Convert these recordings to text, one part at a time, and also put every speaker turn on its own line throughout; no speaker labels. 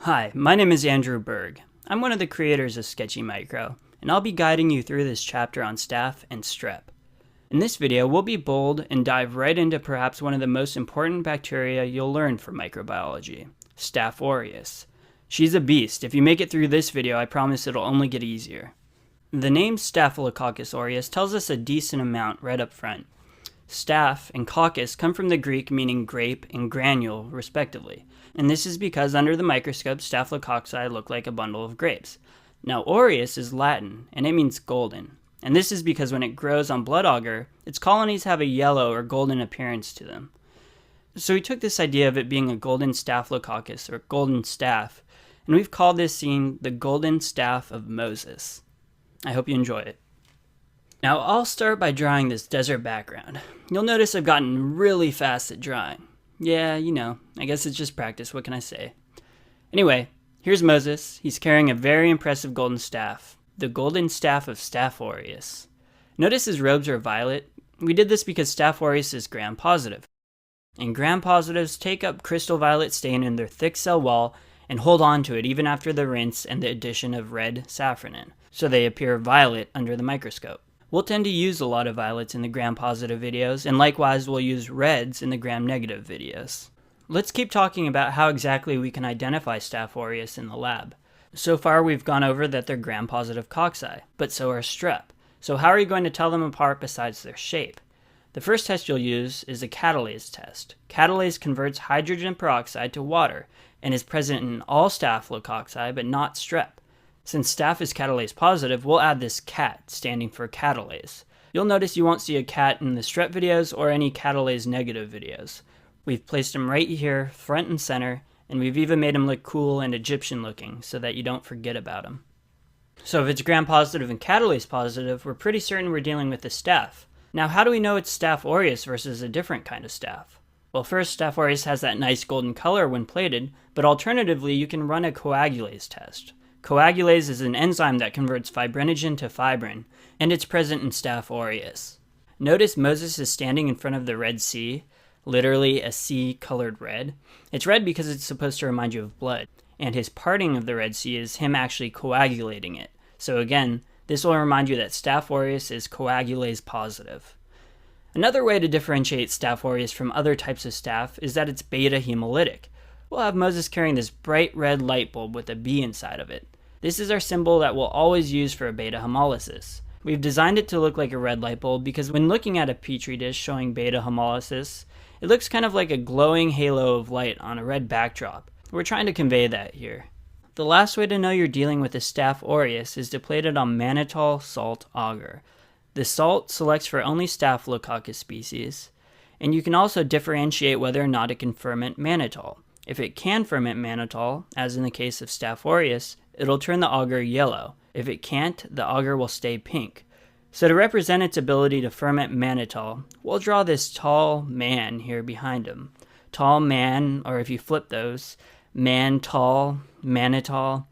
Hi, my name is Andrew Berg. I'm one of the creators of Sketchy Micro, and I'll be guiding you through this chapter on Staph and Strep. In this video, we'll be bold and dive right into perhaps one of the most important bacteria you'll learn from microbiology, Staph aureus. She's a beast. If you make it through this video, I promise it'll only get easier. The name Staphylococcus aureus tells us a decent amount right up front. Staph and Caucus come from the Greek meaning grape and granule, respectively, and this is because under the microscope, Staphylococci look like a bundle of grapes. Now, aureus is Latin, and it means golden, and this is because when it grows on blood agar, its colonies have a yellow or golden appearance to them. So we took this idea of it being a golden Staphylococcus, or golden staph, and we've called this scene the golden staph of Moses. I hope you enjoy it. Now, I'll start by drawing this desert background. You'll notice I've gotten really fast at drawing. Yeah, I guess it's just practice, what can I say? Anyway, here's Moses. He's carrying a very impressive golden staff, the golden staff of Staph aureus. Notice his robes are violet. We did this because Staph aureus is gram-positive. And gram-positives take up crystal violet stain in their thick cell wall and hold on to it even after the rinse and the addition of red safranin, so they appear violet under the microscope. We'll tend to use a lot of violets in the gram-positive videos, and likewise we'll use reds in the gram-negative videos. Let's keep talking about how exactly we can identify Staph aureus in the lab. So far we've gone over that they're gram-positive cocci, but so are strep. So how are you going to tell them apart besides their shape? The first test you'll use is a catalase test. Catalase converts hydrogen peroxide to water, and is present in all Staphylococci, but not strep. Since Staph is catalase positive, we'll add this cat, standing for catalase. You'll notice you won't see a cat in the strep videos or any catalase negative videos. We've placed them right here, front and center, and we've even made them look cool and Egyptian looking so that you don't forget about them. So if it's gram-positive and catalase positive, we're pretty certain we're dealing with the Staph. Now how do we know it's Staph aureus versus a different kind of Staph? Well, first, Staph aureus has that nice golden color when plated, but alternatively you can run a Coagulase test. Coagulase is an enzyme that converts fibrinogen to fibrin, and it's present in Staph aureus. Notice Moses is standing in front of the Red Sea, literally a sea colored red. It's red because it's supposed to remind you of blood, and his parting of the Red Sea is him actually coagulating it. So again, this will remind you that Staph aureus is coagulase positive. Another way to differentiate Staph aureus from other types of staph is that it's beta-hemolytic. We'll have Moses carrying this bright red light bulb with a B inside of it. This is our symbol that we'll always use for a beta hemolysis. We've designed it to look like a red light bulb because when looking at a petri dish showing beta hemolysis, it looks kind of like a glowing halo of light on a red backdrop. We're trying to convey that here. The last way to know you're dealing with a Staph aureus is to plate it on mannitol salt agar. The salt selects for only Staphylococcus species, and you can also differentiate whether or not it can ferment mannitol. If it can ferment mannitol, as in the case of Staph aureus, it'll turn the agar yellow. If it can't, the agar will stay pink. So to represent its ability to ferment mannitol, we'll draw this tall man here behind him. Tall man, or if you flip those, man tall, mannitol.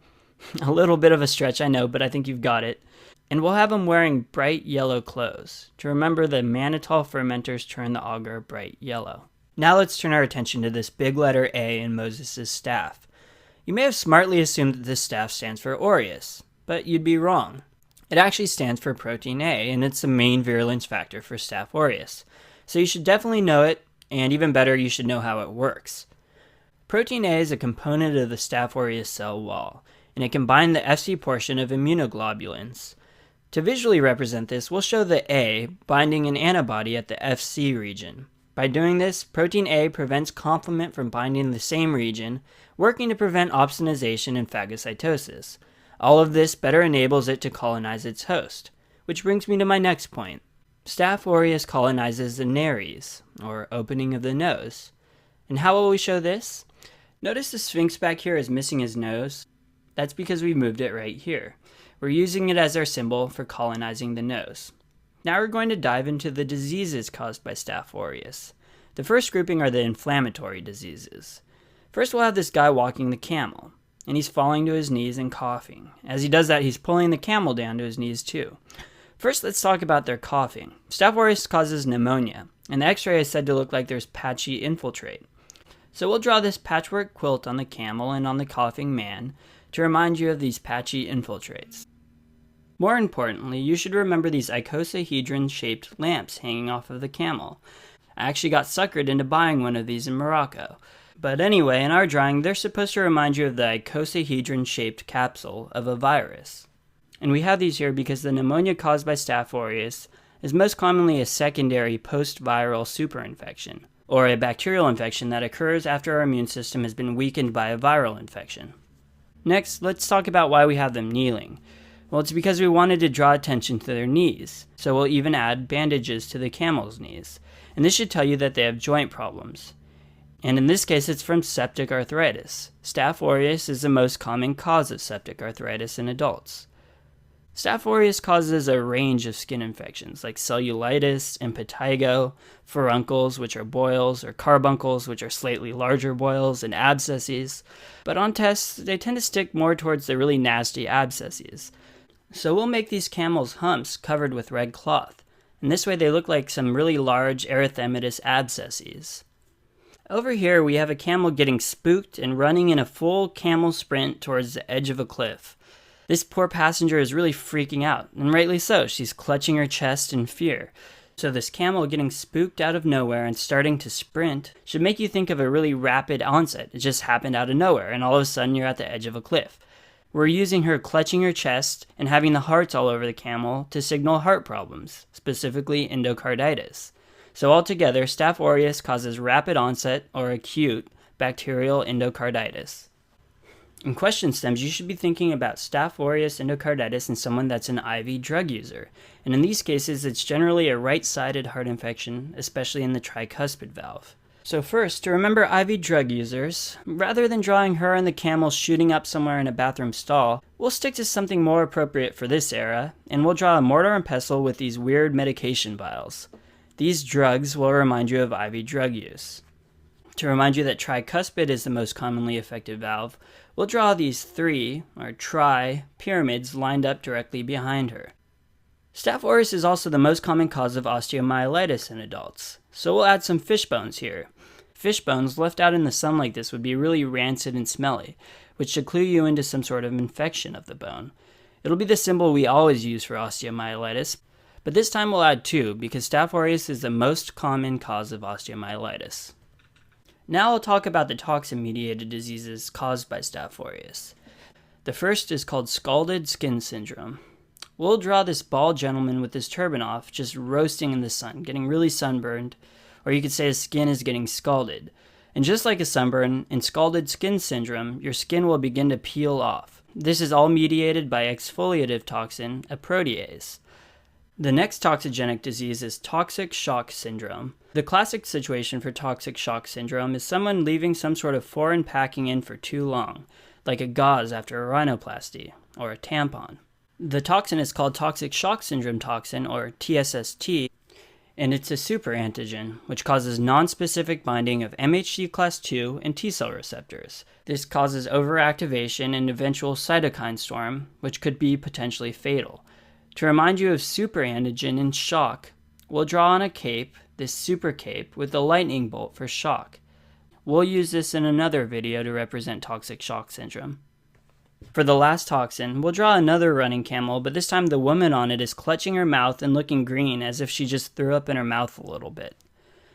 A little bit of a stretch, I know, but I think you've got it. And we'll have him wearing bright yellow clothes. To remember, the mannitol fermenters turn the agar bright yellow. Now let's turn our attention to this big letter A in Moses' staff. You may have smartly assumed that this staff stands for aureus, but you'd be wrong. It actually stands for protein A, and it's the main virulence factor for Staph aureus. So you should definitely know it, and even better, you should know how it works. Protein A is a component of the Staph aureus cell wall, and it can bind the Fc portion of immunoglobulins. To visually represent this, we'll show the A binding an antibody at the Fc region. By doing this, protein A prevents complement from binding the same region, working to prevent opsonization and phagocytosis. All of this better enables it to colonize its host. Which brings me to my next point. Staph aureus colonizes the nares, or opening of the nose. And how will we show this? Notice the sphinx back here is missing his nose. That's because we moved it right here. We're using it as our symbol for colonizing the nose. Now we're going to dive into the diseases caused by Staph aureus. The first grouping are the inflammatory diseases. First we'll have this guy walking the camel, and he's falling to his knees and coughing. As he does that, he's pulling the camel down to his knees too. First, let's talk about their coughing. Staph aureus causes pneumonia, and the x-ray is said to look like there's patchy infiltrate. So we'll draw this patchwork quilt on the camel and on the coughing man to remind you of these patchy infiltrates. More importantly, you should remember these icosahedron-shaped lamps hanging off of the camel. I actually got suckered into buying one of these in Morocco. But anyway, in our drawing, they're supposed to remind you of the icosahedron-shaped capsule of a virus. And we have these here because the pneumonia caused by Staph aureus is most commonly a secondary post-viral superinfection, or a bacterial infection that occurs after our immune system has been weakened by a viral infection. Next, let's talk about why we have them kneeling. Well, it's because we wanted to draw attention to their knees, so we'll even add bandages to the camel's knees. And this should tell you that they have joint problems. And in this case, it's from septic arthritis. Staph aureus is the most common cause of septic arthritis in adults. Staph aureus causes a range of skin infections like cellulitis, impetigo, furuncles, which are boils, or carbuncles, which are slightly larger boils, and abscesses. But on tests, they tend to stick more towards the really nasty abscesses. So we'll make these camels' humps covered with red cloth, and this way they look like some really large erythematous abscesses. Over here we have a camel getting spooked and running in a full camel sprint towards the edge of a cliff. This poor passenger is really freaking out, and rightly so. She's clutching her chest in fear. So this camel getting spooked out of nowhere and starting to sprint should make you think of a really rapid onset. It just happened out of nowhere, and all of a sudden you're at the edge of a cliff. We're using her clutching her chest and having the hearts all over the camel to signal heart problems, specifically endocarditis. So altogether, Staph aureus causes rapid onset or acute bacterial endocarditis. In question stems, you should be thinking about Staph aureus endocarditis in someone that's an IV drug user. And in these cases, it's generally a right-sided heart infection, especially in the tricuspid valve. So first, to remember IV drug users, rather than drawing her and the camel shooting up somewhere in a bathroom stall, we'll stick to something more appropriate for this era, and we'll draw a mortar and pestle with these weird medication vials. These drugs will remind you of IV drug use. To remind you that tricuspid is the most commonly affected valve, we'll draw these three, or tri-pyramids lined up directly behind her. Staph aureus is also the most common cause of osteomyelitis in adults, so we'll add some fish bones here. Fish bones left out in the sun like this would be really rancid and smelly, which should clue you into some sort of infection of the bone. It'll be the symbol we always use for osteomyelitis, but this time we'll add two because Staph aureus is the most common cause of osteomyelitis. Now I'll talk about the toxin-mediated diseases caused by Staph aureus. The first is called scalded skin syndrome. We'll draw this bald gentleman with his turban off, just roasting in the sun, getting really sunburned, or you could say his skin is getting scalded. And just like a sunburn, in scalded skin syndrome, your skin will begin to peel off. This is all mediated by exfoliative toxin, a protease. The next toxigenic disease is toxic shock syndrome. The classic situation for toxic shock syndrome is someone leaving some sort of foreign packing in for too long, like a gauze after a rhinoplasty, or a tampon. The toxin is called toxic shock syndrome toxin, or TSST, and it's a superantigen, which causes nonspecific binding of MHC class II and T-cell receptors. This causes overactivation and eventual cytokine storm, which could be potentially fatal. To remind you of superantigen and shock, we'll draw on a cape, this super cape, with a lightning bolt for shock. We'll use this in another video to represent toxic shock syndrome. For the last toxin, we'll draw another running camel, but this time the woman on it is clutching her mouth and looking green as if she just threw up in her mouth a little bit.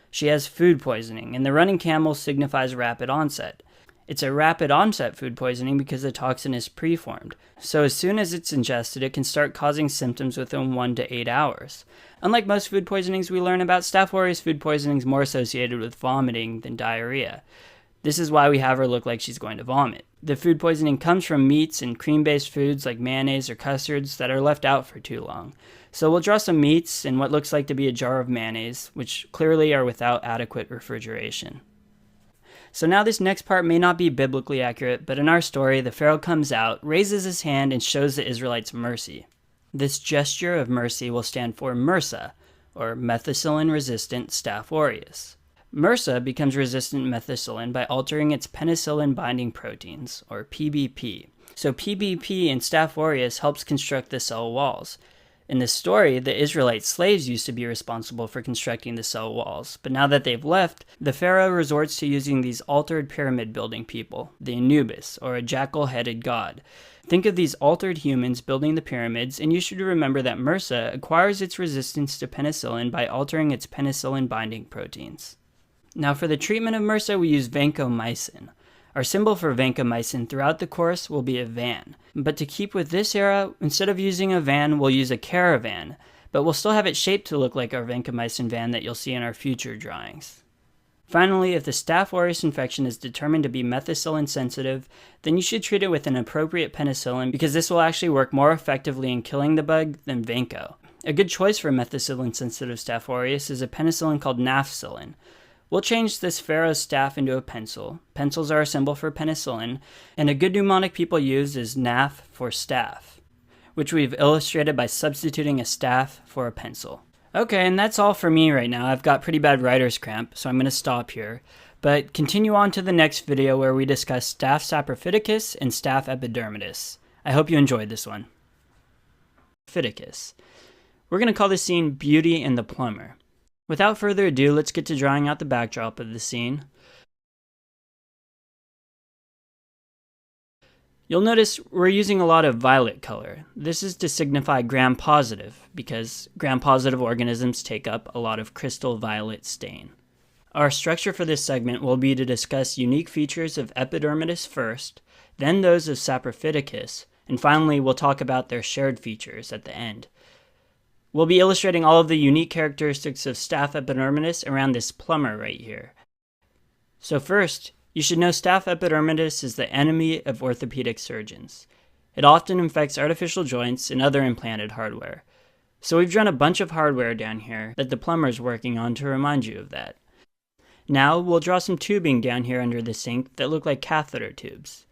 She has food poisoning, and the running camel signifies rapid onset. It's a rapid onset food poisoning because the toxin is preformed, so as soon as it's ingested, it can start causing symptoms within 1 to 8 hours. Unlike most food poisonings we learn about, Staph aureus food poisoning is more associated with vomiting than diarrhea. This is why we have her look like she's going to vomit. The food poisoning comes from meats and cream-based foods like mayonnaise or custards that are left out for too long. So we'll draw some meats in what looks like to be a jar of mayonnaise, which clearly are without adequate refrigeration. So now this next part may not be biblically accurate, but in our story, the Pharaoh comes out, raises his hand, and shows the Israelites mercy. This gesture of mercy will stand for MRSA, or methicillin-resistant Staph aureus. MRSA becomes resistant methicillin by altering its penicillin-binding proteins, or PBP. So PBP in Staph aureus helps construct the cell walls. In this story, the Israelite slaves used to be responsible for constructing the cell walls, but now that they've left, the pharaoh resorts to using these altered pyramid-building people, the Anubis, or a jackal-headed god. Think of these altered humans building the pyramids, and you should remember that MRSA acquires its resistance to penicillin by altering its penicillin-binding proteins. Now for the treatment of MRSA, we use vancomycin. Our symbol for vancomycin throughout the course will be a van. But to keep with this era, instead of using a van, we'll use a caravan. But we'll still have it shaped to look like our vancomycin van that you'll see in our future drawings. Finally, if the Staph aureus infection is determined to be methicillin sensitive, then you should treat it with an appropriate penicillin because this will actually work more effectively in killing the bug than vanco. A good choice for methicillin sensitive Staph aureus is a penicillin called nafcillin. We'll change this pharaoh's staph into a pencil. Pencils are a symbol for penicillin, and a good mnemonic people use is NAF for staff, which we've illustrated by substituting a staff for a pencil. Okay, and that's all for me right now. I've got pretty bad writer's cramp, so I'm going to stop here. But continue on to the next video where we discuss Staph saprophyticus and Staph epidermidis. I hope you enjoyed this one. Saprophyticus. We're going to call this scene Beauty and the Plumber. Without further ado, let's get to drawing out the backdrop of the scene. You'll notice we're using a lot of violet color. This is to signify gram-positive, because gram-positive organisms take up a lot of crystal violet stain. Our structure for this segment will be to discuss unique features of epidermidis first, then those of saprophyticus, and finally we'll talk about their shared features at the end. We'll be illustrating all of the unique characteristics of Staph epidermidis around this plumber right here. So first, you should know Staph epidermidis is the enemy of orthopedic surgeons. It often infects artificial joints and other implanted hardware. So we've drawn a bunch of hardware down here that the plumber's working on to remind you of that. Now we'll draw some tubing down here under the sink that look like catheter tubes.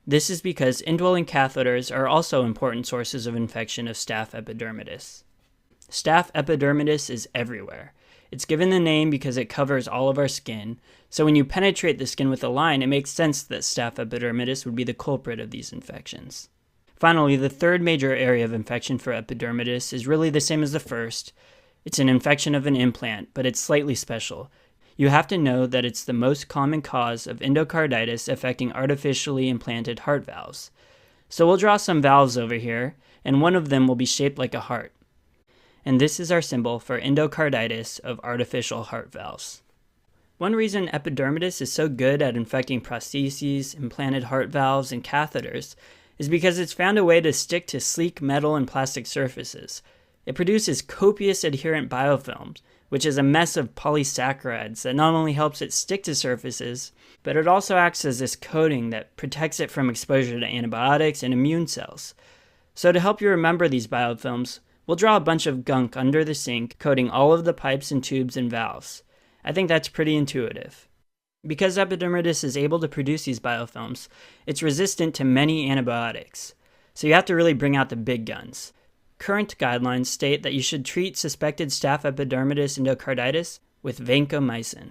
This is because indwelling catheters are also important sources of infection of Staph epidermidis. Staph epidermidis is everywhere. It's given the name because it covers all of our skin, so when you penetrate the skin with a line, it makes sense that Staph epidermidis would be the culprit of these infections. Finally, the third major area of infection for epidermidis is really the same as the first. It's an infection of an implant, but it's slightly special. You have to know that it's the most common cause of endocarditis affecting artificially implanted heart valves. So we'll draw some valves over here, and one of them will be shaped like a heart. And this is our symbol for endocarditis of artificial heart valves. One reason epidermidis is so good at infecting prostheses, implanted heart valves, and catheters is because it's found a way to stick to sleek metal and plastic surfaces. It produces copious adherent biofilms, which is a mess of polysaccharides that not only helps it stick to surfaces, but it also acts as this coating that protects it from exposure to antibiotics and immune cells. So to help you remember these biofilms, we'll draw a bunch of gunk under the sink, coating all of the pipes and tubes and valves. I think that's pretty intuitive. Because epidermidis is able to produce these biofilms, it's resistant to many antibiotics. So you have to really bring out the big guns. Current guidelines state that you should treat suspected Staph epidermidis endocarditis with vancomycin.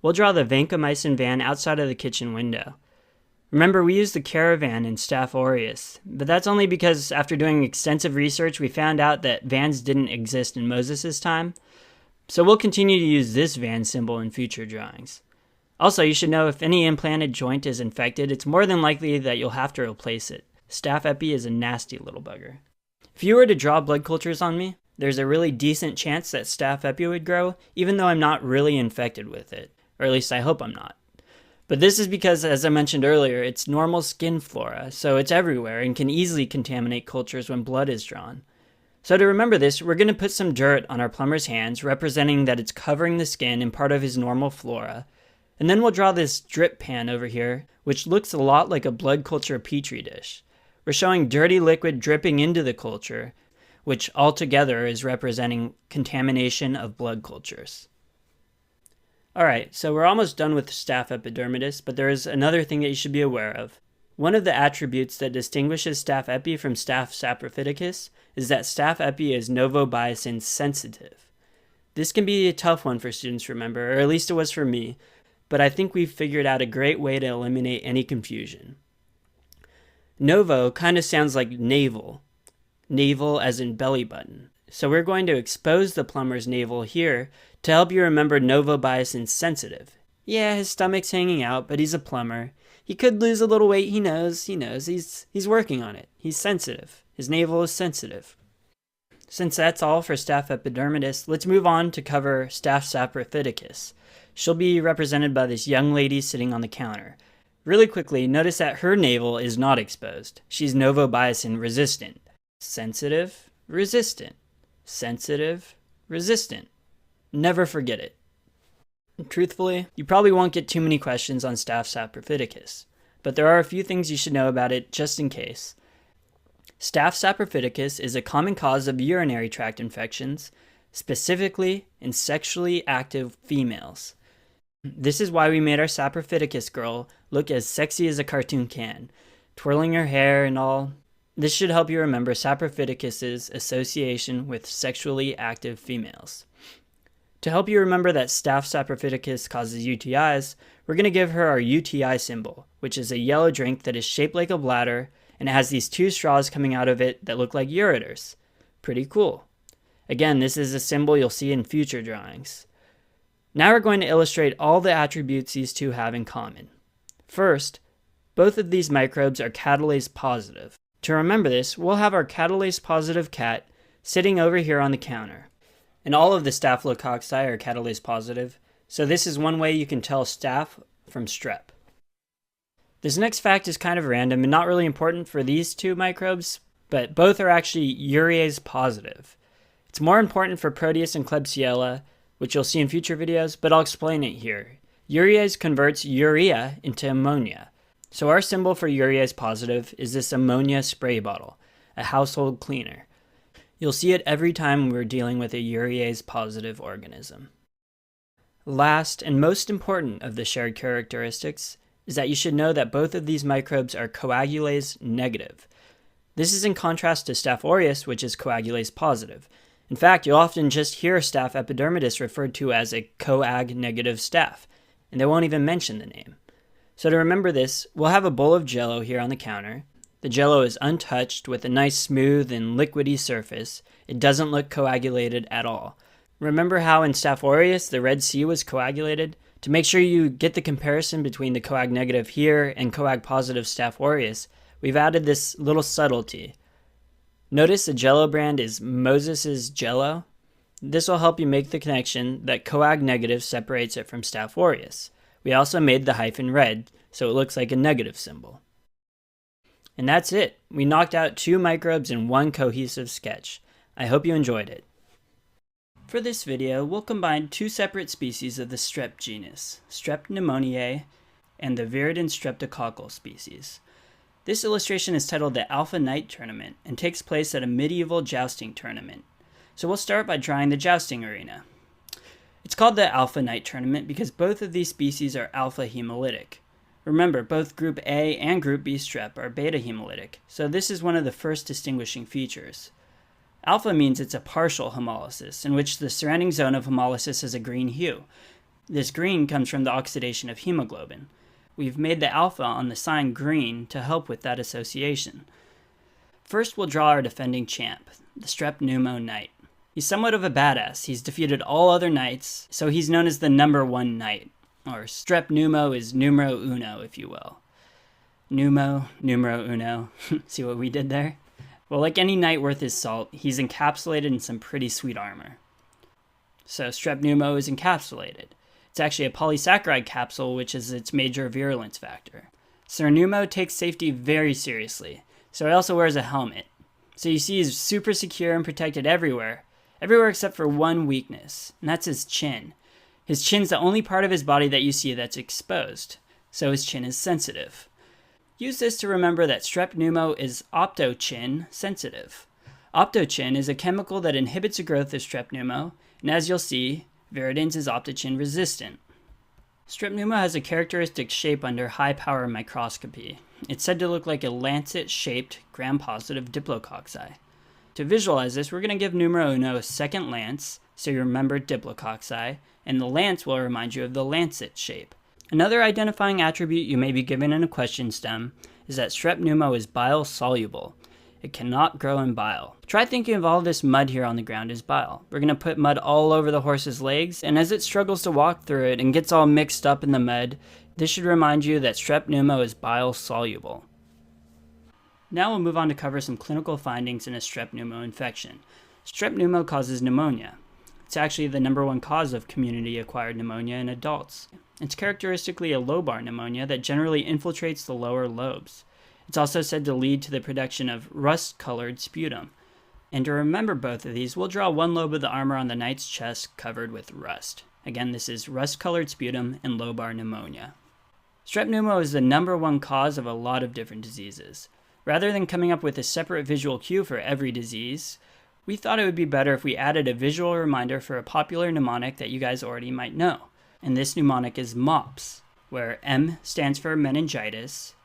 We'll draw the vancomycin van outside of the kitchen window. Remember, we used the caravan in Staph aureus, but that's only because after doing extensive research, we found out that vans didn't exist in Moses' time. So we'll continue to use this van symbol in future drawings. Also, you should know if any implanted joint is infected, it's more than likely that you'll have to replace it. Staph epi is a nasty little bugger. If you were to draw blood cultures on me, there's a really decent chance that Staph epi would grow, even though I'm not really infected with it. Or at least I hope I'm not. But this is because, as I mentioned earlier, it's normal skin flora, so it's everywhere and can easily contaminate cultures when blood is drawn. So to remember this, we're going to put some dirt on our plumber's hands, representing that it's covering the skin and part of his normal flora. And then we'll draw this drip pan over here, which looks a lot like a blood culture petri dish. We're showing dirty liquid dripping into the culture, which altogether is representing contamination of blood cultures. Alright, so we're almost done with Staph epidermidis, but there is another thing that you should be aware of. One of the attributes that distinguishes Staph epi from Staph saprophyticus is that Staph epi is novobiocin sensitive. This can be a tough one for students to remember, or at least it was for me, but I think we've figured out a great way to eliminate any confusion. Novo kind of sounds like navel. navel as in belly button. So we're going to expose the plumber's navel here to help you remember novobiasin's sensitive. Yeah, his stomach's hanging out, but he's a plumber. He could lose a little weight, he knows, he's working on it. He's sensitive. His navel is sensitive. Since that's all for Staph epidermidis, let's move on to cover Staph saprophyticus. She'll be represented by this young lady sitting on the counter. Really quickly, notice that her navel is not exposed. She's novobiasin resistant. Sensitive, resistant. Sensitive, resistant. Never forget it. Truthfully, you probably won't get too many questions on Staph saprophyticus, but there are a few things you should know about it just in case. Staph saprophyticus is a common cause of urinary tract infections, specifically in sexually active females. This is why we made our saprophyticus girl look as sexy as a cartoon can, twirling her hair and all. This should help you remember saprophyticus's association with sexually active females. To help you remember that Staph saprophyticus causes UTIs, we're going to give her our UTI symbol, which is a yellow drink that is shaped like a bladder, and it has these two straws coming out of it that look like ureters. Pretty cool. Again, this is a symbol you'll see in future drawings. Now we're going to illustrate all the attributes these two have in common. First, both of these microbes are catalase positive. To remember this, we'll have our catalase positive cat sitting over here on the counter. And all of the Staphylococci are catalase positive, so this is one way you can tell Staph from Strep. This next fact is kind of random and not really important for these two microbes, but both are actually urease positive. It's more important for Proteus and Klebsiella, which you'll see in future videos, but I'll explain it here. Urease converts urea into ammonia. So our symbol for urease positive is this ammonia spray bottle, a household cleaner. You'll see it every time we're dealing with a urease positive organism. Last and most important of the shared characteristics is that you should know that both of these microbes are coagulase negative. This is in contrast to Staph aureus, which is coagulase positive. In fact, you'll often just hear Staph epidermidis referred to as a coag negative staph, and they won't even mention the name. So to remember this, we'll have a bowl of Jell-O here on the counter. The Jell-O is untouched with a nice smooth and liquidy surface. It doesn't look coagulated at all. Remember how in Staph aureus the Red Sea was coagulated? To make sure you get the comparison between the coag negative here and coag positive Staph aureus, we've added this little subtlety. Notice the Jell-O brand is Moses' Jell-O. This will help you make the connection that coag negative separates it from Staph aureus. We also made the hyphen red, so it looks like a negative symbol. And that's it. We knocked out 2 microbes in one cohesive sketch. I hope you enjoyed it. For this video, we'll combine 2 separate species of the Strep genus, Strep pneumoniae and the Viridans streptococcus species. This illustration is titled the Alpha Knight Tournament and takes place at a medieval jousting tournament. So we'll start by drawing the jousting arena. It's called the Alpha Knight Tournament because both of these species are α-hemolytic. Remember, both group A and group B strep are beta-hemolytic, so this is one of the first distinguishing features. Alpha means it's a partial hemolysis, in which the surrounding zone of hemolysis has a green hue. This green comes from the oxidation of hemoglobin. We've made the alpha on the sign green to help with that association. First, we'll draw our defending champ, the Strep pneumo knight. He's somewhat of a badass. He's defeated all other knights, so he's known as the #1 knight. Or Strep pneumo is numero uno, if you will. Pneumo, numero uno. See what we did there? Well, like any knight worth his salt, he's encapsulated in some pretty sweet armor. So Strep pneumo is encapsulated. It's actually a polysaccharide capsule, which is its major virulence factor. Sir Pneumo takes safety very seriously, so he also wears a helmet. So you see he's super secure and protected everywhere except for one weakness, and that's his chin. His chin's the only part of his body that you see that's exposed, so his chin is sensitive. Use this to remember that Strep pneumo is optochin sensitive. Optochin is a chemical that inhibits the growth of Strep pneumo, and as you'll see, Viridans is optochin resistant. Strep pneumo has a characteristic shape under high-power microscopy. It's said to look like a lancet-shaped gram-positive diplococci. To visualize this, we're going to give numero uno a second lance, so you remember diplococci, and the lance will remind you of the lancet shape. Another identifying attribute you may be given in a question stem is that Strep pneumo is bile-soluble. It cannot grow in bile. Try thinking of all this mud here on the ground as bile. We're going to put mud all over the horse's legs, and as it struggles to walk through it and gets all mixed up in the mud, this should remind you that strep pneumo is bile soluble. Now we'll move on to cover some clinical findings in a strep pneumo infection. Strep pneumo causes pneumonia. It's actually the #1 cause of community-acquired pneumonia in adults. It's characteristically a lobar pneumonia that generally infiltrates the lower lobes. It's also said to lead to the production of rust-colored sputum. And to remember both of these, we'll draw one lobe of the armor on the knight's chest covered with rust. Again, this is rust-colored sputum and lobar pneumonia. Strep pneumo is the #1 cause of a lot of different diseases. Rather than coming up with a separate visual cue for every disease, we thought it would be better if we added a visual reminder for a popular mnemonic that you guys already might know. And this mnemonic is MOPS, where M stands for meningitis,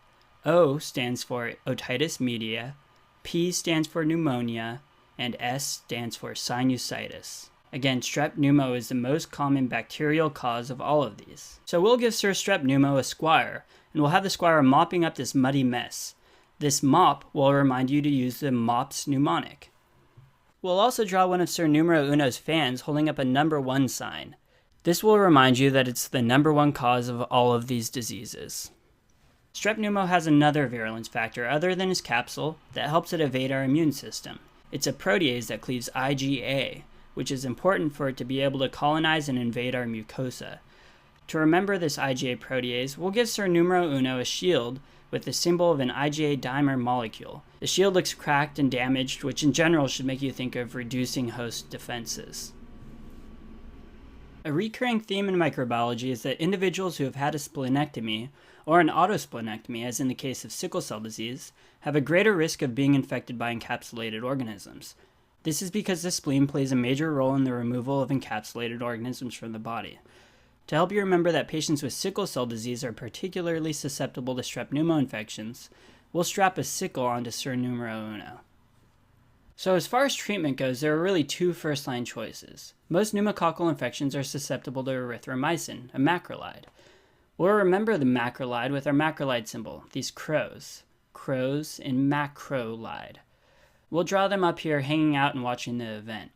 O stands for otitis media, P stands for pneumonia, and S stands for sinusitis. Again, strep pneumo is the most common bacterial cause of all of these. So we'll give Sir Strep pneumo a squire, and we'll have the squire mopping up this muddy mess. This mop will remind you to use the MOPS mnemonic. We'll also draw one of Sir Numero Uno's fans holding up a #1 sign. This will remind you that it's the #1 cause of all of these diseases. Strep pneumo has another virulence factor other than its capsule that helps it evade our immune system. It's a protease that cleaves IgA, which is important for it to be able to colonize and invade our mucosa. To remember this IgA protease, we'll give Sir Numero Uno a shield with the symbol of an IgA dimer molecule. The shield looks cracked and damaged, which in general should make you think of reducing host defenses. A recurring theme in microbiology is that individuals who have had a splenectomy, or an autosplenectomy as in the case of sickle cell disease, have a greater risk of being infected by encapsulated organisms. This is because the spleen plays a major role in the removal of encapsulated organisms from the body. To help you remember that patients with sickle cell disease are particularly susceptible to strep pneumo infections, we'll strap a sickle onto Sir Numero Uno. So as far as treatment goes, there are really two first-line choices. Most pneumococcal infections are susceptible to erythromycin, a macrolide. We'll remember the macrolide with our macrolide symbol, these crows. Crows in macrolide. We'll draw them up here hanging out and watching the event.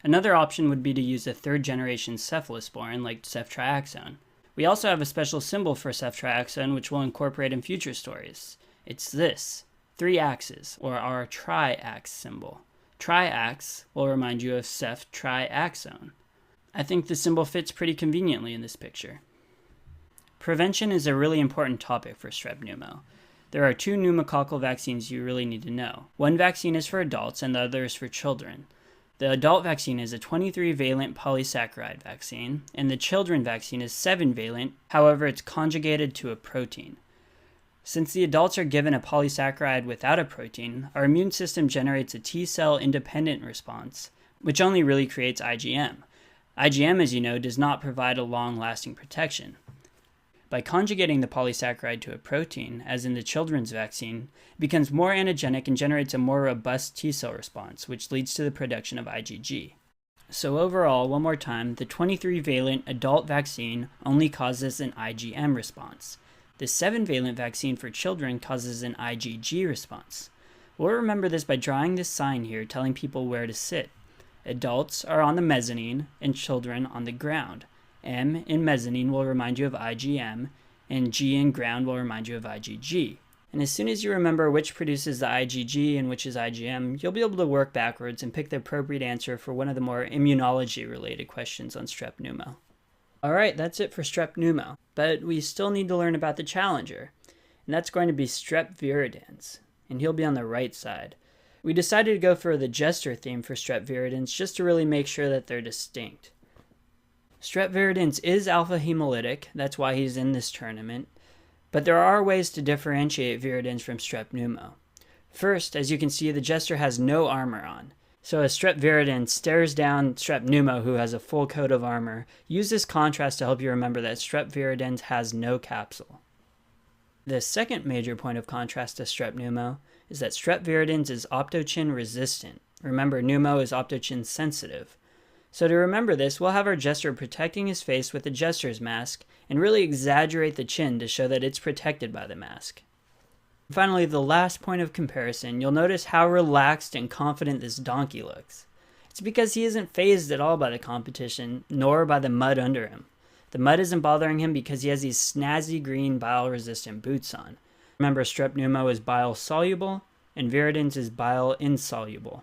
Another option would be to use a third-generation cephalosporin like ceftriaxone. We also have a special symbol for ceftriaxone which we'll incorporate in future stories. It's this, 3 axes, or our tri-axe symbol. Tri-axe will remind you of ceftriaxone. I think the symbol fits pretty conveniently in this picture. Prevention is a really important topic for strep pneumo. There are 2 pneumococcal vaccines you really need to know. One vaccine is for adults and the other is for children. The adult vaccine is a 23-valent polysaccharide vaccine, and the children vaccine is 7-valent, however it's conjugated to a protein. Since the adults are given a polysaccharide without a protein, our immune system generates a T-cell independent response, which only really creates IgM. IgM, as you know, does not provide a long-lasting protection. By conjugating the polysaccharide to a protein, as in the children's vaccine, it becomes more antigenic and generates a more robust T-cell response, which leads to the production of IgG. So overall, one more time, the 23-valent adult vaccine only causes an IgM response. The 7-valent vaccine for children causes an IgG response. We'll remember this by drawing this sign here telling people where to sit. Adults are on the mezzanine and children on the ground. M in mezzanine will remind you of IgM, and G in ground will remind you of IgG. And as soon as you remember which produces the IgG and which is IgM, you'll be able to work backwards and pick the appropriate answer for one of the more immunology-related questions on strep pneumo. Alright, that's it for strep pneumo, but we still need to learn about the challenger, and that's going to be Strep viridans, and he'll be on the right side. We decided to go for the jester theme for Strep viridans just to really make sure that they're distinct. Strep viridans is α-hemolytic, that's why he's in this tournament, but there are ways to differentiate viridans from strep pneumo. First, as you can see, the jester has no armor on. So as Strep viridans stares down strep pneumo, who has a full coat of armor, use this contrast to help you remember that Strep viridans has no capsule. The second major point of contrast to strep pneumo is that Strep viridans is optochin resistant. Remember, pneumo is optochin sensitive. So to remember this, we'll have our jester protecting his face with the jester's mask and really exaggerate the chin to show that it's protected by the mask. Finally, the last point of comparison, you'll notice how relaxed and confident this donkey looks. It's because he isn't fazed at all by the competition, nor by the mud under him. The mud isn't bothering him because he has these snazzy green bile-resistant boots on. Remember, strep pneumo is bile-soluble, and viridans is bile-insoluble.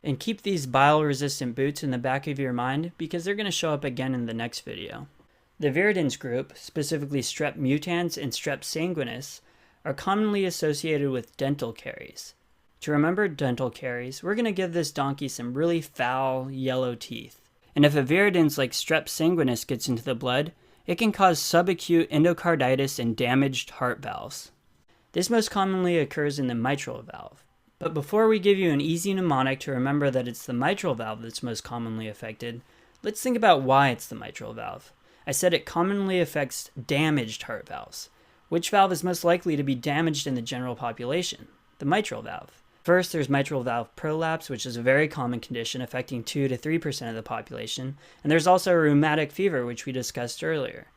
And keep these bile-resistant boots in the back of your mind because they're going to show up again in the next video. The viridans group, specifically strep mutans and strep sanguinis, are commonly associated with dental caries. To remember dental caries, we're going to give this donkey some really foul, yellow teeth. And if a viridans like strep sanguinis gets into the blood, it can cause subacute endocarditis and damaged heart valves. This most commonly occurs in the mitral valve. But before we give you an easy mnemonic to remember that it's the mitral valve that's most commonly affected, let's think about why it's the mitral valve. I said it commonly affects damaged heart valves. Which valve is most likely to be damaged in the general population? The mitral valve. First, there's mitral valve prolapse, which is a very common condition affecting 2 to 3% of the population, and there's also rheumatic fever, which we discussed earlier.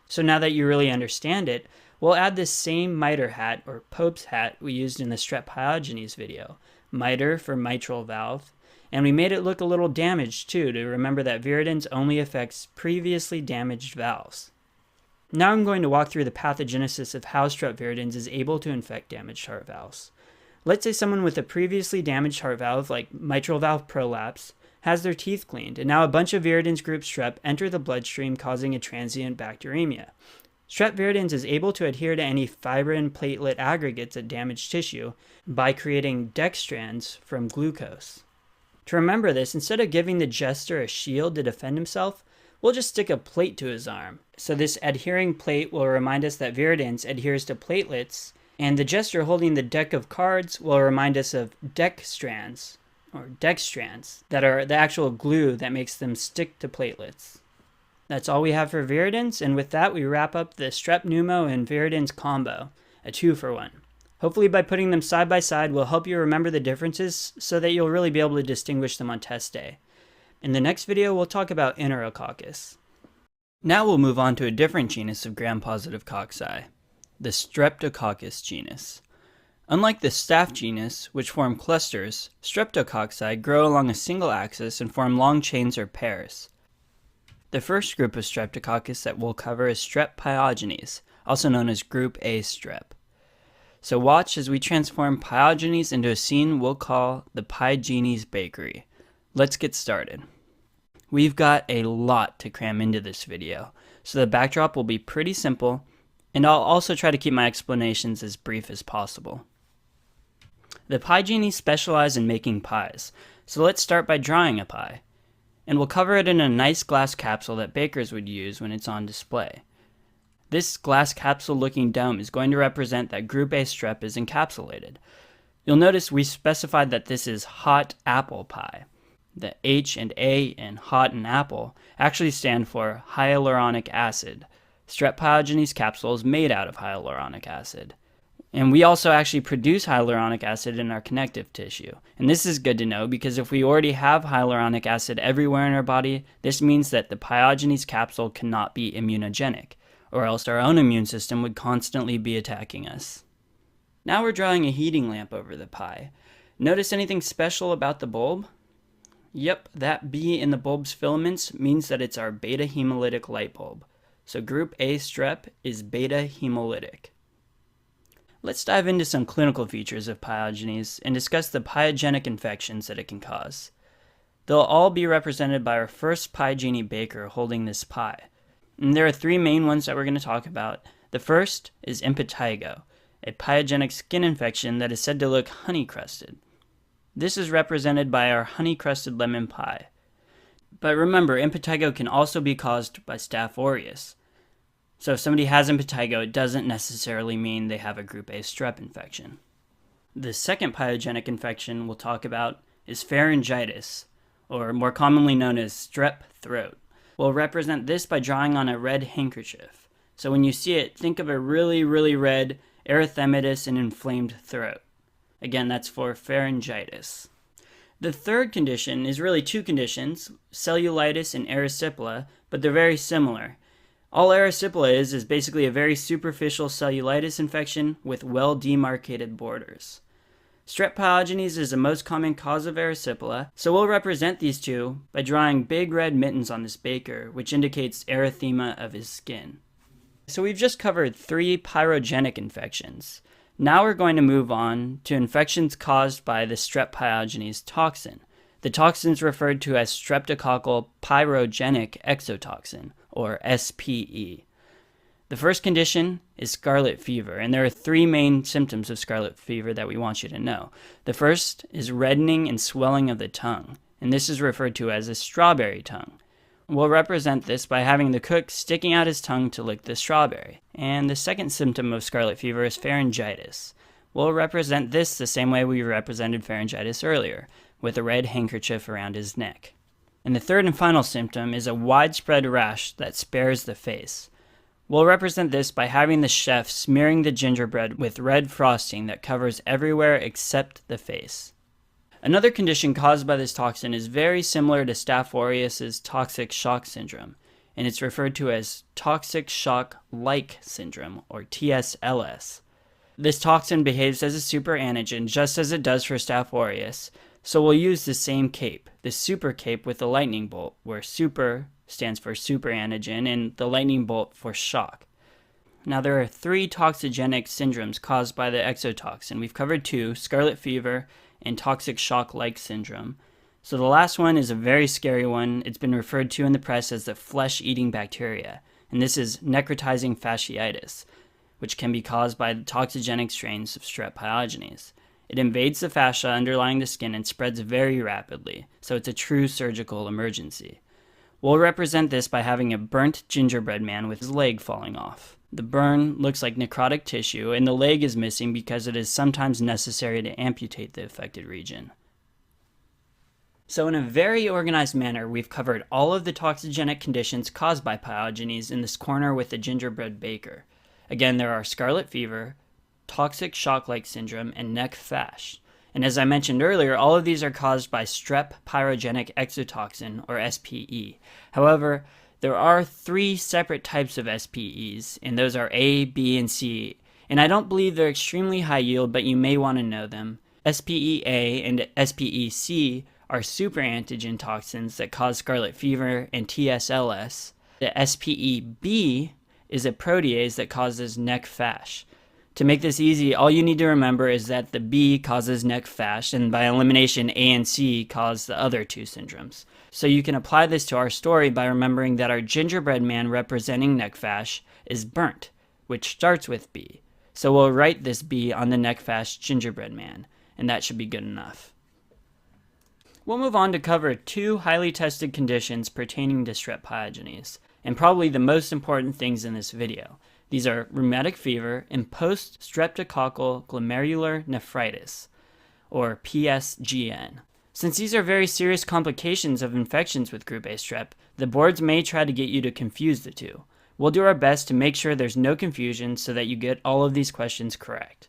So now that you really understand it, we'll add this same mitre hat, or Pope's hat, we used in the strep pyogenes video. Mitre for mitral valve, and we made it look a little damaged too, to remember that viridans only affects previously damaged valves. Now I'm going to walk through the pathogenesis of how strep viridans is able to infect damaged heart valves. Let's say someone with a previously damaged heart valve, like mitral valve prolapse, has their teeth cleaned, and now a bunch of viridans group strep enter the bloodstream, causing a transient bacteremia. Strep viridans is able to adhere to any fibrin platelet aggregates at damaged tissue by creating dextrans from glucose. To remember this, instead of giving the jester a shield to defend himself, we'll just stick a plate to his arm. So this adhering plate will remind us that viridans adheres to platelets, and the jester holding the deck of cards will remind us of dextrans, or dextrans, that are the actual glue that makes them stick to platelets. That's all we have for viridans, and with that we wrap up the strep pneumo and viridans combo, a 2-for-1. Hopefully by putting them side by side will help you remember the differences so that you'll really be able to distinguish them on test day. In the next video, we'll talk about Enterococcus. Now we'll move on to a different genus of gram-positive cocci, the Streptococcus genus. Unlike the Staph genus, which form clusters, Streptococci grow along a single axis and form long chains or pairs. The first group of Streptococcus that we'll cover is Strep pyogenes, also known as Group A strep. So watch as we transform pyogenes into a scene we'll call the Pie Genies Bakery. Let's get started. We've got a lot to cram into this video, so the backdrop will be pretty simple, and I'll also try to keep my explanations as brief as possible. The Pie Genies specialize in making pies, so let's start by drawing a pie. And we'll cover it in a nice glass capsule that bakers would use when it's on display. This glass capsule looking dome is going to represent that Group A strep is encapsulated. You'll notice we specified that this is hot apple pie. The H and A in hot and apple actually stand for hyaluronic acid. Strep pyogenes capsule is made out of hyaluronic acid. And we also actually produce hyaluronic acid in our connective tissue. And this is good to know because if we already have hyaluronic acid everywhere in our body, this means that the pyogenes capsule cannot be immunogenic, or else our own immune system would constantly be attacking us. Now we're drawing a heating lamp over the pie. Notice anything special about the bulb? Yep, that B in the bulb's filaments means that it's our beta-hemolytic light bulb. So Group A strep is beta-hemolytic. Let's dive into some clinical features of pyogenes and discuss the pyogenic infections that it can cause. They'll all be represented by our first Pie Genie baker holding this pie. And there are 3 main ones that we're going to talk about. The first is impetigo, a pyogenic skin infection that is said to look honey-crusted. This is represented by our honey-crusted lemon pie. But remember, impetigo can also be caused by Staph aureus. So if somebody has impetigo, it doesn't necessarily mean they have a Group A strep infection. The second pyogenic infection we'll talk about is pharyngitis, or more commonly known as strep throat. We'll represent this by drawing on a red handkerchief. So when you see it, think of a really, really red, erythematous, and inflamed throat. Again, that's for pharyngitis. The third condition is really 2 conditions, cellulitis and erysipela, but they're very similar. All erysipela is basically a very superficial cellulitis infection with well-demarcated borders. Strep pyogenes is the most common cause of erysipela, so we'll represent these two by drawing big red mittens on this baker, which indicates erythema of his skin. So we've just covered 3 pyrogenic infections. Now we're going to move on to infections caused by the Strep pyogenes toxin. The toxin is referred to as streptococcal pyrogenic exotoxin, or SPE. The first condition is scarlet fever, and there are 3 main symptoms of scarlet fever that we want you to know. The first is reddening and swelling of the tongue, and this is referred to as a strawberry tongue. We'll represent this by having the cook sticking out his tongue to lick the strawberry. And the second symptom of scarlet fever is pharyngitis. We'll represent this the same way we represented pharyngitis earlier, with a red handkerchief around his neck. And the third and final symptom is a widespread rash that spares the face. We'll represent this by having the chef smearing the gingerbread with red frosting that covers everywhere except the face. Another condition caused by this toxin is very similar to Staph aureus' toxic shock syndrome, and it's referred to as toxic shock-like syndrome, or TSLS. This toxin behaves as a superantigen just as it does for Staph aureus, so we'll use the same cape, the super cape with the lightning bolt, where super stands for superantigen and the lightning bolt for shock. Now there are 3 toxigenic syndromes caused by the exotoxin. We've covered 2, scarlet fever and toxic shock-like syndrome. So the last one is a very scary one. It's been referred to in the press as the flesh-eating bacteria, and this is necrotizing fasciitis, which can be caused by the toxigenic strains of Strep pyogenes. It invades the fascia underlying the skin and spreads very rapidly, so it's a true surgical emergency. We'll represent this by having a burnt gingerbread man with his leg falling off. The burn looks like necrotic tissue, and the leg is missing because it is sometimes necessary to amputate the affected region. So in a very organized manner, we've covered all of the toxigenic conditions caused by pyogenes in this corner with the gingerbread baker. Again, there are scarlet fever, toxic shock-like syndrome, and neck fash. And as I mentioned earlier, all of these are caused by strep pyrogenic exotoxin, or SPE. However, there are 3 separate types of SPEs, and those are A, B, and C. And I don't believe they're extremely high yield, but you may want to know them. SPE-A and SPE-C are superantigen toxins that cause scarlet fever and TSLS. The SPE-B is a protease that causes neck fash. To make this easy, all you need to remember is that the B causes neck fash, and by elimination, A and C cause the other 2 syndromes. So you can apply this to our story by remembering that our gingerbread man representing neck fash is burnt, which starts with B. So we'll write this B on the neck fash gingerbread man, and that should be good enough. We'll move on to cover 2 highly tested conditions pertaining to Strep pyogenes, and probably the most important things in this video. These are rheumatic fever and post-streptococcal glomerular nephritis, or PSGN. Since these are very serious complications of infections with group A strep, the boards may try to get you to confuse the 2. We'll do our best to make sure there's no confusion so that you get all of these questions correct.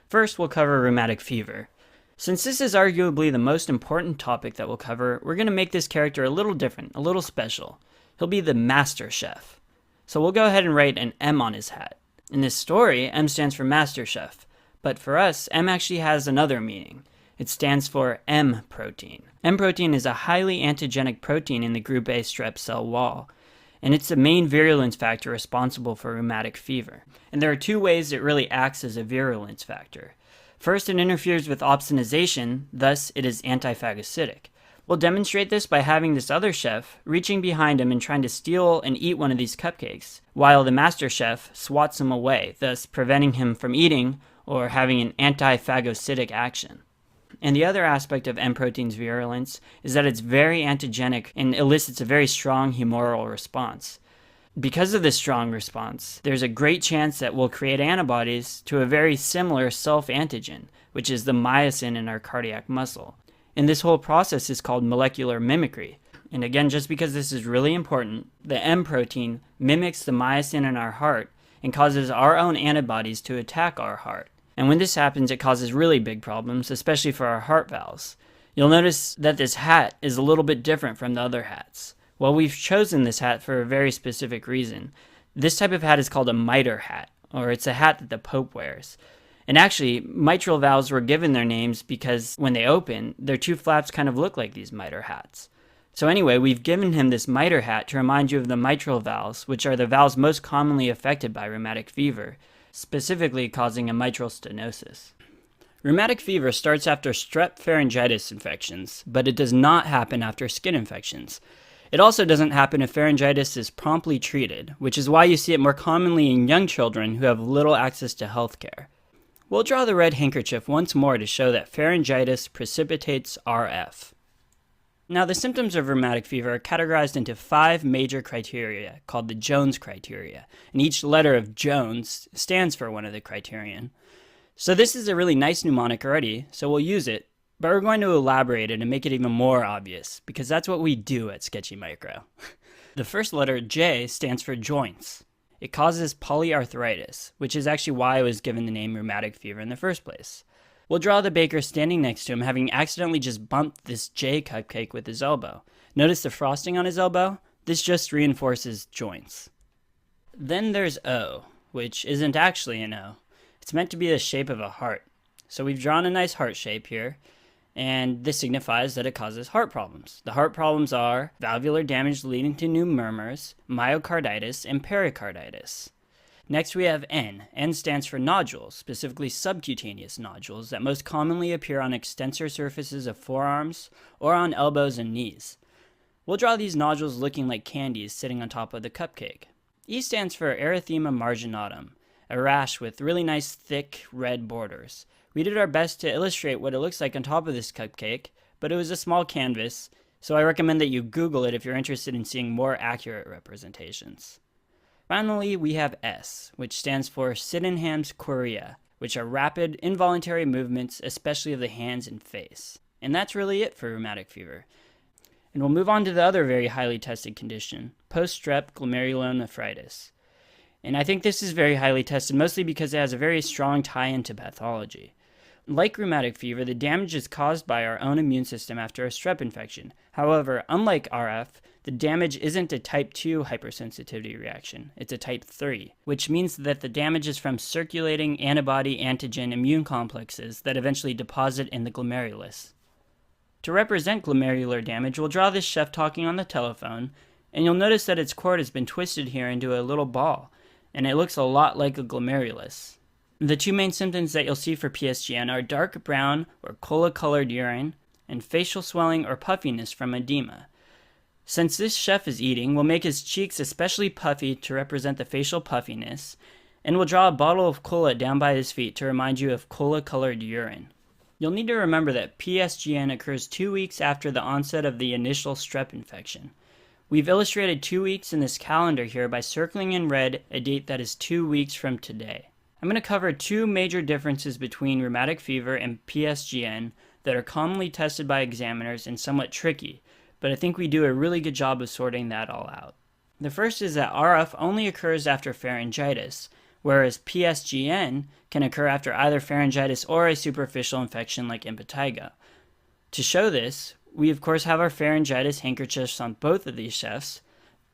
First, we'll cover rheumatic fever. Since this is arguably the most important topic that we'll cover, we're going to make this character a little different, a little special. He'll be the master chef. So we'll go ahead and write an M on his hat. In this story, M stands for master chef, but for us, M actually has another meaning. It stands for M protein. M protein is a highly antigenic protein in the group A strep cell wall, and it's the main virulence factor responsible for rheumatic fever. And there are 2 ways it really acts as a virulence factor. First, it interferes with opsonization, thus it is antiphagocytic. We'll demonstrate this by having this other chef reaching behind him and trying to steal and eat one of these cupcakes, while the master chef swats him away, thus preventing him from eating or having an antiphagocytic action. And the other aspect of M protein's virulence is that it's very antigenic and elicits a very strong humoral response. Because of this strong response, there's a great chance that we'll create antibodies to a very similar self-antigen, which is the myosin in our cardiac muscle. And this whole process is called molecular mimicry. And again, just because this is really important, the M protein mimics the myosin in our heart and causes our own antibodies to attack our heart. And when this happens, it causes really big problems, especially for our heart valves. You'll notice that this hat is a little bit different from the other hats. Well, we've chosen this hat for a very specific reason. This type of hat is called a mitre hat, or it's a hat that the Pope wears. And actually, mitral valves were given their names because when they open, their two flaps kind of look like these mitre hats. So anyway, we've given him this mitre hat to remind you of the mitral valves, which are the valves most commonly affected by rheumatic fever, specifically causing a mitral stenosis. Rheumatic fever starts after strep pharyngitis infections, but it does not happen after skin infections. It also doesn't happen if pharyngitis is promptly treated, which is why you see it more commonly in young children who have little access to health care. We'll draw the red handkerchief once more to show that pharyngitis precipitates RF. Now, the symptoms of rheumatic fever are categorized into 5 major criteria called the Jones criteria, and each letter of Jones stands for one of the criterion. So this is a really nice mnemonic already, so we'll use it, but we're going to elaborate it and make it even more obvious, because that's what we do at Sketchy Micro. The first letter, J, stands for joints. It causes polyarthritis, which is actually why I was given the name rheumatic fever in the first place. We'll draw the baker standing next to him having accidentally just bumped this J cupcake with his elbow. Notice the frosting on his elbow? This just reinforces joints. Then there's O, which isn't actually an O. It's meant to be the shape of a heart. So we've drawn a nice heart shape here, and this signifies that it causes heart problems. The heart problems are valvular damage leading to new murmurs, myocarditis, and pericarditis. Next we have N. N stands for nodules, specifically subcutaneous nodules that most commonly appear on extensor surfaces of forearms or on elbows and knees. We'll draw these nodules looking like candies sitting on top of the cupcake. E stands for erythema marginatum, a rash with really nice thick red borders. We did our best to illustrate what it looks like on top of this cupcake, but it was a small canvas, so I recommend that you Google it if you're interested in seeing more accurate representations. Finally, we have S, which stands for Sydenham's chorea, which are rapid, involuntary movements, especially of the hands and face. And that's really it for rheumatic fever. And we'll move on to the other very highly tested condition, post-strep glomerulonephritis. And I think this is very highly tested, mostly because it has a very strong tie-in to pathology. Like rheumatic fever, the damage is caused by our own immune system after a strep infection. However, unlike RF, the damage isn't a type 2 hypersensitivity reaction, it's a type 3, which means that the damage is from circulating antibody-antigen immune complexes that eventually deposit in the glomerulus. To represent glomerular damage, we'll draw this chef talking on the telephone, and you'll notice that its cord has been twisted here into a little ball, and it looks a lot like a glomerulus. The two main symptoms that you'll see for PSGN are dark brown or cola-colored urine, and facial swelling or puffiness from edema. Since this chef is eating, we'll make his cheeks especially puffy to represent the facial puffiness, and we'll draw a bottle of cola down by his feet to remind you of cola-colored urine. You'll need to remember that PSGN occurs 2 weeks after the onset of the initial strep infection. We've illustrated 2 weeks in this calendar here by circling in red a date that is 2 weeks from today. I'm going to cover 2 major differences between rheumatic fever and PSGN that are commonly tested by examiners and somewhat tricky, but I think we do a really good job of sorting that all out. The first is that RF only occurs after pharyngitis, whereas PSGN can occur after either pharyngitis or a superficial infection like impetigo. To show this, we of course have our pharyngitis handkerchiefs on both of these chefs,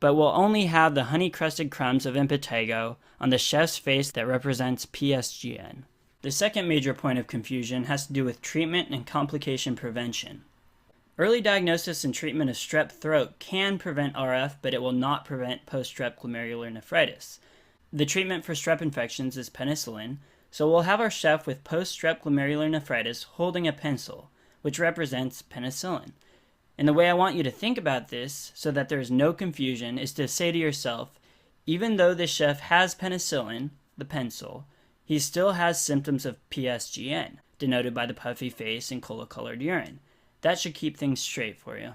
but we'll only have the honey-crusted crumbs of impetigo on the chef's face that represents PSGN. The second major point of confusion has to do with treatment and complication prevention. Early diagnosis and treatment of strep throat can prevent RF, but it will not prevent post-strep glomerulonephritis. The treatment for strep infections is penicillin, so we'll have our chef with post-strep glomerulonephritis holding a pencil, which represents penicillin. And the way I want you to think about this, so that there's no confusion, is to say to yourself, even though this chef has penicillin, the pencil, he still has symptoms of PSGN, denoted by the puffy face and cola-colored urine. That should keep things straight for you.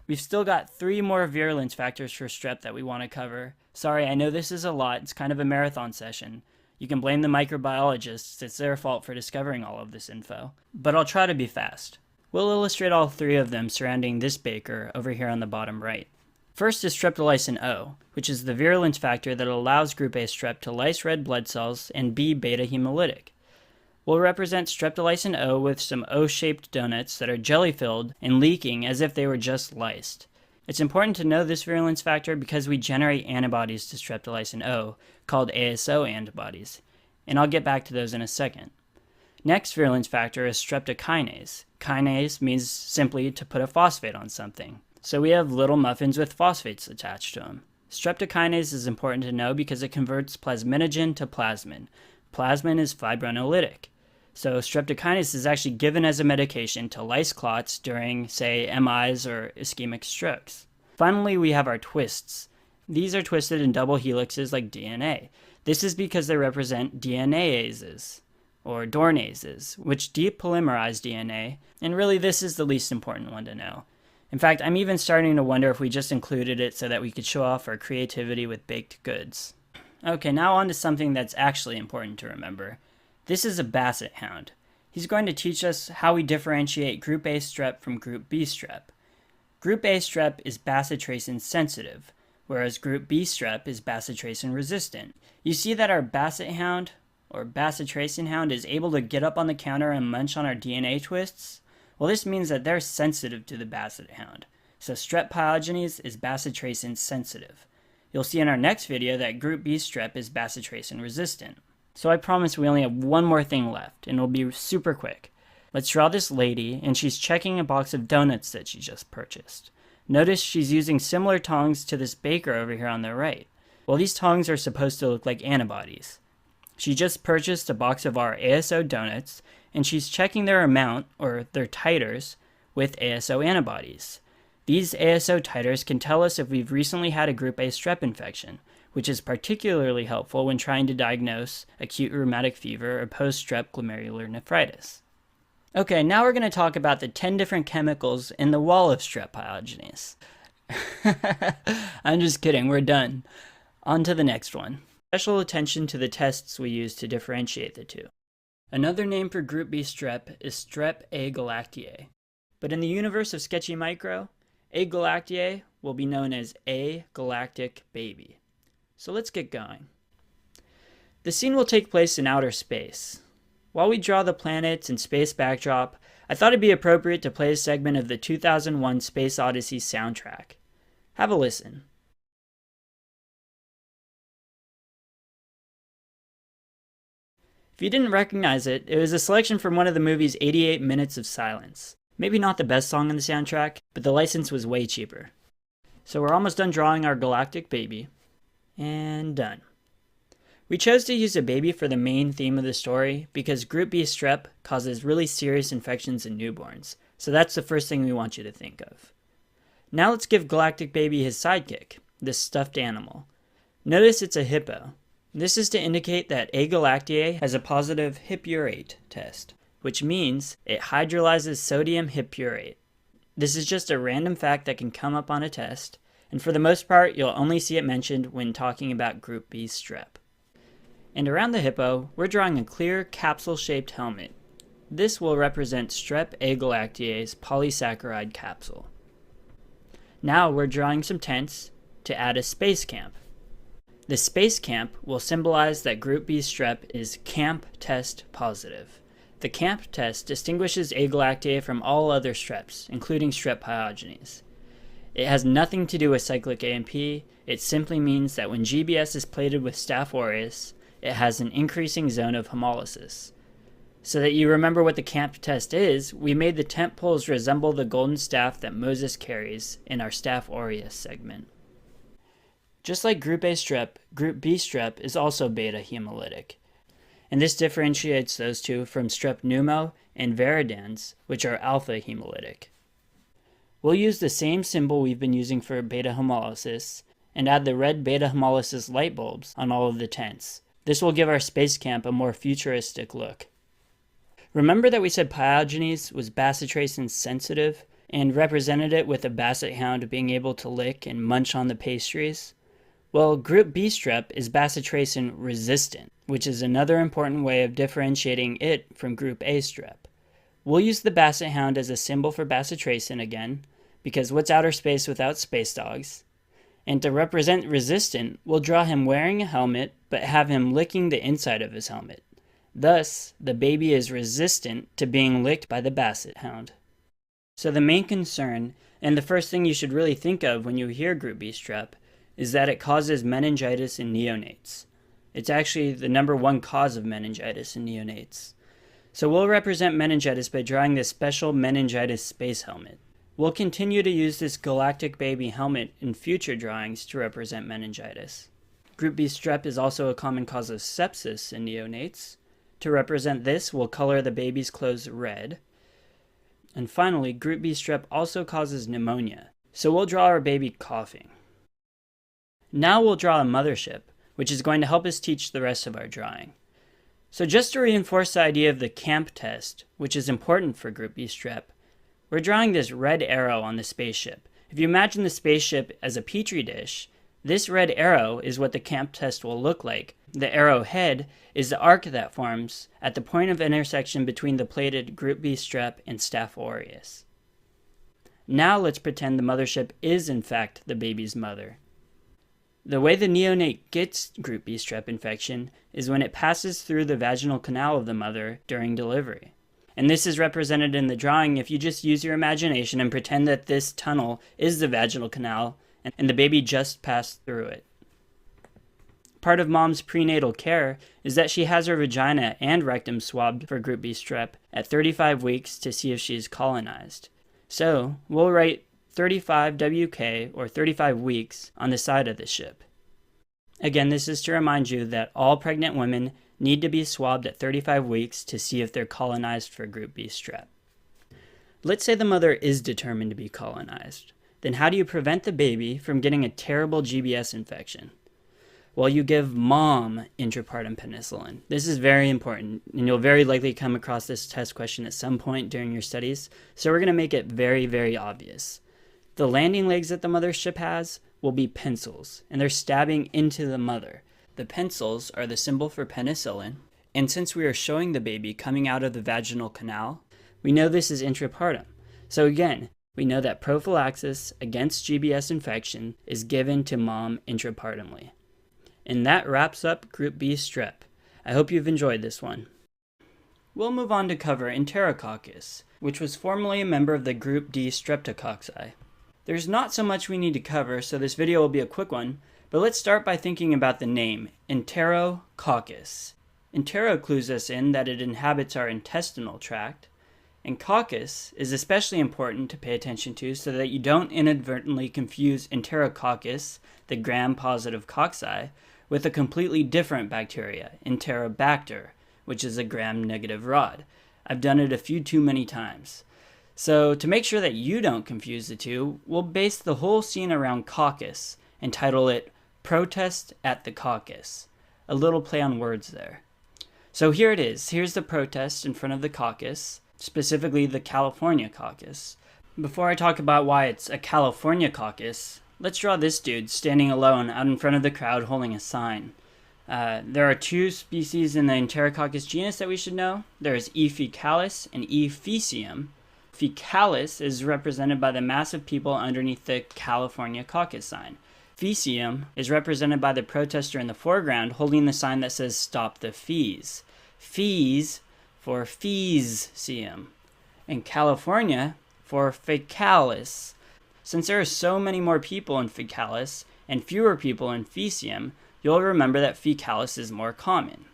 We've still got 3 more virulence factors for strep that we want to cover. Sorry, I know this is a lot. It's kind of a marathon session. You can blame the microbiologists. It's their fault for discovering all of this info. But I'll try to be fast. We'll illustrate all 3 of them surrounding this baker over here on the bottom right. First is streptolysin O, which is the virulence factor that allows group A strep to lyse red blood cells and be beta-hemolytic. We'll represent streptolysin O with some O-shaped donuts that are jelly-filled and leaking as if they were just lysed. It's important to know this virulence factor because we generate antibodies to streptolysin O, called ASO antibodies, and I'll get back to those in a second. Next virulence factor is streptokinase. Kinase means simply to put a phosphate on something. So we have little muffins with phosphates attached to them. Streptokinase is important to know because it converts plasminogen to plasmin. Plasmin is fibrinolytic. So streptokinase is actually given as a medication to lyse clots during, say, MIs or ischemic strokes. Finally, we have our twists. These are twisted in double helixes like DNA. This is because they represent DNAases, or dornases, which depolymerize DNA, and really this is the least important one to know. In fact, I'm even starting to wonder if we just included it so that we could show off our creativity with baked goods. Okay, now on to something that's actually important to remember. This is a basset hound. He's going to teach us how we differentiate group A strep from group B strep. Group A strep is bacitracin sensitive, whereas group B strep is bacitracin resistant. You see that our basset hound, or bacitracin hound, is able to get up on the counter and munch on our DNA twists? Well, this means that they're sensitive to the basset hound. So Strep pyogenes is bacitracin sensitive. You'll see in our next video that group B strep is bacitracin resistant. So I promise we only have one more thing left, and it'll be super quick. Let's draw this lady, and she's checking a box of donuts that she just purchased. Notice she's using similar tongs to this baker over here on the right. Well, these tongs are supposed to look like antibodies. She just purchased a box of our ASO donuts, and she's checking their amount, or their titers, with ASO antibodies. These ASO titers can tell us if we've recently had a group A strep infection, which is particularly helpful when trying to diagnose acute rheumatic fever or post-strep glomerular nephritis. Okay, now we're going to talk about the 10 different chemicals in the wall of Strep pyogenes. I'm just kidding, we're done. On to the next one. Special attention to the tests we use to differentiate the two. Another name for group B strep is Strep agalactiae. But in the universe of Sketchy Micro, agalactiae will be known as Galactic Baby. So let's get going. The scene will take place in outer space. While we draw the planets and space backdrop, I thought it'd be appropriate to play a segment of the 2001 Space Odyssey soundtrack. Have a listen. If you didn't recognize it, it was a selection from one of the movie's 88 Minutes of Silence. Maybe not the best song on the soundtrack, but the license was way cheaper. So we're almost done drawing our Galactic Baby. And done. We chose to use a baby for the main theme of the story because group B strep causes really serious infections in newborns, so that's the first thing we want you to think of. Now let's give Galactic Baby his sidekick, this stuffed animal. Notice it's a hippo. This is to indicate that agalactiae has a positive hippurate test, which means it hydrolyzes sodium hippurate. This is just a random fact that can come up on a test, and for the most part, you'll only see it mentioned when talking about group B strep. And around the hippo, we're drawing a clear capsule-shaped helmet. This will represent Strep agalactiae's polysaccharide capsule. Now we're drawing some tents to add a space camp. The space camp will symbolize that group B strep is camp test positive. The camp test distinguishes agalactiae from all other streps, including Strep pyogenes. It has nothing to do with cyclic AMP, it simply means that when GBS is plated with Staph aureus, it has an increasing zone of hemolysis. So that you remember what the camp test is, we made the tent poles resemble the golden staff that Moses carries in our Staph aureus segment. Just like group A strep, group B strep is also beta-hemolytic. And this differentiates those two from Strep pneumo and Viridans, which are alpha-hemolytic. We'll use the same symbol we've been using for beta hemolysis and add the red beta hemolysis light bulbs on all of the tents. This will give our space camp a more futuristic look. Remember that we said pyogenes was bacitracin sensitive and represented it with a basset hound being able to lick and munch on the pastries? Well, group B strep is bacitracin resistant, which is another important way of differentiating it from group A strep. We'll use the basset hound as a symbol for bacitracin again, because what's outer space without space dogs? And to represent resistant, we'll draw him wearing a helmet, but have him licking the inside of his helmet. Thus, the baby is resistant to being licked by the basset hound. So the main concern And the first thing you should really think of when you hear group B strep is that it causes meningitis in neonates. It's actually the #1 cause of meningitis in neonates. So we'll represent meningitis by drawing this special meningitis space helmet. We'll continue to use this Galactic Baby helmet in future drawings to represent meningitis. Group B strep is also a common cause of sepsis in neonates. To represent this, we'll color the baby's clothes red. And finally, group B strep also causes pneumonia, so we'll draw our baby coughing. Now we'll draw a mothership, which is going to help us teach the rest of our drawing. So just to reinforce the idea of the camp test, which is important for group B strep, we're drawing this red arrow on the spaceship. If you imagine the spaceship as a petri dish, this red arrow is what the camp test will look like. The arrow head is the arc that forms at the point of intersection between the plated group B strep and Staph aureus. Now let's pretend the mothership is in fact the baby's mother. The way the neonate gets group B strep infection is when it passes through the vaginal canal of the mother during delivery. And this is represented in the drawing if you just use your imagination and pretend that this tunnel is the vaginal canal and the baby just passed through it. Part of mom's prenatal care is that she has her vagina and rectum swabbed for group B strep at 35 weeks to see if she's colonized. So we'll write 35 WK or 35 weeks on the side of the ship. Again, this is to remind you that all pregnant women need to be swabbed at 35 weeks to see if they're colonized for group B strep. Let's say the mother is determined to be colonized. Then how do you prevent the baby from getting a terrible GBS infection? Well, you give mom intrapartum penicillin. This is very important, and you'll very likely come across this test question at some point during your studies, so we're going to make it very, very obvious. The landing legs that the mothership has will be pencils, and they're stabbing into the mother. The pencils are the symbol for penicillin, and since we are showing the baby coming out of the vaginal canal, we know this is intrapartum. So again, we know that prophylaxis against GBS infection is given to mom intrapartumly. And that wraps up group B strep. I hope you've enjoyed this one. We'll move on to cover Enterococcus, which was formerly a member of the group D streptococci. There's not so much we need to cover, so this video will be a quick one, but let's start by thinking about the name, Enterococcus. Entero clues us in that it inhabits our intestinal tract, and coccus is especially important to pay attention to so that you don't inadvertently confuse Enterococcus, the gram-positive cocci, with a completely different bacteria, Enterobacter, which is a gram-negative rod. I've done it a few too many times. So to make sure that you don't confuse the two, we'll base the whole scene around Caucus and title it Protest at the Caucus. A little play on words there. So here it is. Here's the protest in front of the caucus, specifically the California caucus. Before I talk about why it's a California caucus, let's draw this dude standing alone out in front of the crowd holding a sign. There are two species in the Enterococcus genus that we should know. There's E. faecalis and E. faecium. Faecalis is represented by the mass of people underneath the California caucus sign. Faecium is represented by the protester in the foreground holding the sign that says Stop the Fees. Fees for faecium. And California for faecalis. Since there are so many more people in faecalis and fewer people in faecium, you'll remember that faecalis is more common.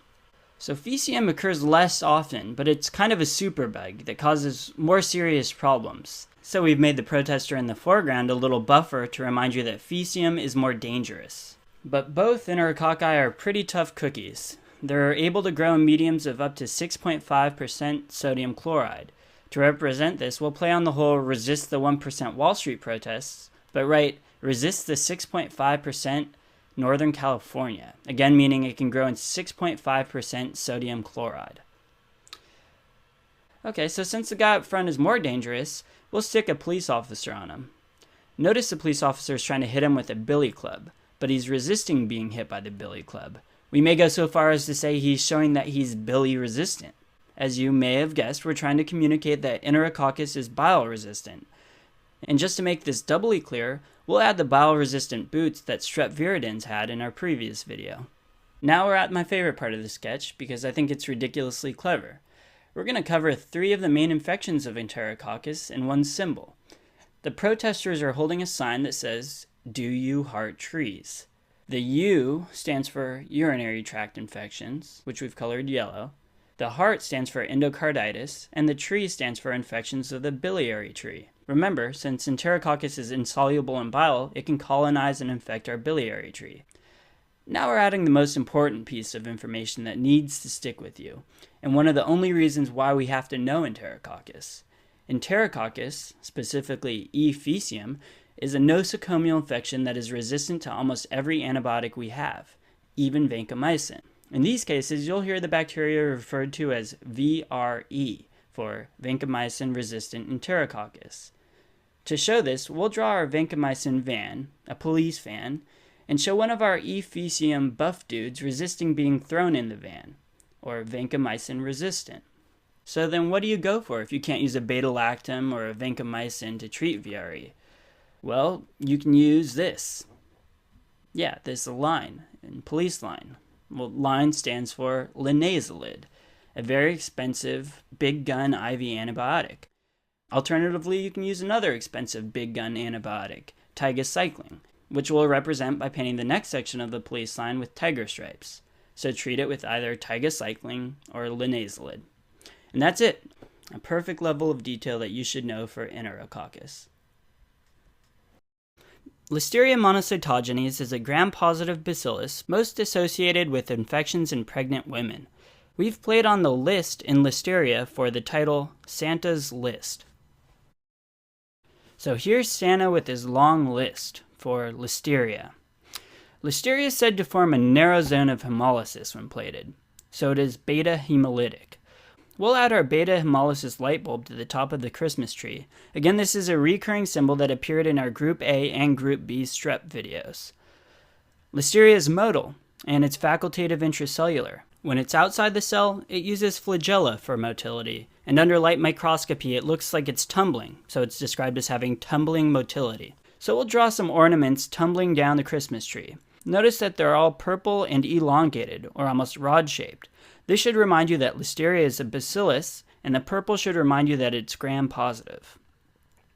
So faecium occurs less often, but it's kind of a superbug that causes more serious problems. So we've made the protester in the foreground a little buffer to remind you that faecium is more dangerous. But both Enterococci are pretty tough cookies. They're able to grow in mediums of up to 6.5% sodium chloride. To represent this, we'll play on the whole resist the 1% Wall Street protests, but write resist the 6.5% Northern California, again meaning it can grow in 6.5% sodium chloride. Okay, so since the guy up front is more dangerous, we'll stick a police officer on him. Notice the police officer is trying to hit him with a billy club, but he's resisting being hit by the billy club. We may go so far as to say he's showing that he's billy resistant. As you may have guessed, we're trying to communicate that Enterococcus is bile resistant. And just to make this doubly clear, we'll add the bile-resistant boots that Strep Viridans had in our previous video. Now we're at my favorite part of the sketch because I think it's ridiculously clever. We're going to cover 3 of the main infections of Enterococcus in one symbol. The protesters are holding a sign that says, "Do you heart trees?" The U stands for urinary tract infections, which we've colored yellow. The heart stands for endocarditis, and the tree stands for infections of the biliary tree. Remember, since Enterococcus is insoluble in bile, it can colonize and infect our biliary tree. Now we're adding the most important piece of information that needs to stick with you, and one of the only reasons why we have to know Enterococcus. Enterococcus, specifically E. faecium, is a nosocomial infection that is resistant to almost every antibiotic we have, even vancomycin. In these cases, you'll hear the bacteria referred to as VRE, for vancomycin-resistant Enterococcus. To show this, we'll draw our vancomycin van, a police van, and show one of our E. faecium buff dudes resisting being thrown in the van, or vancomycin-resistant. So then what do you go for if you can't use a beta-lactam or a vancomycin to treat VRE? Well, you can use this. Yeah, this line, police line. Well, line stands for linezolid, a very expensive big gun IV antibiotic. Alternatively, you can use another expensive big gun antibiotic, tigecycline, which we'll represent by painting the next section of the police line with tiger stripes. So treat it with either tigecycline or linezolid. And that's it. A perfect level of detail that you should know for Enterococcus. Listeria monocytogenes is a gram-positive bacillus most associated with infections in pregnant women. We've played on the list in Listeria for the title Santa's List. So here's Santa with his long list for Listeria. Listeria is said to form a narrow zone of hemolysis when plated, so it is beta-hemolytic. We'll add our beta-hemolysis light bulb to the top of the Christmas tree. Again, this is a recurring symbol that appeared in our Group A and Group B strep videos. Listeria is motile, and it's facultative intracellular. When it's outside the cell, it uses flagella for motility, and under light microscopy it looks like it's tumbling, so it's described as having tumbling motility. So we'll draw some ornaments tumbling down the Christmas tree. Notice that they're all purple and elongated, or almost rod-shaped. This should remind you that Listeria is a bacillus, and the purple should remind you that it's gram-positive.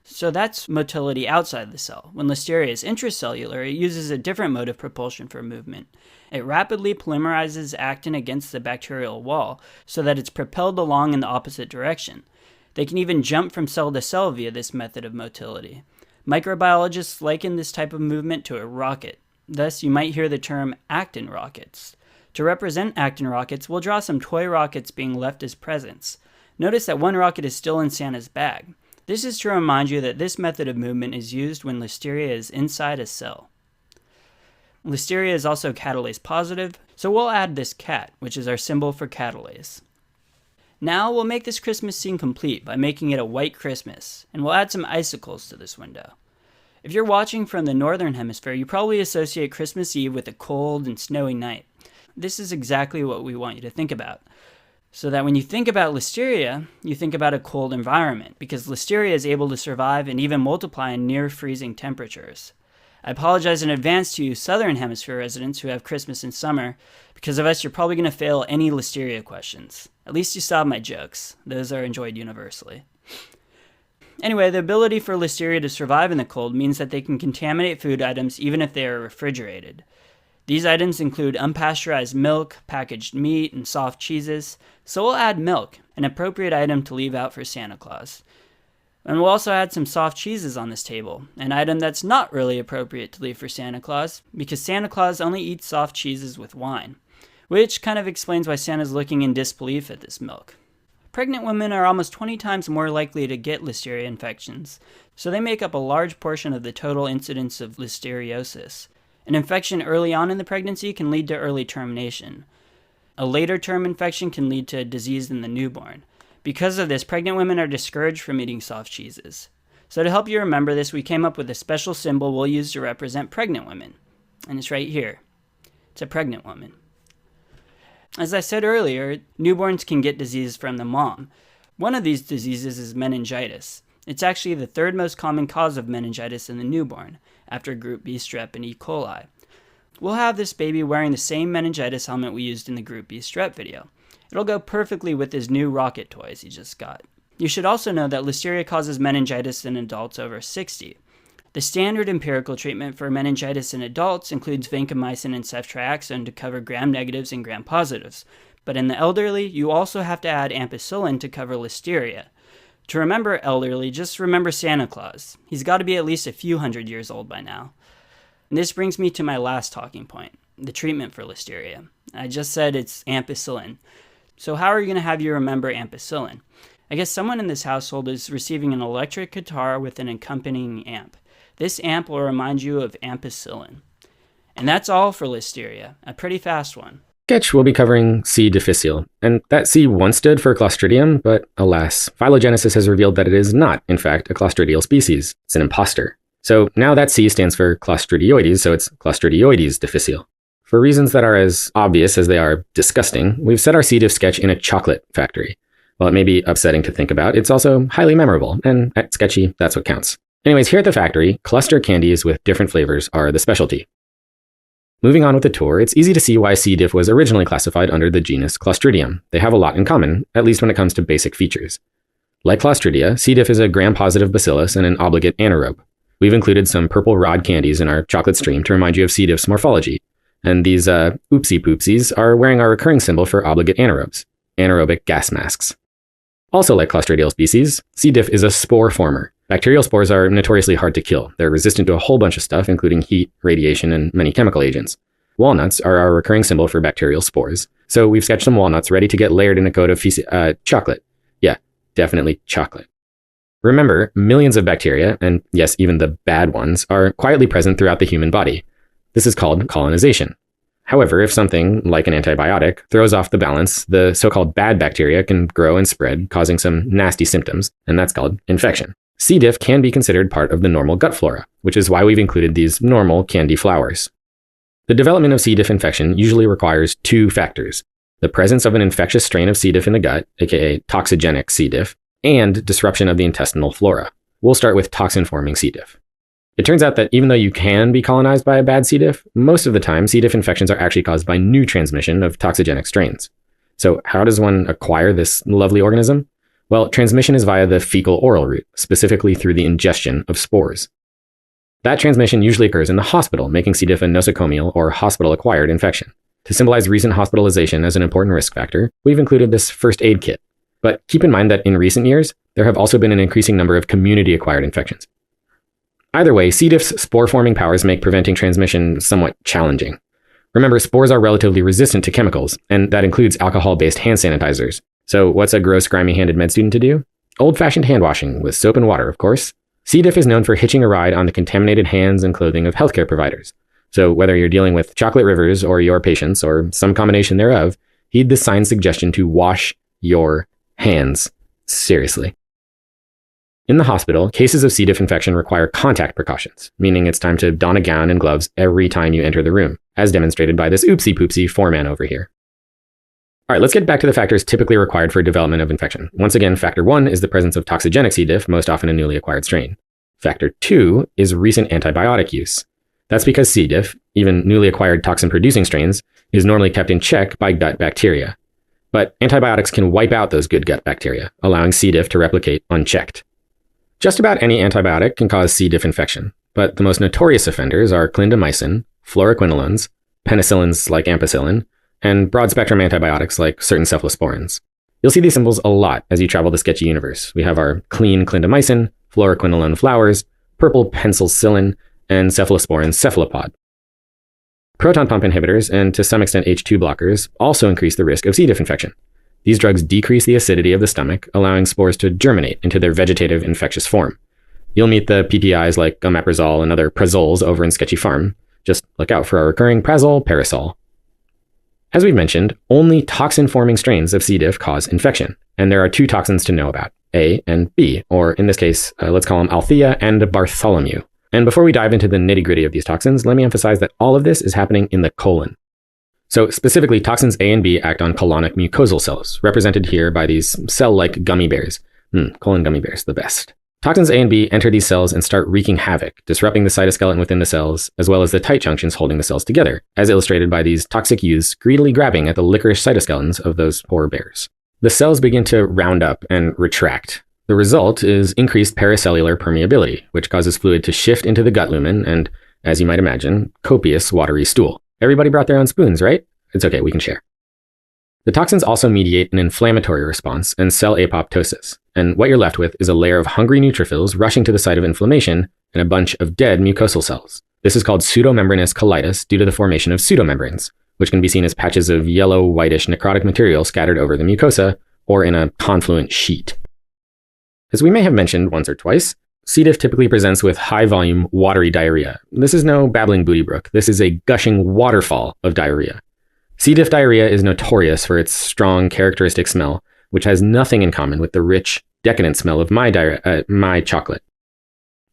So that's motility outside the cell. When Listeria is intracellular, it uses a different mode of propulsion for movement. It rapidly polymerizes actin against the bacterial wall so that it's propelled along in the opposite direction. They can even jump from cell to cell via this method of motility. Microbiologists liken this type of movement to a rocket. Thus, you might hear the term actin rockets. To represent actin rockets, we'll draw some toy rockets being left as presents. Notice that one rocket is still in Santa's bag. This is to remind you that this method of movement is used when Listeria is inside a cell. Listeria is also catalase positive, so we'll add this cat, which is our symbol for catalase. Now we'll make this Christmas scene complete by making it a white Christmas, and we'll add some icicles to this window. If you're watching from the northern hemisphere, you probably associate Christmas Eve with a cold and snowy night. This is exactly what we want you to think about. So that when you think about Listeria, you think about a cold environment, because Listeria is able to survive and even multiply in near freezing temperatures. I apologize in advance to you southern hemisphere residents who have Christmas in summer. Because of us, you're probably going to fail any Listeria questions. At least you saw my jokes. Those are enjoyed universally. Anyway, the ability for Listeria to survive in the cold means that they can contaminate food items even if they are refrigerated. These items include unpasteurized milk, packaged meat, and soft cheeses, so we'll add milk, an appropriate item to leave out for Santa Claus. And we'll also add some soft cheeses on this table, an item that's not really appropriate to leave for Santa Claus, because Santa Claus only eats soft cheeses with wine, which kind of explains why Santa's looking in disbelief at this milk. Pregnant women are almost 20 times more likely to get Listeria infections, so they make up a large portion of the total incidence of listeriosis. An infection early on in the pregnancy can lead to early termination. A later term infection can lead to disease in the newborn. Because of this, pregnant women are discouraged from eating soft cheeses. So to help you remember this, we came up with a special symbol we'll use to represent pregnant women. And it's right here. It's a pregnant woman. As I said earlier, newborns can get disease from the mom. One of these diseases is meningitis. It's actually the third most common cause of meningitis in the newborn, after Group B strep and E. coli. We'll have this baby wearing the same meningitis helmet we used in the Group B strep video. It'll go perfectly with his new rocket toys he just got. You should also know that Listeria causes meningitis in adults over 60. The standard empirical treatment for meningitis in adults includes vancomycin and ceftriaxone to cover gram-negatives and gram-positives, but in the elderly, you also have to add ampicillin to cover Listeria. To remember elderly, just remember Santa Claus. He's got to be at least a few hundred years old by now. And this brings me to my last talking point, the treatment for Listeria. I just said it's ampicillin. So how are you going to have you remember ampicillin? I guess someone in this household is receiving an electric guitar with an accompanying amp. This amp will remind you of ampicillin. And that's all for Listeria, a pretty fast one.
Sketch will be covering C. difficile, and that C once stood for Clostridium, but alas, phylogenesis has revealed that it is not, in fact, a clostridial species. It's an imposter. So now that C stands for Clostridioides, so it's Clostridioides difficile. For reasons that are as obvious as they are disgusting, we've set our C. diff sketch in a chocolate factory. While it may be upsetting to think about, it's also highly memorable, and at Sketchy, that's what counts. Anyways, here at the factory, cluster candies with different flavors are the specialty. Moving on with the tour, it's easy to see why C. diff was originally classified under the genus Clostridium. They have a lot in common, at least when it comes to basic features. Like Clostridia, C. diff is a gram-positive bacillus and an obligate anaerobe. We've included some purple rod candies in our chocolate stream to remind you of C. diff's morphology. And these oopsie-poopsies are wearing our recurring symbol for obligate anaerobes, anaerobic gas masks. Also like Clostridial species, C. diff is a spore former. Bacterial spores are notoriously hard to kill. They're resistant to a whole bunch of stuff, including heat, radiation, and many chemical agents. Walnuts are our recurring symbol for bacterial spores, so we've sketched some walnuts ready to get layered in a coat of chocolate. Yeah, definitely chocolate. Remember, millions of bacteria, and yes, even the bad ones, are quietly present throughout the human body. This is called colonization. However, if something, like an antibiotic, throws off the balance, the so-called bad bacteria can grow and spread, causing some nasty symptoms, and that's called infection. C. diff can be considered part of the normal gut flora, which is why we've included these normal candy flowers. The development of C. diff infection usually requires two factors: the presence of an infectious strain of C. diff in the gut, aka toxigenic C. diff, and disruption of the intestinal flora. We'll start with toxin-forming C. diff. It turns out that even though you can be colonized by a bad C. diff, most of the time C. diff infections are actually caused by new transmission of toxigenic strains. So how does one acquire this lovely organism? Well, transmission is via the fecal-oral route, specifically through the ingestion of spores. That transmission usually occurs in the hospital, making C. diff a nosocomial or hospital-acquired infection. To symbolize recent hospitalization as an important risk factor, we've included this first aid kit. But keep in mind that in recent years, there have also been an increasing number of community-acquired infections. Either way, C. diff's spore-forming powers make preventing transmission somewhat challenging. Remember, spores are relatively resistant to chemicals, and that includes alcohol-based hand sanitizers. So what's a gross, grimy-handed med student to do? Old-fashioned hand washing, with soap and water, of course. C. diff is known for hitching a ride on the contaminated hands and clothing of healthcare providers. So whether you're dealing with chocolate rivers or your patients, or some combination thereof, heed the sign's suggestion to wash your hands. Seriously. In the hospital, cases of C. diff infection require contact precautions, meaning it's time to don a gown and gloves every time you enter the room, as demonstrated by this oopsie-poopsie foreman over here. All right, let's get back to the factors typically required for development of infection. Once again, factor 1 is the presence of toxigenic C. diff, most often a newly acquired strain. Factor 2 is recent antibiotic use. That's because C. diff, even newly acquired toxin-producing strains, is normally kept in check by gut bacteria. But antibiotics can wipe out those good gut bacteria, allowing C. diff to replicate unchecked. Just about any antibiotic can cause C. diff infection, but the most notorious offenders are clindamycin, fluoroquinolones, penicillins like ampicillin, and broad-spectrum antibiotics like certain cephalosporins. You'll see these symbols a lot as you travel the sketchy universe. We have our clean clindamycin, fluoroquinolone flowers, purple penicillin, and cephalosporin cephalopod. Proton pump inhibitors, and to some extent H2 blockers, also increase the risk of C. diff infection. These drugs decrease the acidity of the stomach, allowing spores to germinate into their vegetative infectious form. You'll meet the PPIs like omeprazole and other prazoles over in Sketchy Farm. Just look out for our recurring prazole parasol. As we've mentioned, only toxin-forming strains of C. diff cause infection, and there are two toxins to know about, A and B, or in this case, let's call them Althea and Bartholomew. And before we dive into the nitty-gritty of these toxins, let me emphasize that all of this is happening in the colon. So specifically, toxins A and B act on colonic mucosal cells, represented here by these cell-like gummy bears. Colon gummy bears, the best. Toxins A and B enter these cells and start wreaking havoc, disrupting the cytoskeleton within the cells, as well as the tight junctions holding the cells together, as illustrated by these toxic youths greedily grabbing at the licorice cytoskeletons of those poor bears. The cells begin to round up and retract, The result is increased paracellular permeability, which causes fluid to shift into the gut lumen and, as you might imagine, copious watery stool. Everybody brought their own spoons, right? It's okay, we can share. The toxins also mediate an inflammatory response and cell apoptosis, and what you're left with is a layer of hungry neutrophils rushing to the site of inflammation and a bunch of dead mucosal cells. This is called pseudomembranous colitis due to the formation of pseudomembranes, which can be seen as patches of yellow, whitish necrotic material scattered over the mucosa or in a confluent sheet. As we may have mentioned once or twice, C. diff typically presents with high-volume, watery diarrhea. This is no babbling booty brook. This is a gushing waterfall of diarrhea. C. diff diarrhea is notorious for its strong, characteristic smell, which has nothing in common with the rich, decadent smell of my chocolate.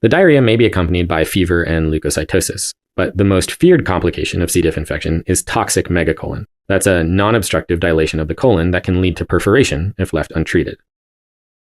The diarrhea may be accompanied by fever and leukocytosis, but the most feared complication of C. diff infection is toxic megacolon. That's a non-obstructive dilation of the colon that can lead to perforation if left untreated.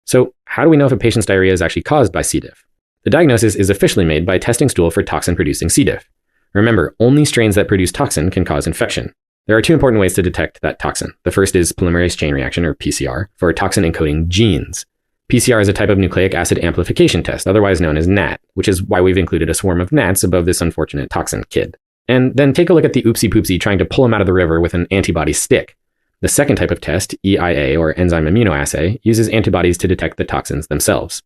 So, how do we know if a patient's diarrhea is actually caused by C. diff? The diagnosis is officially made by testing stool for toxin-producing C. diff. Remember, only strains that produce toxin can cause infection. There are two important ways to detect that toxin. The first is polymerase chain reaction, or PCR, for toxin-encoding genes. PCR is a type of nucleic acid amplification test, otherwise known as NAT, which is why we've included a swarm of gnats above this unfortunate toxin kid. And then take a look at the oopsie-poopsie trying to pull him out of the river with an antibody stick. The second type of test, EIA, or enzyme immunoassay, uses antibodies to detect the toxins themselves.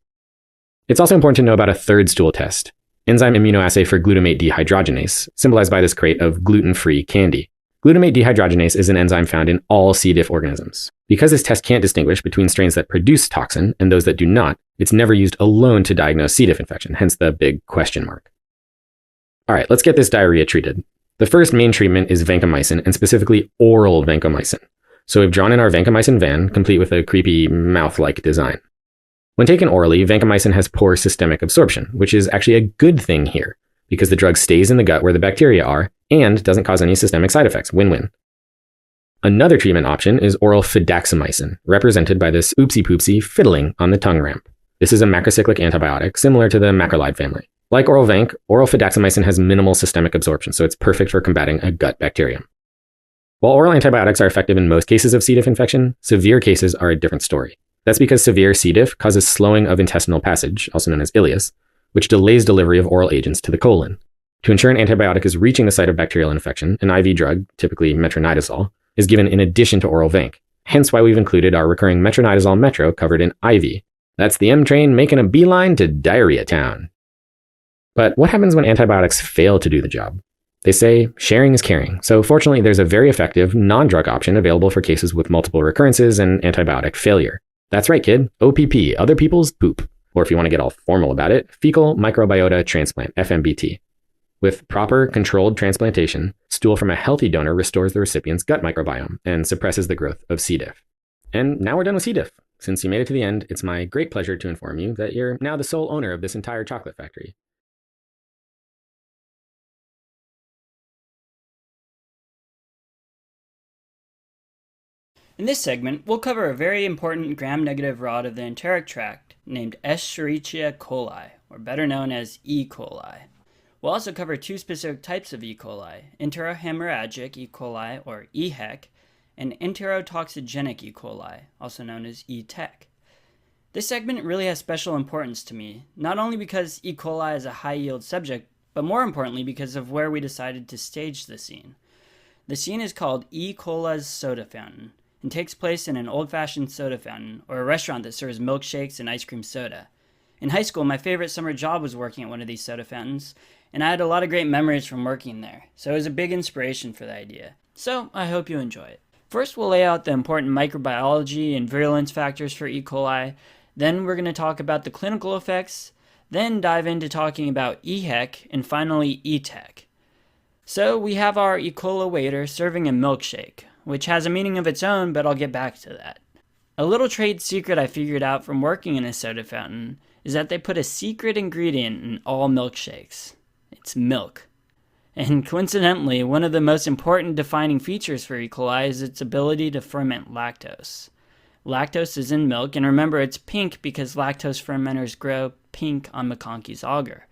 It's also important to know about a third stool test, enzyme immunoassay for glutamate dehydrogenase, symbolized by this crate of gluten-free candy. Glutamate dehydrogenase is an enzyme found in all C. diff organisms. Because this test can't distinguish between strains that produce toxin and those that do not, it's never used alone to diagnose C. diff infection, hence the big question mark. All right, let's get this diarrhea treated. The first main treatment is vancomycin, and specifically oral vancomycin. So we've drawn in our vancomycin van, complete with a creepy mouth-like design. When taken orally, vancomycin has poor systemic absorption, which is actually a good thing here, because the drug stays in the gut where the bacteria are and doesn't cause any systemic side effects. Win-win. Another treatment option is oral fidaxomicin, represented by this oopsie-poopsie fiddling on the tongue ramp. This is a macrocyclic antibiotic similar to the macrolide family. Like oral vanc, oral fidaxomicin has minimal systemic absorption, so it's perfect for combating a gut bacterium. While oral antibiotics are effective in most cases of C. diff infection, severe cases are a different story. That's because severe C. diff causes slowing of intestinal passage, also known as ileus, which delays delivery of oral agents to the colon. To ensure an antibiotic is reaching the site of bacterial infection, an IV drug, typically metronidazole, is given in addition to oral vanc. Hence why we've included our recurring metronidazole metro covered in IV. That's the M train making a beeline to diarrhea town. But what happens when antibiotics fail to do the job? They say sharing is caring. So fortunately, there's a very effective non-drug option available for cases with multiple recurrences and antibiotic failure. That's right, kid. OPP, other people's poop. Or if you want to get all formal about it, fecal microbiota transplant, FMBT. With proper controlled transplantation, stool from a healthy donor restores the recipient's gut microbiome and suppresses the growth of C. diff. And now we're done with C. diff. Since you made it to the end, it's my great pleasure to inform you that you're now the sole owner of this entire chocolate factory.
In this segment, we'll cover a very important gram-negative rod of the enteric tract named Escherichia coli, or better known as E. coli. We'll also cover two specific types of E. coli, enterohemorrhagic E. coli, or EHEC, and enterotoxigenic E. coli, also known as E-tech. This segment really has special importance to me, not only because E. coli is a high-yield subject, but more importantly because of where we decided to stage the scene. The scene is called E. coli's soda fountain, and takes place in an old-fashioned soda fountain, or a restaurant that serves milkshakes and ice cream soda. In high school, my favorite summer job was working at one of these soda fountains, and I had a lot of great memories from working there, so it was a big inspiration for the idea. So, I hope you enjoy it. First, we'll lay out the important microbiology and virulence factors for E. coli, then we're going to talk about the clinical effects, then dive into talking about EHEC, and finally E-tech. So, we have our E. coli waiter serving a milkshake, which has a meaning of its own, but I'll get back to that. A little trade secret I figured out from working in a soda fountain is that they put a secret ingredient in all milkshakes. It's milk. And coincidentally, one of the most important defining features for E. coli is its ability to ferment lactose. Lactose is in milk, and remember it's pink because lactose fermenters grow pink on McConkey's agar.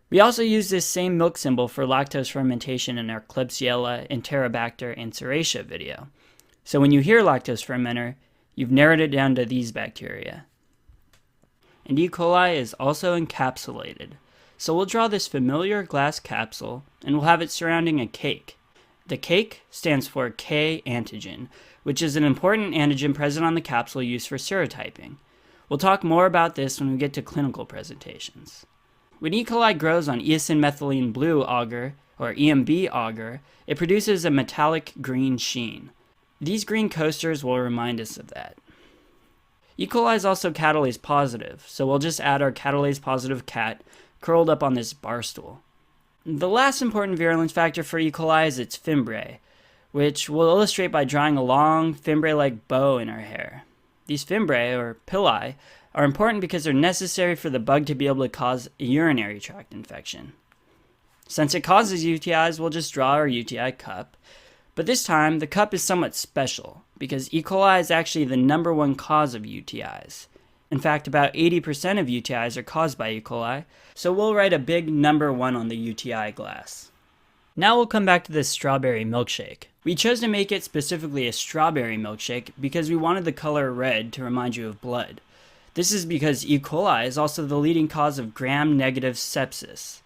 We also use this same milk symbol for lactose fermentation in our Klebsiella, Enterobacter, and Serratia video. So when you hear lactose fermenter, you've narrowed it down to these bacteria. and E. coli is also encapsulated. So we'll draw this familiar glass capsule, and we'll have it surrounding a cake. The cake stands for K antigen, which is an important antigen present on the capsule used for serotyping. We'll talk more about this when we get to clinical presentations. When E. coli grows on eosin methylene blue agar, or EMB agar, it produces a metallic green sheen. These green coasters will remind us of that. E. coli is also catalase positive, so we'll just add our catalase positive cat curled up on this bar stool. The last important virulence factor for E. coli is its fimbriae, which we'll illustrate by drawing a long fimbriae-like bow in her hair. These fimbriae, or pili, are important because they're necessary for the bug to be able to cause a urinary tract infection. Since it causes UTIs, we'll just draw our UTI cup, but this time the cup is somewhat special because E. coli is actually the #1 cause of UTIs. In fact, about 80% of UTIs are caused by E. coli, so we'll write a big #1 on the UTI glass. Now we'll come back to this strawberry milkshake. We chose to make it specifically a strawberry milkshake because we wanted the color red to remind you of blood. This is because E. coli is also the leading cause of gram-negative sepsis.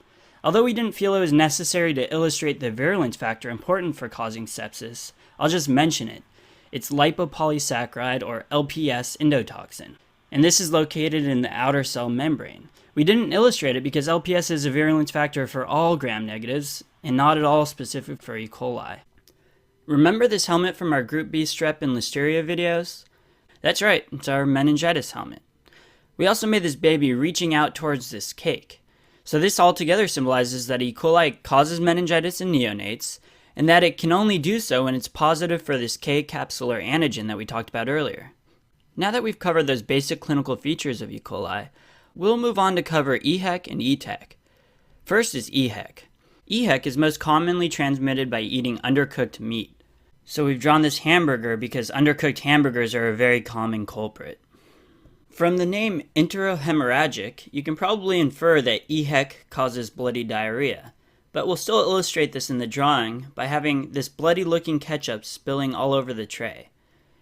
Although we didn't feel it was necessary to illustrate the virulence factor important for causing sepsis, I'll just mention it. It's lipopolysaccharide, or LPS endotoxin, and this is located in the outer cell membrane. We didn't illustrate it because LPS is a virulence factor for all gram-negatives, and not at all specific for E. coli. Remember this helmet from our Group B Strep and Listeria videos? That's right, it's our meningitis helmet. We also made this baby reaching out towards this cake. So this altogether symbolizes that E. coli causes meningitis in neonates, and that it can only do so when it's positive for this K capsular antigen that we talked about earlier. Now that we've covered those basic clinical features of E. coli, we'll move on to cover EHEC and ETEC. First is EHEC. EHEC is most commonly transmitted by eating undercooked meat. So we've drawn this hamburger because undercooked hamburgers are a very common culprit. From the name enterohemorrhagic, you can probably infer that EHEC causes bloody diarrhea, but we'll still illustrate this in the drawing by having this bloody looking ketchup spilling all over the tray.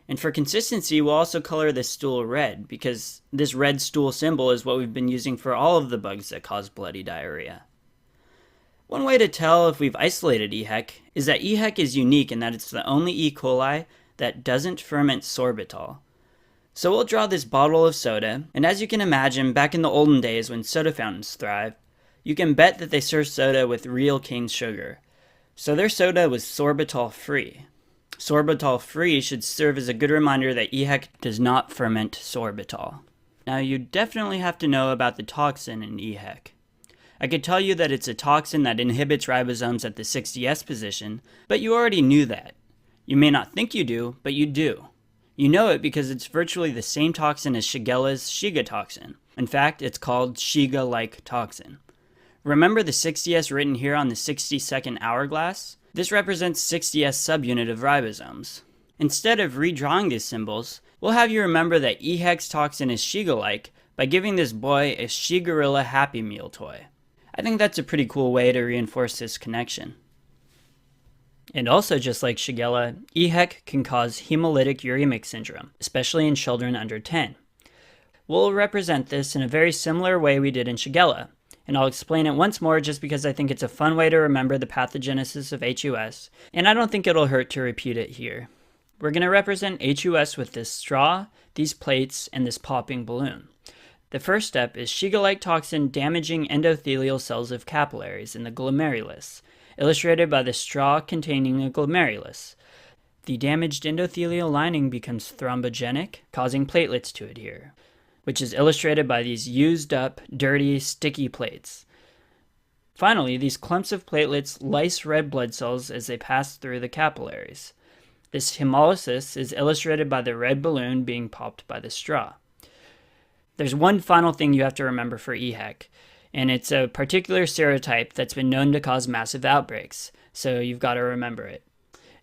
And for consistency, we'll also color this stool red, because this red stool symbol is what we've been using for all of the bugs that cause bloody diarrhea. One way to tell if we've isolated EHEC is that EHEC is unique in that it's the only E. coli that doesn't ferment sorbitol. So we'll draw this bottle of soda, and as you can imagine, back in the olden days when soda fountains thrived, you can bet that they served soda with real cane sugar. So their soda was sorbitol-free. Sorbitol-free should serve as a good reminder that EHEC does not ferment sorbitol. Now you definitely have to know about the toxin in EHEC. I could tell you that it's a toxin that inhibits ribosomes at the 60S position, but you already knew that. You may not think you do, but you do. You know it because it's virtually the same toxin as Shigella's Shiga toxin. In fact, it's called Shiga-like toxin. Remember the 60S written here on the 60-second hourglass? This represents 60S subunit of ribosomes. Instead of redrawing these symbols, we'll have you remember that EHEC's toxin is Shiga-like by giving this boy a Shigarilla Happy Meal toy. I think that's a pretty cool way to reinforce this connection. And also, just like Shigella, EHEC can cause hemolytic uremic syndrome, especially in children under 10. We'll represent this in a very similar way we did in Shigella, and I'll explain it once more just because I think it's a fun way to remember the pathogenesis of HUS, and I don't think it'll hurt to repeat it here. We're going to represent HUS with this straw, these plates, and this popping balloon. The first step is Shiga-like toxin damaging endothelial cells of capillaries in the glomerulus, illustrated by the straw containing a glomerulus. The damaged endothelial lining becomes thrombogenic, causing platelets to adhere, which is illustrated by these used up, dirty, sticky plates. Finally, these clumps of platelets lyse red blood cells as they pass through the capillaries. This hemolysis is illustrated by the red balloon being popped by the straw. There's one final thing you have to remember for EHEC, and it's a particular serotype that's been known to cause massive outbreaks, so you've got to remember it.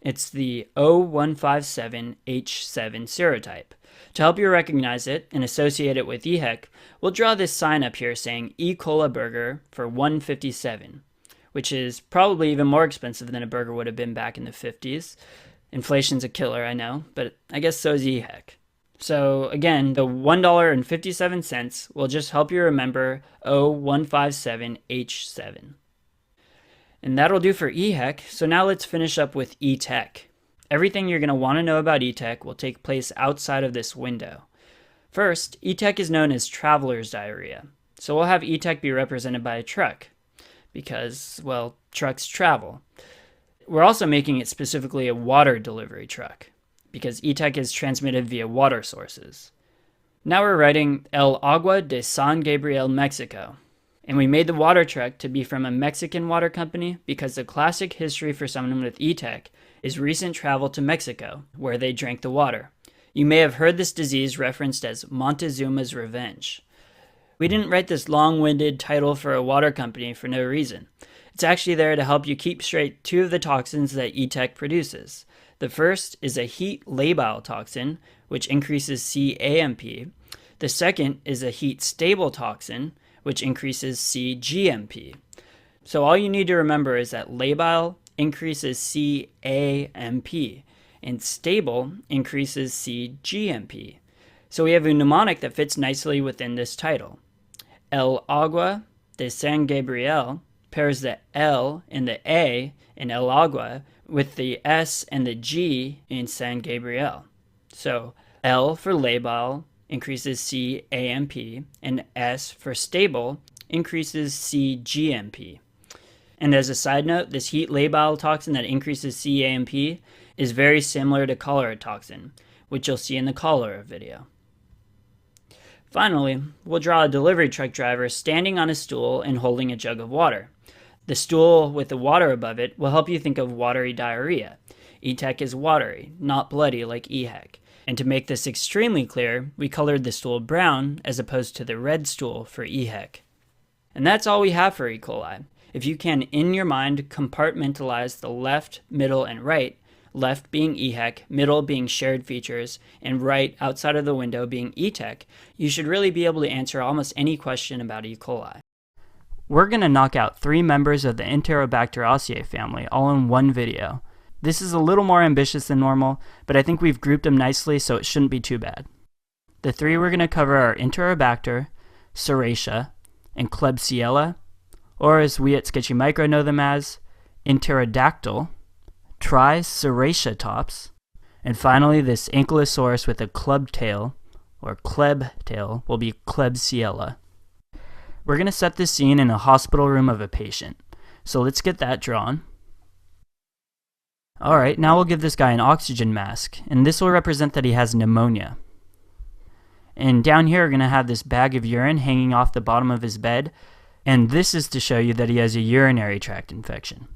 It's the O157H7 serotype. To help you recognize it and associate it with EHEC, we'll draw this sign up here saying E. coli burger for 157, which is probably even more expensive than a burger would have been back in the 50s. Inflation's a killer, I know, but I guess so is EHEC. So again, the $1.57 will just help you remember O157H7. And that'll do for EHEC, so now let's finish up with ETEC. Everything you're going to want to know about ETEC will take place outside of this window. First, ETEC is known as traveler's diarrhea. So we'll have ETEC be represented by a truck because, well, trucks travel. We're also making it specifically a water delivery truck because ETEC is transmitted via water sources. Now we're writing El Agua de San Gabriel, Mexico. And we made the water truck to be from a Mexican water company because the classic history for someone with ETEC is recent travel to Mexico, where they drank the water. You may have heard this disease referenced as Montezuma's Revenge. We didn't write this long-winded title for a water company for no reason. It's actually there to help you keep straight two of the toxins that ETEC produces. The first is a heat labile toxin, which increases cAMP. The second is a heat stable toxin, which increases cGMP. So all you need to remember is that labile increases cAMP and stable increases cGMP. So we have a mnemonic that fits nicely within this title. El Agua de San Gabriel pairs the L and the A in El Agua with the S and the G in San Gabriel. So L for labile increases cAMP, and S for stable increases cGMP. And as a side note, this heat labile toxin that increases cAMP is very similar to cholera toxin, which you'll see in the cholera video. Finally, we'll draw a delivery truck driver standing on a stool and holding a jug of water. The stool with the water above it will help you think of watery diarrhea. ETEC is watery, not bloody like EHEC. And to make this extremely clear, we colored the stool brown as opposed to the red stool for EHEC. And that's all we have for E. coli. If you can, in your mind, compartmentalize the left, middle, and right, left being EHEC, middle being shared features, and right outside of the window being ETEC, you should really be able to answer almost any question about E. coli. We're going to knock out 3 members of the Enterobacter family all in one video. This is a little more ambitious than normal, but I think we've grouped them nicely so it shouldn't be too bad. The 3 we're going to cover are Enterobacter, Serratia, and Klebsiella, or as we at Sketchy Micro know them as, Pterodactyl, Triceratops, and finally this ankylosaurus with a club tail, or kleb tail, will be Klebsiella. We're going to set this scene in a hospital room of a patient, so let's get that drawn. Alright, now we'll give this guy an oxygen mask, and this will represent that he has pneumonia. And down here we're going to have this bag of urine hanging off the bottom of his bed, and this is to show you that he has a urinary tract infection.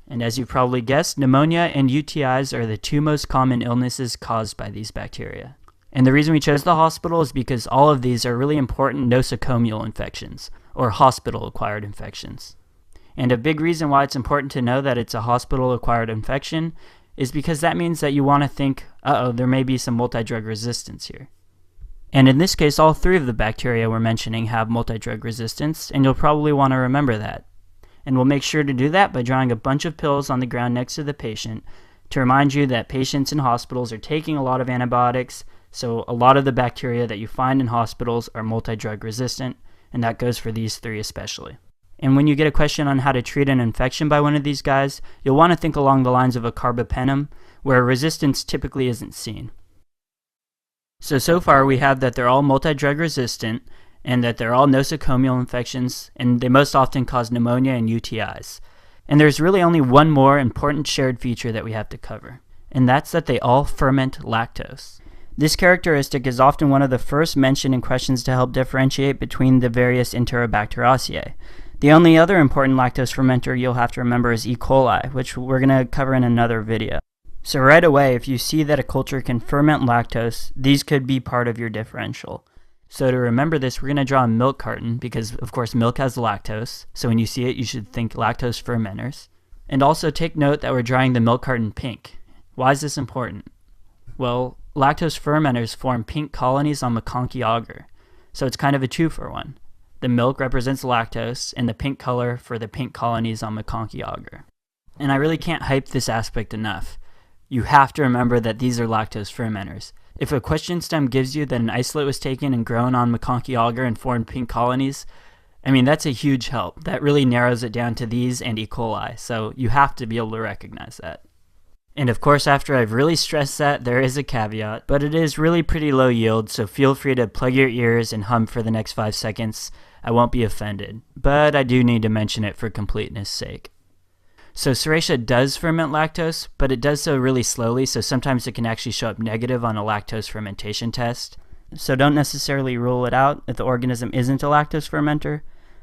And as you probably guessed, pneumonia and UTIs are the 2 most common illnesses caused by these bacteria. And the reason we chose the hospital is because all of these are really important nosocomial infections, or hospital-acquired infections. And a big reason why it's important to know that it's a hospital-acquired infection is because that means that you want to think, there may be some multi-drug resistance here. And in this case, all 3 of the bacteria we're mentioning have multi-drug resistance, and you'll probably want to remember that. And we'll make sure to do that by drawing a bunch of pills on the ground next to the patient to remind you that patients in hospitals are taking a lot of antibiotics, so a lot of the bacteria that you find in hospitals are multi-drug resistant, and that goes for these 3 especially. And when you get a question on how to treat an infection by one of these guys, you'll want to think along the lines of a carbapenem, where resistance typically isn't seen. So far we have that they're all multi-drug resistant, and that they're all nosocomial infections, and they most often cause pneumonia and UTIs. And there's really only one more important shared feature that we have to cover, and that's that they all ferment lactose. This characteristic is often one of the first mentioned in questions to help differentiate between the various Enterobacter. The only other important lactose fermenter you'll have to remember is E. coli, which we're going to cover in another video. So right away, if you see that a culture can ferment lactose, these could be part of your differential. So to remember this, we're going to draw a milk carton because, of course, milk has lactose. So when you see it, you should think lactose fermenters. And also take note that we're drawing the milk carton pink. Why is this important? Well, lactose fermenters form pink colonies on MacConkey agar. So it's kind of a 2-for-1. The milk represents lactose, and the pink color for the pink colonies on MacConkey agar. And I really can't hype this aspect enough. You have to remember that these are lactose fermenters. If a question stem gives you that an isolate was taken and grown on MacConkey agar and formed pink colonies, I mean, that's a huge help. That really narrows it down to these and E. coli, so you have to be able to recognize that. And of course, after I've really stressed that, there is a caveat, but it is really pretty low yield, so feel free to plug your ears and hum for the next 5 seconds. I won't be offended, but I do need to mention it for completeness' sake. So Serratia does ferment lactose, but it does so really slowly, so sometimes it can actually show up negative on a lactose fermentation test. So don't necessarily rule it out if the organism isn't a lactose fermenter,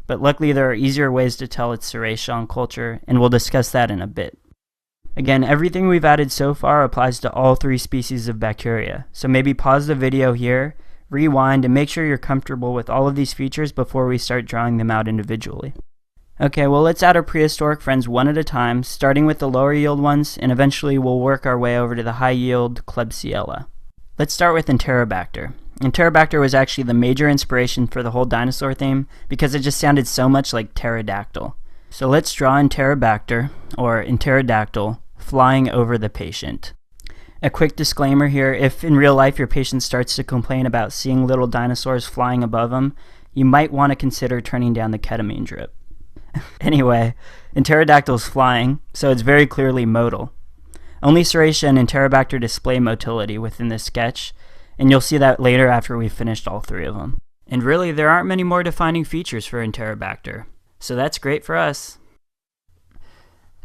but luckily there are easier ways to tell it's Serratia on culture, and we'll discuss that in a bit. Again, everything we've added so far applies to all 3 species of bacteria, so maybe pause the video here, rewind, and make sure you're comfortable with all of these features before we start drawing them out individually. Okay, well, let's add our prehistoric friends one at a time, starting with the lower yield ones, and eventually we'll work our way over to the high yield Klebsiella. Let's start with Enterobacter. Enterobacter was actually the major inspiration for the whole dinosaur theme because it just sounded so much like pterodactyl. So let's draw Enterobacter, or pterodactyl, flying over the patient. A quick disclaimer here, if in real life your patient starts to complain about seeing little dinosaurs flying above them, you might want to consider turning down the ketamine drip. Anyway, Enterodactyl's flying, so it's very clearly motile. Only Serratia and Enterobacter display motility within this sketch, and you'll see that later after we've finished all 3 of them. And really, there aren't many more defining features for Enterobacter, so that's great for us.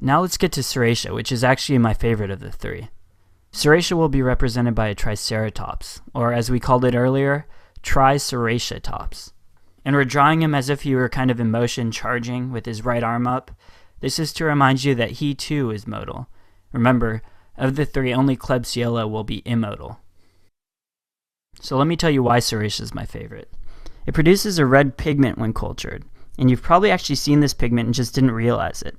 Now let's get to Serratia, which is actually my favorite of the 3. Serratia will be represented by a triceratops, or as we called it earlier, triceratiatops. And we're drawing him as if he were kind of in motion, charging with his right arm up. This is to remind you that he too is motile. Remember, of the 3, only Klebsiella will be immotile. So let me tell you why Serratia is my favorite. It produces a red pigment when cultured, and you've probably actually seen this pigment and just didn't realize it.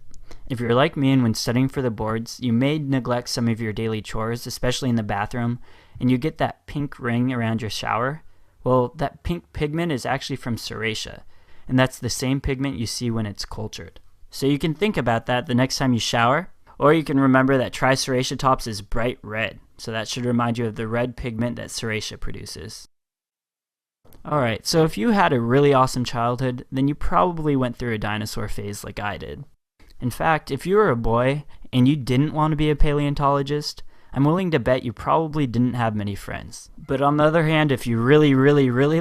If you're like me and when studying for the boards, you may neglect some of your daily chores, especially in the bathroom, and you get that pink ring around your shower. Well, that pink pigment is actually from Serratia, and that's the same pigment you see when it's cultured. So you can think about that the next time you shower, or you can remember that Triceratops is bright red, so that should remind you of the red pigment that Serratia produces. Alright, so if you had a really awesome childhood, then you probably went through a dinosaur phase like I did. In fact, if you were a boy and you didn't want to be a paleontologist, I'm willing to bet you probably didn't have many friends. But on the other hand, if you really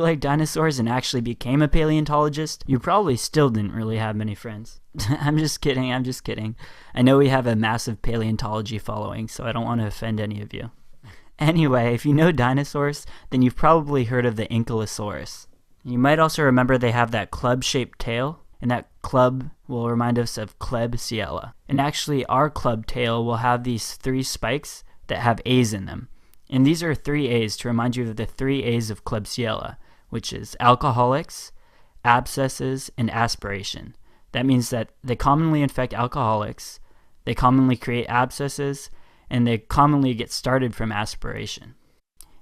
like dinosaurs and actually became a paleontologist, you probably still didn't really have many friends. I'm just kidding. I know we have a massive paleontology following, so I don't want to offend any of you. Anyway, if you know dinosaurs, then you've probably heard of the Ankylosaurus. You might also remember they have that club-shaped tail, and that club will remind us of Klebsiella. And actually, our club tail will have these 3 spikes that have A's in them. And these are 3 A's to remind you of the 3 A's of Klebsiella, which is alcoholics, abscesses, and aspiration. That means that they commonly infect alcoholics, they commonly create abscesses, and they commonly get started from aspiration.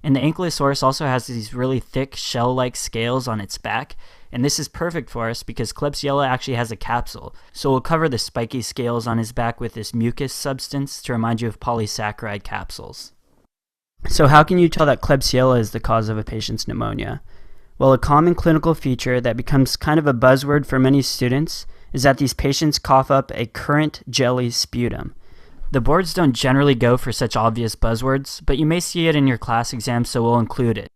And the Ankylosaurus also has these really thick shell-like scales on its back, and this is perfect for us because Klebsiella actually has a capsule, so we'll cover the spiky scales on his back with this mucus substance to remind you of polysaccharide capsules. So how can you tell that Klebsiella is the cause of a patient's pneumonia? Well, a common clinical feature that becomes kind of a buzzword for many students is that these patients cough up a currant jelly sputum. The boards don't generally go for such obvious buzzwords, but you may see it in your class exam, so we'll include it.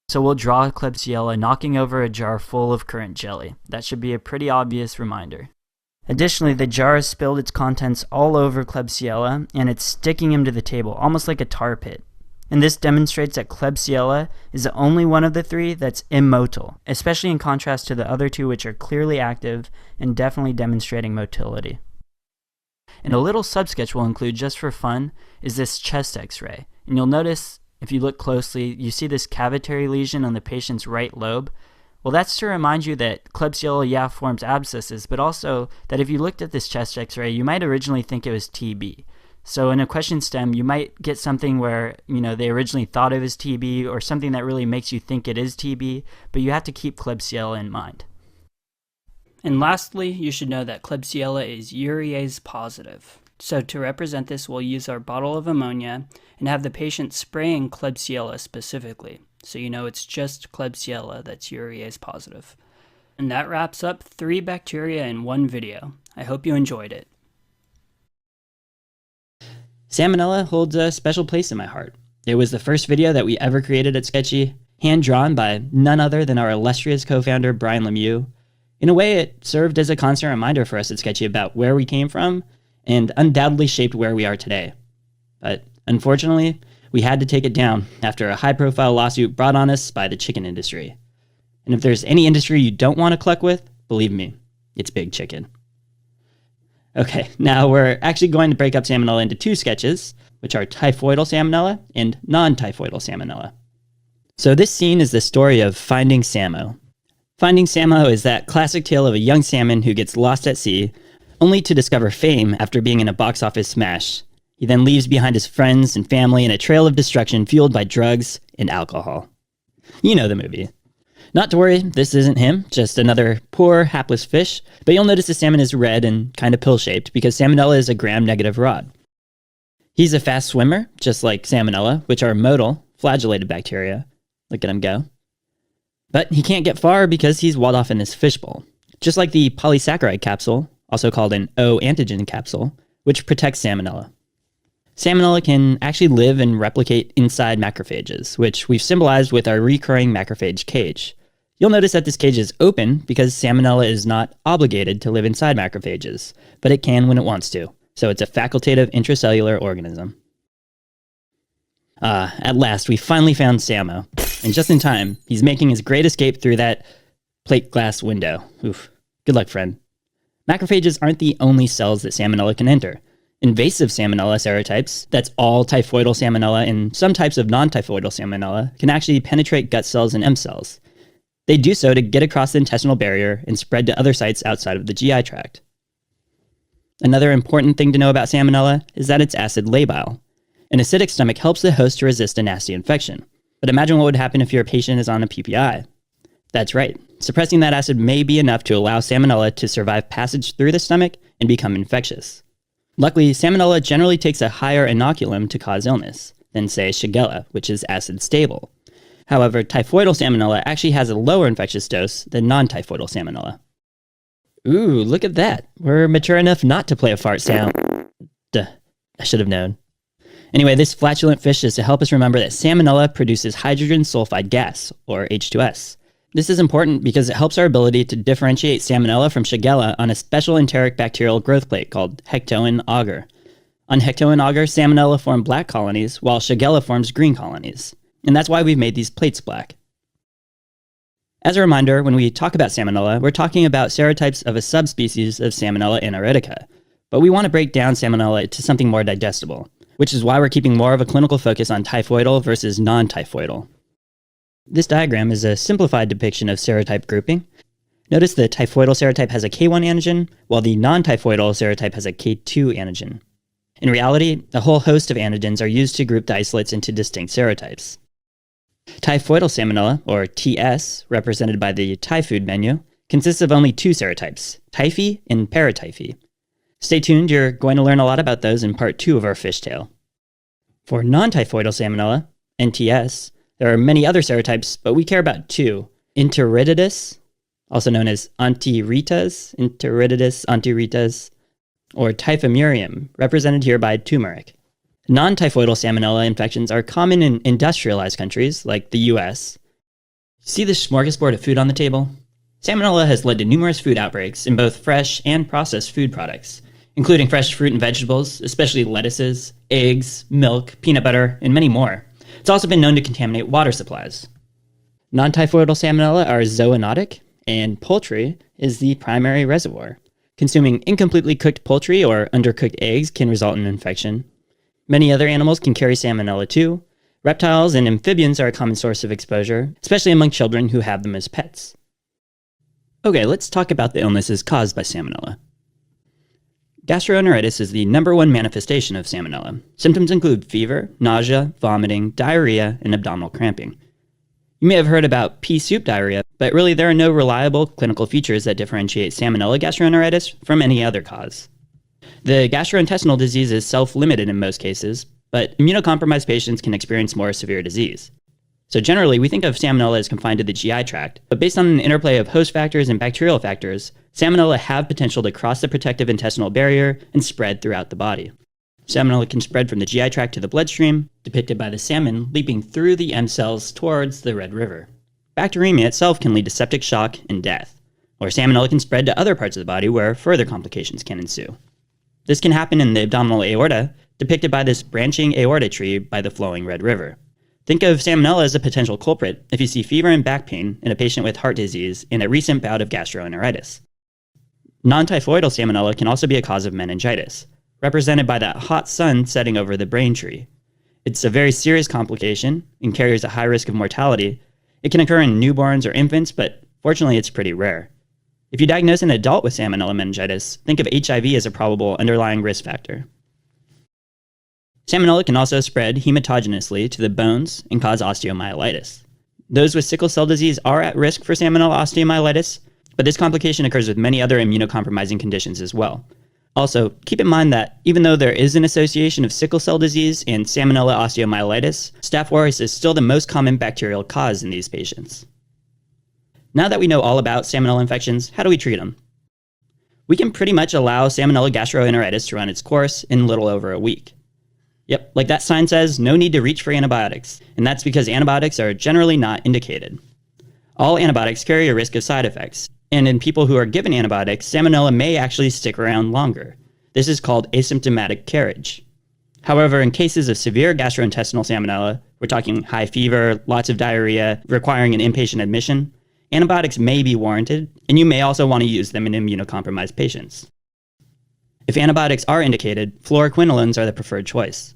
So we'll draw a Klebsiella knocking over a jar full of currant jelly. That should be a pretty obvious reminder. Additionally, the jar has spilled its contents all over Klebsiella, and it's sticking him to the table, almost like a tar pit. And this demonstrates that Klebsiella is the only one of the 3 that's immotile, especially in contrast to the other 2 which are clearly active and definitely demonstrating motility. And a little subsketch we'll include just for fun is this chest x-ray. And you'll notice, if you look closely, you see this cavitary lesion on the patient's right lobe. Well, that's to remind you that Klebsiella, forms abscesses, but also that if you looked at this chest x-ray, you might originally think it was TB. So in a question stem, you might get something where, they originally thought it was TB or something that really makes you think it is TB, but you have to keep Klebsiella in mind. And lastly, you should know that Klebsiella is urease positive. So to represent this, we'll use our bottle of ammonia and have the patient spraying Klebsiella specifically, so you know it's just Klebsiella that's urease positive. And that wraps up 3 bacteria in one video. I hope you enjoyed it. Salmonella holds a special place in my heart. It was the first video that we ever created at Sketchy, hand-drawn by none other than our illustrious co-founder Brian Lemieux. In a way, it served as a constant reminder for us at Sketchy about where we came from, and undoubtedly shaped where we are today. But unfortunately, we had to take it down after a high-profile lawsuit brought on us by the chicken industry. And if there's any industry you don't want to cluck with, believe me, it's big chicken. Okay, now we're actually going to break up Salmonella into 2 sketches, which are Typhoidal Salmonella and non-Typhoidal Salmonella. So this scene is the story of Finding Samo. Finding Samo is that classic tale of a young salmon who gets lost at sea, only to discover fame after being in a box office smash. He then leaves behind his friends and family in a trail of destruction fueled by drugs and alcohol. You know the movie. Not to worry, this isn't him, just another poor, hapless fish, but you'll notice the salmon is red and kind of pill-shaped because Salmonella is a gram-negative rod. He's a fast swimmer, just like Salmonella, which are motile, flagellated bacteria. Look at him go. But he can't get far because he's walled off in this fishbowl, just like the polysaccharide capsule, also called an O-antigen capsule, which protects Salmonella. Salmonella can actually live and replicate inside macrophages, which we've symbolized with our recurring macrophage cage. You'll notice that this cage is open because Salmonella is not obligated to live inside macrophages, but it can when it wants to, so it's a facultative intracellular organism. At last, we finally found Samo, and just in time, he's making his great escape through that plate glass window. Oof. Good luck, friend. Macrophages aren't the only cells that Salmonella can enter. Invasive Salmonella serotypes, that's all Typhoidal Salmonella and some types of non-Typhoidal Salmonella, can actually penetrate gut cells and M cells. They do so to get across the intestinal barrier and spread to other sites outside of the GI tract. Another important thing to know about Salmonella is that it's acid labile. An acidic stomach helps the host to resist a nasty infection. But imagine what would happen if your patient is on a PPI. That's right. Suppressing that acid may be enough to allow Salmonella to survive passage through the stomach and become infectious. Luckily, Salmonella generally takes a higher inoculum to cause illness than, say, Shigella, which is acid stable. However, Typhoidal Salmonella actually has a lower infectious dose than non-Typhoidal Salmonella. Ooh, look at that. We're mature enough not to play a fart sound. Duh, I should have known. Anyway, this flatulent fish is to help us remember that Salmonella produces hydrogen sulfide gas, or H2S. This is important because it helps our ability to differentiate Salmonella from Shigella on a special enteric bacterial growth plate called Hectoin agar. On Hectoin agar, Salmonella form black colonies, while Shigella forms green colonies. And that's why we've made these plates black. As a reminder, when we talk about Salmonella, we're talking about serotypes of a subspecies of Salmonella anaerobica. But we want to break down Salmonella to something more digestible, which is why we're keeping more of a clinical focus on typhoidal versus non-typhoidal. This diagram is a simplified depiction of serotype grouping. Notice the typhoidal serotype has a K1 antigen, while the non-typhoidal serotype has a K2 antigen. In reality, a whole host of antigens are used to group the isolates into distinct serotypes. Typhoidal Salmonella, or TS, represented by the Thai food menu, consists of only 2 serotypes, typhi and paratyphi. Stay tuned, you're going to learn a lot about those in part 2 of our fishtail. For non-typhoidal Salmonella, NTS, there are many other serotypes, but we care about 2. Enterididis, also known as Antirrhitas, Enterididis antirrhitas, or Typhimurium, represented here by turmeric. Non-typhoidal Salmonella infections are common in industrialized countries, like the US. See this smorgasbord of food on the table? Salmonella has led to numerous food outbreaks in both fresh and processed food products, including fresh fruit and vegetables, especially lettuces, eggs, milk, peanut butter, and many more. It's also been known to contaminate water supplies. Non-typhoidal Salmonella are zoonotic, and poultry is the primary reservoir. Consuming incompletely cooked poultry or undercooked eggs can result in infection. Many other animals can carry Salmonella too. Reptiles and amphibians are a common source of exposure, especially among children who have them as pets. Okay, let's talk about the illnesses caused by Salmonella. Gastroenteritis is the #1 manifestation of Salmonella. Symptoms include fever, nausea, vomiting, diarrhea, and abdominal cramping. You may have heard about pea soup diarrhea, but really there are no reliable clinical features that differentiate Salmonella gastroenteritis from any other cause. The gastrointestinal disease is self-limited in most cases, but immunocompromised patients can experience more severe disease. So generally, we think of Salmonella as confined to the GI tract, but based on an interplay of host factors and bacterial factors, Salmonella have potential to cross the protective intestinal barrier and spread throughout the body. Salmonella can spread from the GI tract to the bloodstream, depicted by the salmon leaping through the M cells towards the Red River. Bacteremia itself can lead to septic shock and death, or Salmonella can spread to other parts of the body where further complications can ensue. This can happen in the abdominal aorta, depicted by this branching aorta tree by the flowing Red River. Think of Salmonella as a potential culprit if you see fever and back pain in a patient with heart disease in a recent bout of gastroenteritis. Non-typhoidal Salmonella can also be a cause of meningitis, represented by that hot sun setting over the brain tree. It's a very serious complication and carries a high risk of mortality. It can occur in newborns or infants, but fortunately it's pretty rare. If you diagnose an adult with Salmonella meningitis, think of HIV as a probable underlying risk factor. Salmonella can also spread hematogenously to the bones and cause osteomyelitis. Those with sickle cell disease are at risk for Salmonella osteomyelitis, but this complication occurs with many other immunocompromising conditions as well. Also, keep in mind that even though there is an association of sickle cell disease and Salmonella osteomyelitis, Staph aureus is still the most common bacterial cause in these patients. Now that we know all about Salmonella infections, how do we treat them? We can pretty much allow Salmonella gastroenteritis to run its course in little over a week. Yep, like that sign says, no need to reach for antibiotics, and that's because antibiotics are generally not indicated. All antibiotics carry a risk of side effects, and in people who are given antibiotics, Salmonella may actually stick around longer. This is called asymptomatic carriage. However, in cases of severe gastrointestinal Salmonella, we're talking high fever, lots of diarrhea, requiring an inpatient admission, antibiotics may be warranted, and you may also want to use them in immunocompromised patients. If antibiotics are indicated, fluoroquinolones are the preferred choice.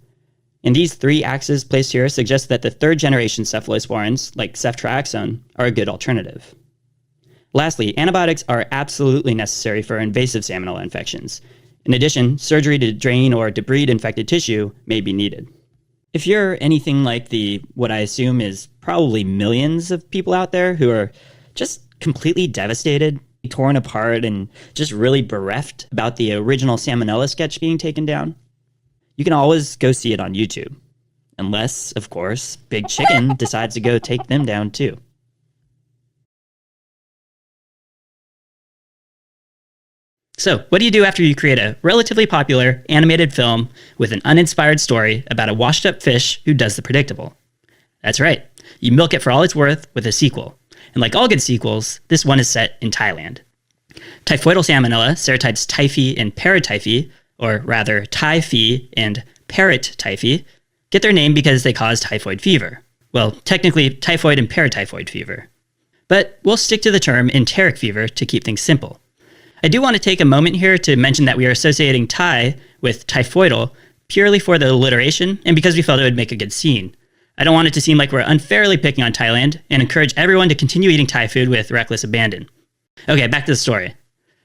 And these three axes placed here suggest that the third-generation cephalosporins, like ceftriaxone, are a good alternative. Lastly, antibiotics are absolutely necessary for invasive Salmonella infections. In addition, surgery to drain or debride infected tissue may be needed. If you're anything like what I assume is probably millions of people out there who are just completely devastated, torn apart, and just really bereft about the original Salmonella sketch being taken down, you can always go see it on YouTube. Unless, of course, Big Chicken decides to go take them down too. So, what do you do after you create a relatively popular animated film with an uninspired story about a washed-up fish who does the predictable? That's right, you milk it for all it's worth with a sequel. And like all good sequels, this one is set in Thailand. Typhoidal Salmonella, serotypes Typhi and Paratyphi, or rather Typhi and Paratyphi, get their name because they cause typhoid fever. Well, technically typhoid and paratyphoid fever. But we'll stick to the term enteric fever to keep things simple. I do want to take a moment here to mention that we are associating Thai with typhoidal purely for the alliteration and because we felt it would make a good scene. I don't want it to seem like we're unfairly picking on Thailand and encourage everyone to continue eating Thai food with reckless abandon. Okay, back to the story.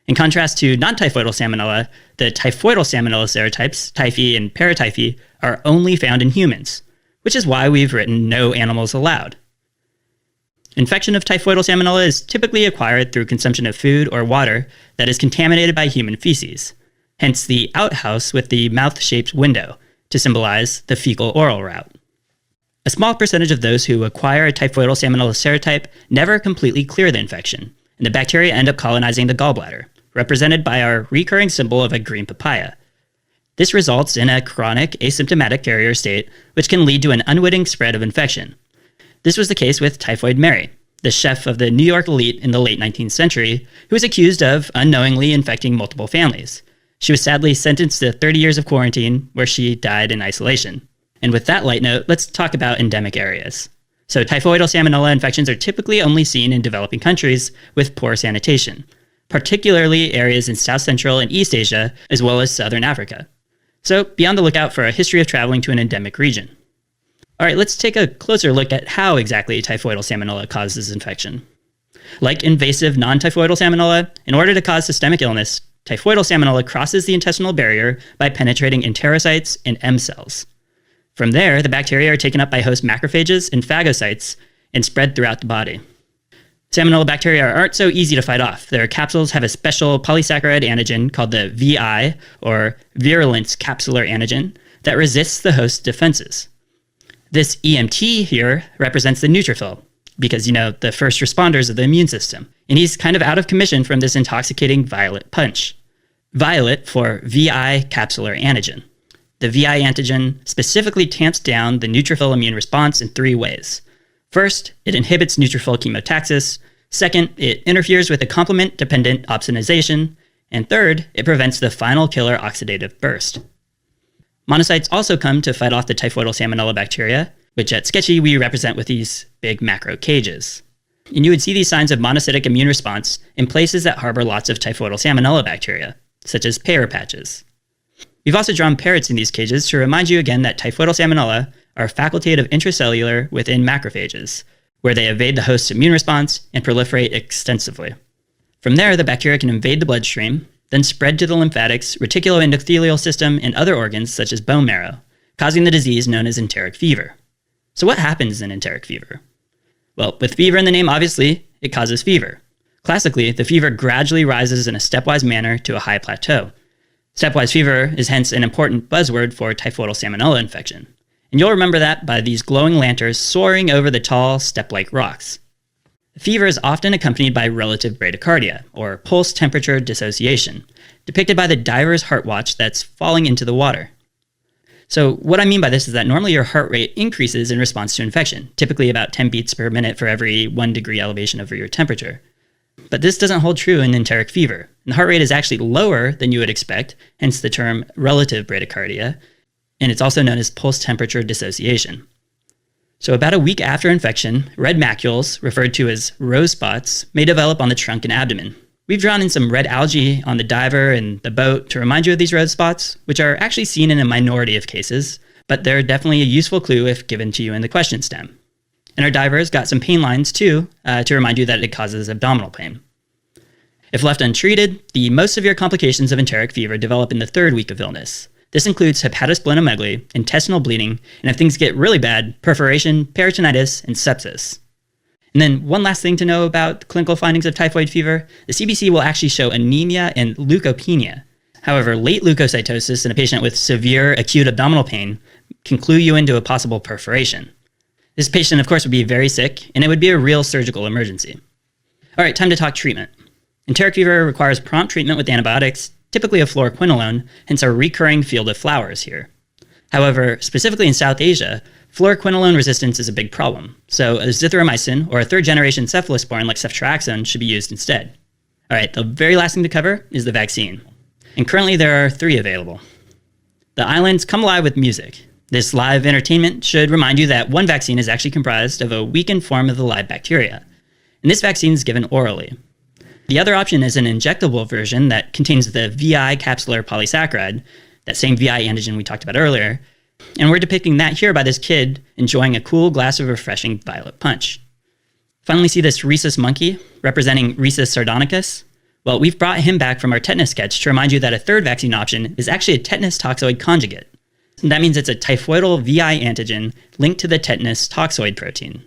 In contrast to non-typhoidal Salmonella, the typhoidal Salmonella serotypes, Typhi and Paratyphi, are only found in humans, which is why we've written no animals allowed. Infection of typhoidal Salmonella is typically acquired through consumption of food or water that is contaminated by human feces, hence the outhouse with the mouth-shaped window to symbolize the fecal-oral route. A small percentage of those who acquire a typhoidal Salmonella serotype never completely clear the infection, and the bacteria end up colonizing the gallbladder, represented by our recurring symbol of a green papaya. This results in a chronic asymptomatic carrier state, which can lead to an unwitting spread of infection. This was the case with Typhoid Mary, the chef of the New York elite in the late 19th century, who was accused of unknowingly infecting multiple families. She was sadly sentenced to 30 years of quarantine, where she died in isolation. And with that light note, let's talk about endemic areas. So typhoidal Salmonella infections are typically only seen in developing countries with poor sanitation, particularly areas in South Central and East Asia, as well as Southern Africa. So be on the lookout for a history of traveling to an endemic region. All right, let's take a closer look at how exactly typhoidal Salmonella causes infection. Like invasive non-typhoidal Salmonella, in order to cause systemic illness, typhoidal Salmonella crosses the intestinal barrier by penetrating enterocytes and M cells. From there, the bacteria are taken up by host macrophages and phagocytes and spread throughout the body. Salmonella bacteria aren't so easy to fight off. Their capsules have a special polysaccharide antigen called the VI, or virulence capsular antigen, that resists the host's defenses. This EMT here represents the neutrophil, because, the first responders of the immune system. And he's kind of out of commission from this intoxicating violet punch. Violet for VI capsular antigen. The VI antigen specifically tamps down the neutrophil immune response in 3 ways. First, it inhibits neutrophil chemotaxis. Second, it interferes with the complement-dependent opsonization. And third, it prevents the final killer oxidative burst. Monocytes also come to fight off the typhoidal salmonella bacteria, which at Sketchy we represent with these big macro cages. And you would see these signs of monocytic immune response in places that harbor lots of typhoidal salmonella bacteria, such as pear patches. We've also drawn parrots in these cages to remind you again that typhoidal salmonella are facultative intracellular within macrophages, where they evade the host's immune response and proliferate extensively. From there, the bacteria can invade the bloodstream, then spread to the lymphatics, reticuloendothelial system, and other organs such as bone marrow, causing the disease known as enteric fever. So what happens in enteric fever? Well, with fever in the name, obviously, it causes fever. Classically, the fever gradually rises in a stepwise manner to a high plateau. Stepwise fever is hence an important buzzword for typhoidal salmonella infection. And you'll remember that by these glowing lanterns soaring over the tall, step-like rocks. The fever is often accompanied by relative bradycardia, or pulse temperature dissociation, depicted by the diver's heart watch that's falling into the water. So what I mean by this is that normally your heart rate increases in response to infection, typically about 10 beats per minute for every 1 degree elevation over your temperature. But this doesn't hold true in enteric fever. And the heart rate is actually lower than you would expect, hence the term relative bradycardia, and it's also known as pulse temperature dissociation. So about a week after infection, red macules, referred to as rose spots, may develop on the trunk and abdomen. We've drawn in some red algae on the diver and the boat to remind you of these rose spots, which are actually seen in a minority of cases, but they're definitely a useful clue if given to you in the question stem. And our diver's got some pain lines too, to remind you that it causes abdominal pain. If left untreated, the most severe complications of enteric fever develop in the 3rd week of illness. This includes hepatosplenomegaly, intestinal bleeding, and if things get really bad, perforation, peritonitis, and sepsis. And then one last thing to know about the clinical findings of typhoid fever, the CBC will actually show anemia and leukopenia. However, late leukocytosis in a patient with severe acute abdominal pain can clue you into a possible perforation. This patient, of course, would be very sick, and it would be a real surgical emergency. All right, time to talk treatment. Enteric fever requires prompt treatment with antibiotics, typically a fluoroquinolone, hence our recurring field of flowers here. However, specifically in South Asia, fluoroquinolone resistance is a big problem, so azithromycin or a 3rd-generation cephalosporin like ceftriaxone should be used instead. All right, the very last thing to cover is the vaccine. And currently there are 3 available. The islands come alive with music. This live entertainment should remind you that one vaccine is actually comprised of a weakened form of the live bacteria, and this vaccine is given orally. The other option is an injectable version that contains the VI capsular polysaccharide, that same VI antigen we talked about earlier, and we're depicting that here by this kid enjoying a cool glass of refreshing violet punch. Finally, see this rhesus monkey representing Rhesus sardonicus? Well, we've brought him back from our tetanus sketch to remind you that a 3rd vaccine option is actually a tetanus toxoid conjugate. And that means it's a typhoidal VI antigen linked to the tetanus toxoid protein.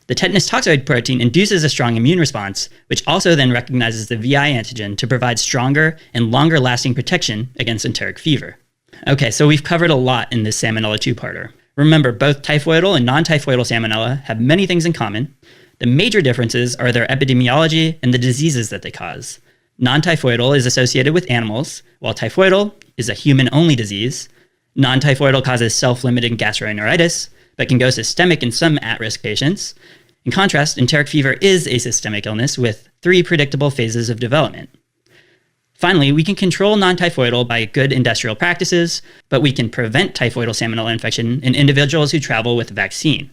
The tetanus toxoid protein induces a strong immune response, which also then recognizes the VI antigen to provide stronger and longer-lasting protection against enteric fever. Okay, so we've covered a lot in this Salmonella 2-parter. Remember, both typhoidal and non-typhoidal Salmonella have many things in common. The major differences are their epidemiology and the diseases that they cause. Non-typhoidal is associated with animals, while typhoidal is a human-only disease. Non-typhoidal causes self-limiting gastroenteritis, but can go systemic in some at-risk patients. In contrast, enteric fever is a systemic illness with 3 predictable phases of development. Finally, we can control non-typhoidal by good industrial practices, but we can prevent typhoidal salmonella infection in individuals who travel with a vaccine.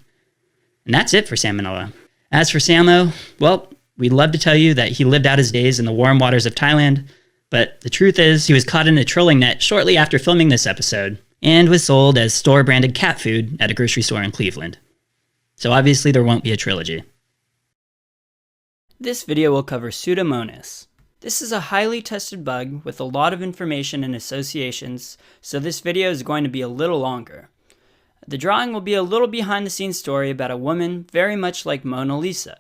And that's it for Salmonella. As for Samo, well, we'd love to tell you that he lived out his days in the warm waters of Thailand, but the truth is he was caught in a trolling net shortly after filming this episode, and was sold as store-branded cat food at a grocery store in Cleveland. So obviously there won't be a trilogy. This video will cover Pseudomonas. This is a highly tested bug with a lot of information and associations, so this video is going to be a little longer. The drawing will be a little behind-the-scenes story about a woman very much like Mona Lisa.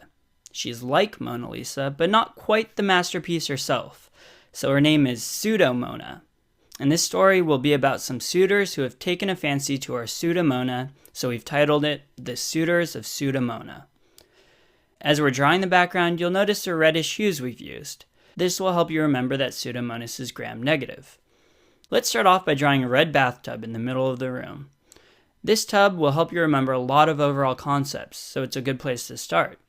She's like Mona Lisa, but not quite the masterpiece herself, so her name is Pseudomona. And this story will be about some suitors who have taken a fancy to our Pseudomona, so we've titled it The Suitors of Pseudomona. As we're drawing the background, you'll notice the reddish hues we've used. This will help you remember that Pseudomonas is gram-negative. Let's start off by drawing a red bathtub in the middle of the room. This tub will help you remember a lot of overall concepts, so it's a good place to start.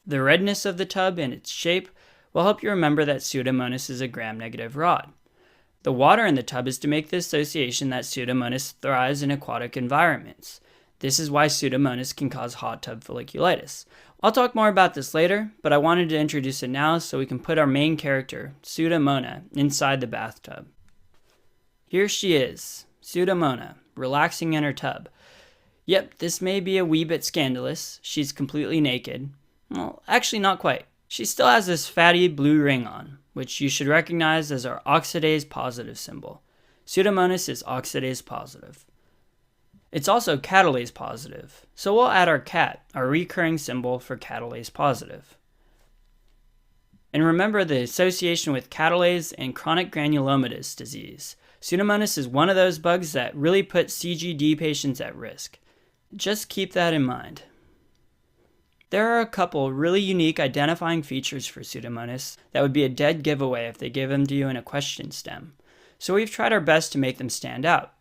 The redness of the tub and its shape will help you remember that Pseudomonas is a gram-negative rod. The water in the tub is to make the association that Pseudomonas thrives in aquatic environments. This is why Pseudomonas can cause hot tub folliculitis. I'll talk more about this later, but I wanted to introduce it now so we can put our main character, Pseudomona, inside the bathtub. Here she is, Pseudomona, relaxing in her tub. Yep, this may be a wee bit scandalous. She's completely naked. Well, actually not quite. She still has this fatty blue ring on, which you should recognize as our oxidase positive symbol. Pseudomonas is oxidase positive. It's also catalase positive, so we'll add our cat, our recurring symbol for catalase positive. And remember the association with catalase and chronic granulomatous disease. Pseudomonas is one of those bugs that really put CGD patients at risk. Just keep that in mind. There are a couple really unique identifying features for Pseudomonas that would be a dead giveaway if they gave them to you in a question stem. So we've tried our best to make them stand out.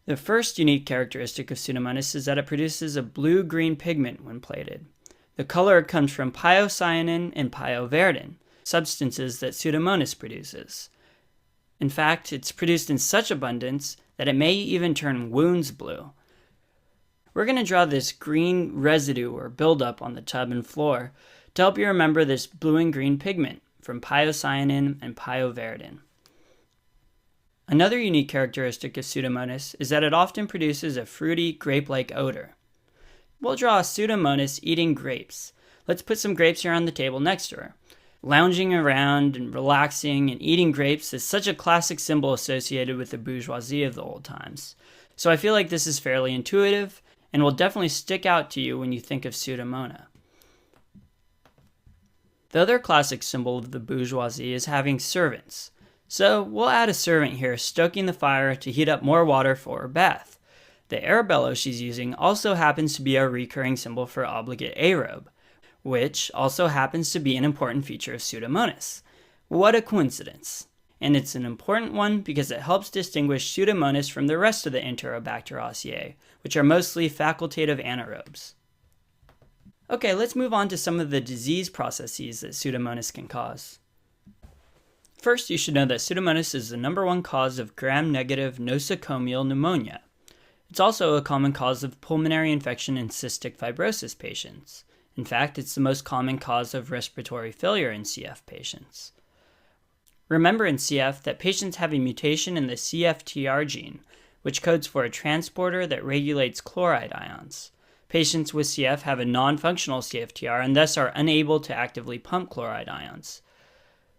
The first unique characteristic of Pseudomonas is that it produces a blue-green pigment when plated. The color comes from pyocyanin and pyoveridin, substances that Pseudomonas produces. In fact, it's produced in such abundance that it may even turn wounds blue. We're going to draw this green residue or buildup on the tub and floor to help you remember this blue and green pigment from pyocyanin and pyoveridin. Another unique characteristic of Pseudomonas is that it often produces a fruity, grape-like odor. We'll draw a Pseudomonas eating grapes. Let's put some grapes here on the table next to her. Lounging around and relaxing and eating grapes is such a classic symbol associated with the bourgeoisie of the old times. So I feel like this is fairly intuitive and will definitely stick out to you when you think of Pseudomona. The other classic symbol of the bourgeoisie is having servants. So we'll add a servant here stoking the fire to heat up more water for her bath. The air bellow she's using also happens to be a recurring symbol for obligate aerobe, which also happens to be an important feature of Pseudomonas. What a coincidence! And it's an important one because it helps distinguish Pseudomonas from the rest of the Enterobacter, which are mostly facultative anaerobes. Okay, let's move on to some of the disease processes that Pseudomonas can cause. First, you should know that Pseudomonas is the #1 cause of gram-negative nosocomial pneumonia. It's also a common cause of pulmonary infection in cystic fibrosis patients. In fact, it's the most common cause of respiratory failure in CF patients. Remember in CF that patients have a mutation in the CFTR gene, which codes for a transporter that regulates chloride ions. Patients with CF have a non-functional CFTR and thus are unable to actively pump chloride ions.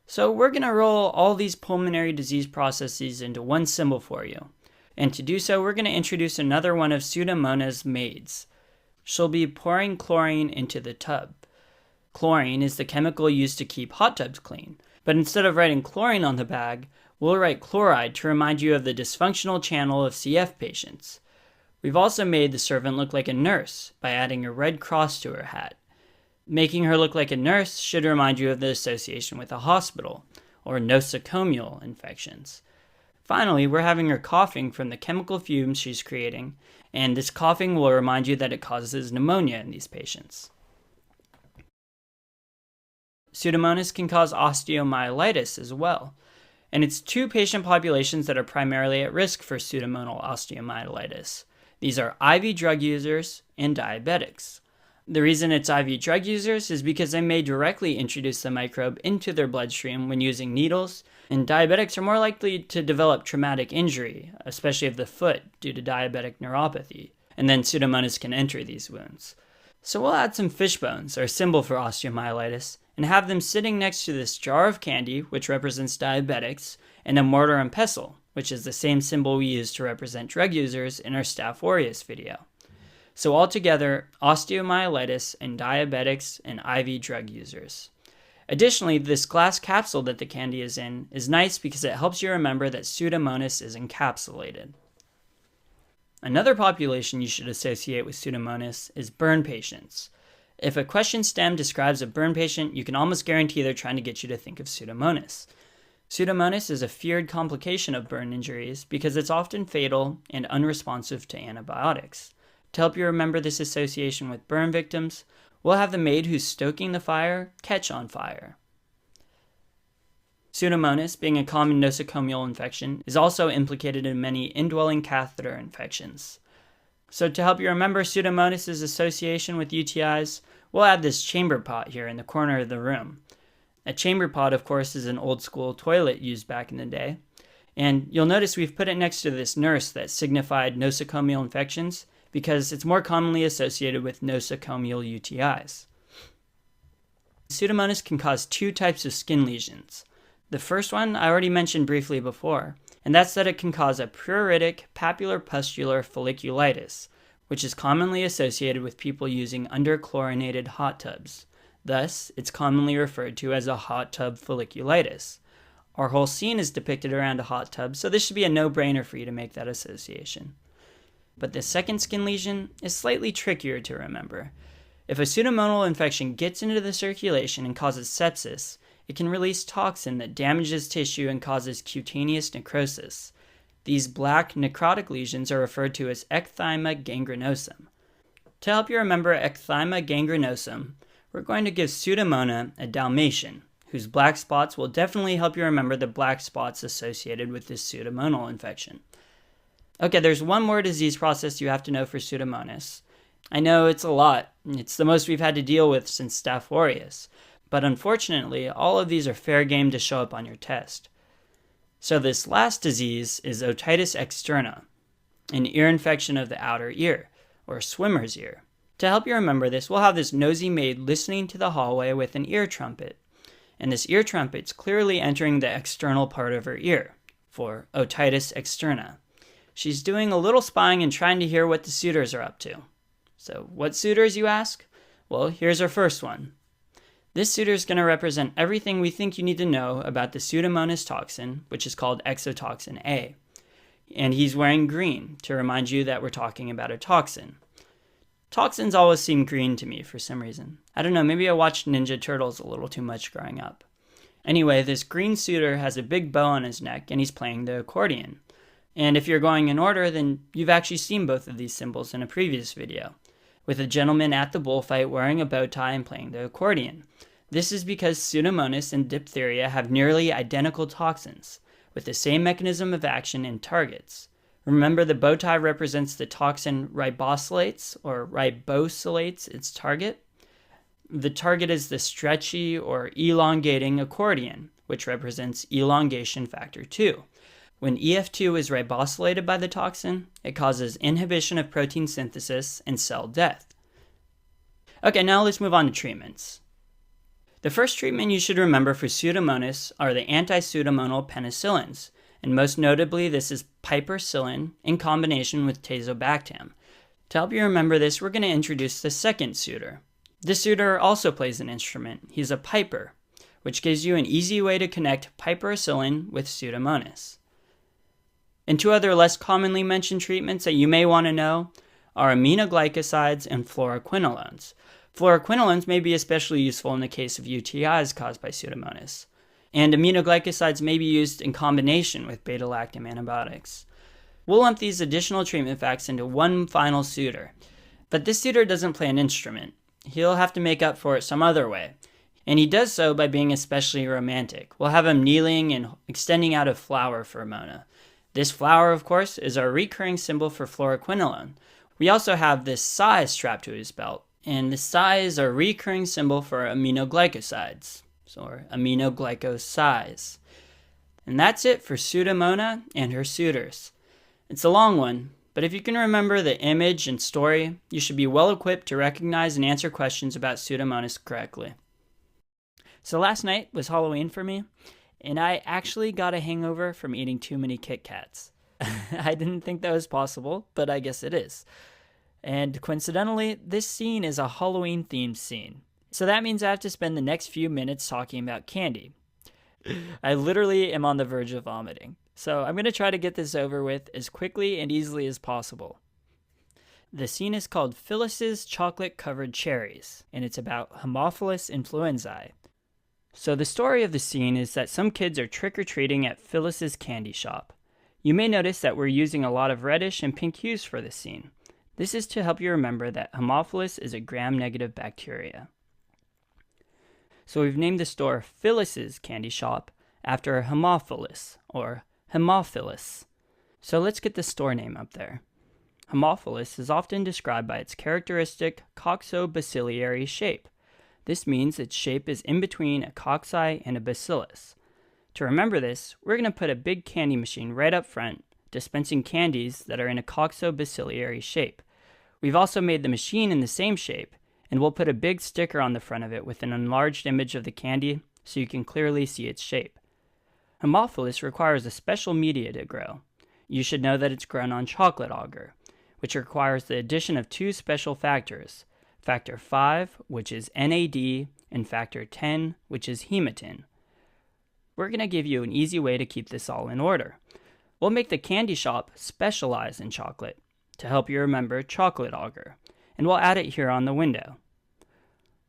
So we're going to roll all these pulmonary disease processes into one symbol for you. And to do so, we're going to introduce another one of Pseudomona's maids. She'll be pouring chlorine into the tub. Chlorine is the chemical used to keep hot tubs clean. But instead of writing chlorine on the bag, we'll write chloride to remind you of the dysfunctional channel of CF patients. We've also made the servant look like a nurse by adding a red cross to her hat. Making her look like a nurse should remind you of the association with a hospital, or nosocomial infections. Finally, we're having her coughing from the chemical fumes she's creating, and this coughing will remind you that it causes pneumonia in these patients. Pseudomonas can cause osteomyelitis as well, and it's 2 patient populations that are primarily at risk for pseudomonal osteomyelitis. These are IV drug users and diabetics. The reason it's IV drug users is because they may directly introduce the microbe into their bloodstream when using needles, and diabetics are more likely to develop traumatic injury, especially of the foot due to diabetic neuropathy, and then Pseudomonas can enter these wounds. So we'll add some fish bones, our symbol for osteomyelitis, and have them sitting next to this jar of candy, which represents diabetics, and a mortar and pestle, which is the same symbol we used to represent drug users in our Staph aureus video. So altogether, osteomyelitis in diabetics and IV drug users. Additionally, this glass capsule that the candy is in is nice because it helps you remember that Pseudomonas is encapsulated. Another population you should associate with Pseudomonas is burn patients. If a question stem describes a burn patient, you can almost guarantee they're trying to get you to think of Pseudomonas. Pseudomonas is a feared complication of burn injuries because it's often fatal and unresponsive to antibiotics. To help you remember this association with burn victims, we'll have the maid who's stoking the fire catch on fire. Pseudomonas, being a common nosocomial infection, is also implicated in many indwelling catheter infections. So to help you remember Pseudomonas' association with UTIs, we'll add this chamber pot here in the corner of the room. A chamber pot, of course, is an old school toilet used back in the day. And you'll notice we've put it next to this nurse that signified nosocomial infections because it's more commonly associated with nosocomial UTIs. Pseudomonas can cause two types of skin lesions. The first one I already mentioned briefly before, and that's that it can cause a pruritic papular-pustular folliculitis, which is commonly associated with people using underchlorinated hot tubs. Thus, it's commonly referred to as a hot tub folliculitis. Our whole scene is depicted around a hot tub, so this should be a no-brainer for you to make that association. But the second skin lesion is slightly trickier to remember. If a pseudomonal infection gets into the circulation and causes sepsis, it can release toxin that damages tissue and causes cutaneous necrosis. These black necrotic lesions are referred to as ecthyma gangrenosum. To help you remember ecthyma gangrenosum, we're going to give Pseudomona a Dalmatian, whose black spots will definitely help you remember the black spots associated with this pseudomonal infection. Okay, there's one more disease process you have to know for Pseudomonas. I know it's a lot. It's the most we've had to deal with since Staph aureus. But unfortunately, all of these are fair game to show up on your test. So this last disease is otitis externa, an ear infection of the outer ear, or swimmer's ear. To help you remember this, we'll have this nosy maid listening to the hallway with an ear trumpet. And this ear trumpet's clearly entering the external part of her ear, for otitis externa. She's doing a little spying and trying to hear what the suitors are up to. So what suitors, you ask? Well, here's our first one. This suitor is going to represent everything we think you need to know about the Pseudomonas toxin, which is called exotoxin A. And he's wearing green to remind you that we're talking about a toxin. Toxins always seem green to me for some reason. I don't know, maybe I watched Ninja Turtles a little too much growing up. Anyway, this green suitor has a big bow on his neck and he's playing the accordion. And if you're going in order, then you've actually seen both of these symbols in a previous video, with a gentleman at the bullfight wearing a bow tie and playing the accordion. This is because Pseudomonas and diphtheria have nearly identical toxins, with the same mechanism of action and targets. Remember, the bow tie represents the toxin ribosolates, or ribosolates its target. The target is the stretchy or elongating accordion, which represents elongation factor 2. When EF2 is ribosylated by the toxin, it causes inhibition of protein synthesis and cell death. Okay, now let's move on to treatments. The first treatment you should remember for Pseudomonas are the anti-pseudomonal penicillins, and most notably this is piperacillin in combination with tazobactam. To help you remember this, we're going to introduce the second suitor. This suitor also plays an instrument. He's a piper, which gives you an easy way to connect piperacillin with Pseudomonas. And two other less commonly mentioned treatments that you may want to know are aminoglycosides and fluoroquinolones. Fluoroquinolones may be especially useful in the case of UTIs caused by Pseudomonas. And aminoglycosides may be used in combination with beta-lactam antibiotics. We'll lump these additional treatment facts into one final suitor. But this suitor doesn't play an instrument. He'll have to make up for it some other way. And he does so by being especially romantic. We'll have him kneeling and extending out a flower for Ramona. This flower, of course, is our recurring symbol for fluoroquinolone. We also have this sai strapped to his belt, and the sai is a recurring symbol for aminoglycosides, or aminoglycosides. And that's it for Pseudomona and her suitors. It's a long one, but if you can remember the image and story, you should be well equipped to recognize and answer questions about Pseudomonas correctly. So last night was Halloween for me, and I actually got a hangover from eating too many Kit Kats. I didn't think that was possible, but I guess it is. And coincidentally, this scene is a Halloween-themed scene. So that means I have to spend the next few minutes talking about candy. I literally am on the verge of vomiting. So I'm going to try to get this over with as quickly and easily as possible. The scene is called Phyllis's Chocolate-Covered Cherries, and it's about Haemophilus influenzae. So the story of the scene is that some kids are trick-or-treating at Phyllis's candy shop. You may notice that we're using a lot of reddish and pink hues for this scene. This is to help you remember that Haemophilus is a gram-negative bacteria. So we've named the store Phyllis's Candy Shop after Haemophilus, or Haemophilus. So let's get the store name up there. Haemophilus is often described by its characteristic coxobacillary shape. This means its shape is in between a cocci and a bacillus. To remember this, we're going to put a big candy machine right up front, dispensing candies that are in a coxobacillary shape. We've also made the machine in the same shape, and we'll put a big sticker on the front of it with an enlarged image of the candy so you can clearly see its shape. Haemophilus requires a special media to grow. You should know that it's grown on chocolate agar, which requires the addition of two special factors, factor 5, which is NAD, and factor 10, which is hematin. We're going to give you an easy way to keep this all in order. We'll make the candy shop specialize in chocolate to help you remember chocolate agar, and we'll add it here on the window.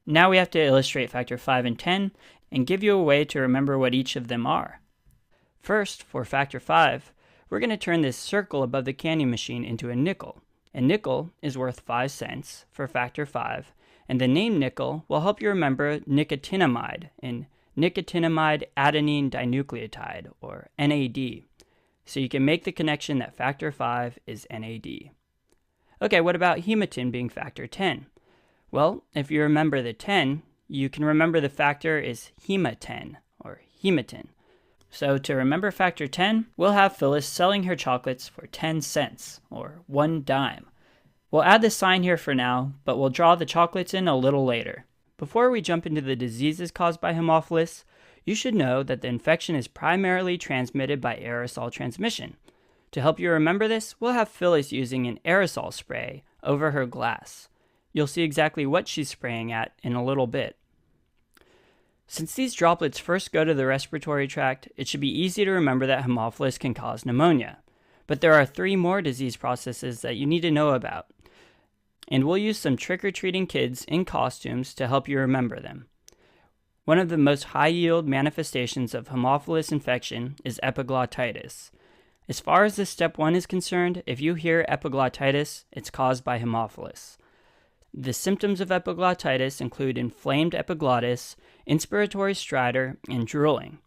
Now we have to illustrate factor 5 and 10 and give you a way to remember what each of them are. First, for factor 5, we're going to turn this circle above the candy machine into a nickel. A nickel is worth 5 cents for factor 5, and the name nickel will help you remember nicotinamide in nicotinamide adenine dinucleotide, or NAD. So you can make the connection that factor 5 is NAD. Okay, what about hematin being factor 10? Well, if you remember the 10, you can remember the factor is hematen, or hematin. So to remember factor 10, we'll have Phyllis selling her chocolates for 10 cents, or 1 dime. We'll add the sign here for now, but we'll draw the chocolates in a little later. Before we jump into the diseases caused by Haemophilus, you should know that the infection is primarily transmitted by aerosol transmission. To help you remember this, we'll have Phyllis using an aerosol spray over her glass. You'll see exactly what she's spraying at in a little bit. Since these droplets first go to the respiratory tract, it should be easy to remember that Haemophilus can cause pneumonia. But there are 3 more disease processes that you need to know about. And we'll use some trick-or-treating kids in costumes to help you remember them. One of the most high-yield manifestations of Haemophilus infection is epiglottitis. As far as this step 1 is concerned, if you hear epiglottitis, it's caused by Haemophilus. The symptoms of epiglottitis include inflamed epiglottis, inspiratory stridor, and drooling,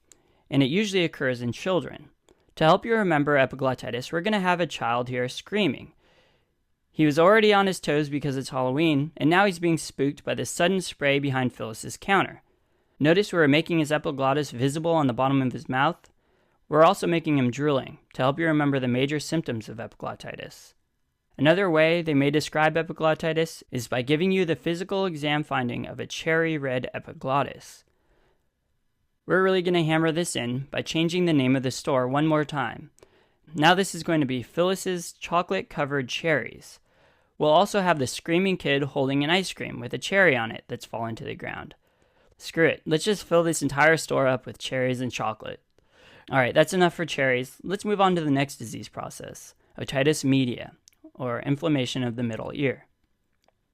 and it usually occurs in children. To help you remember epiglottitis, we're going to have a child here screaming. He was already on his toes because it's Halloween, and now he's being spooked by the sudden spray behind Phyllis's counter. Notice we're making his epiglottis visible on the bottom of his mouth. We're also making him drooling to help you remember the major symptoms of epiglottitis. Another way they may describe epiglottitis is by giving you the physical exam finding of a cherry red epiglottis. We're really going to hammer this in by changing the name of the store one more time. Now this is going to be Phyllis's Chocolate-Covered Cherries. We'll also have the screaming kid holding an ice cream with a cherry on it that's fallen to the ground. Screw it, let's just fill this entire store up with cherries and chocolate. Alright, that's enough for cherries. Let's move on to the next disease process, otitis media, or inflammation of the middle ear.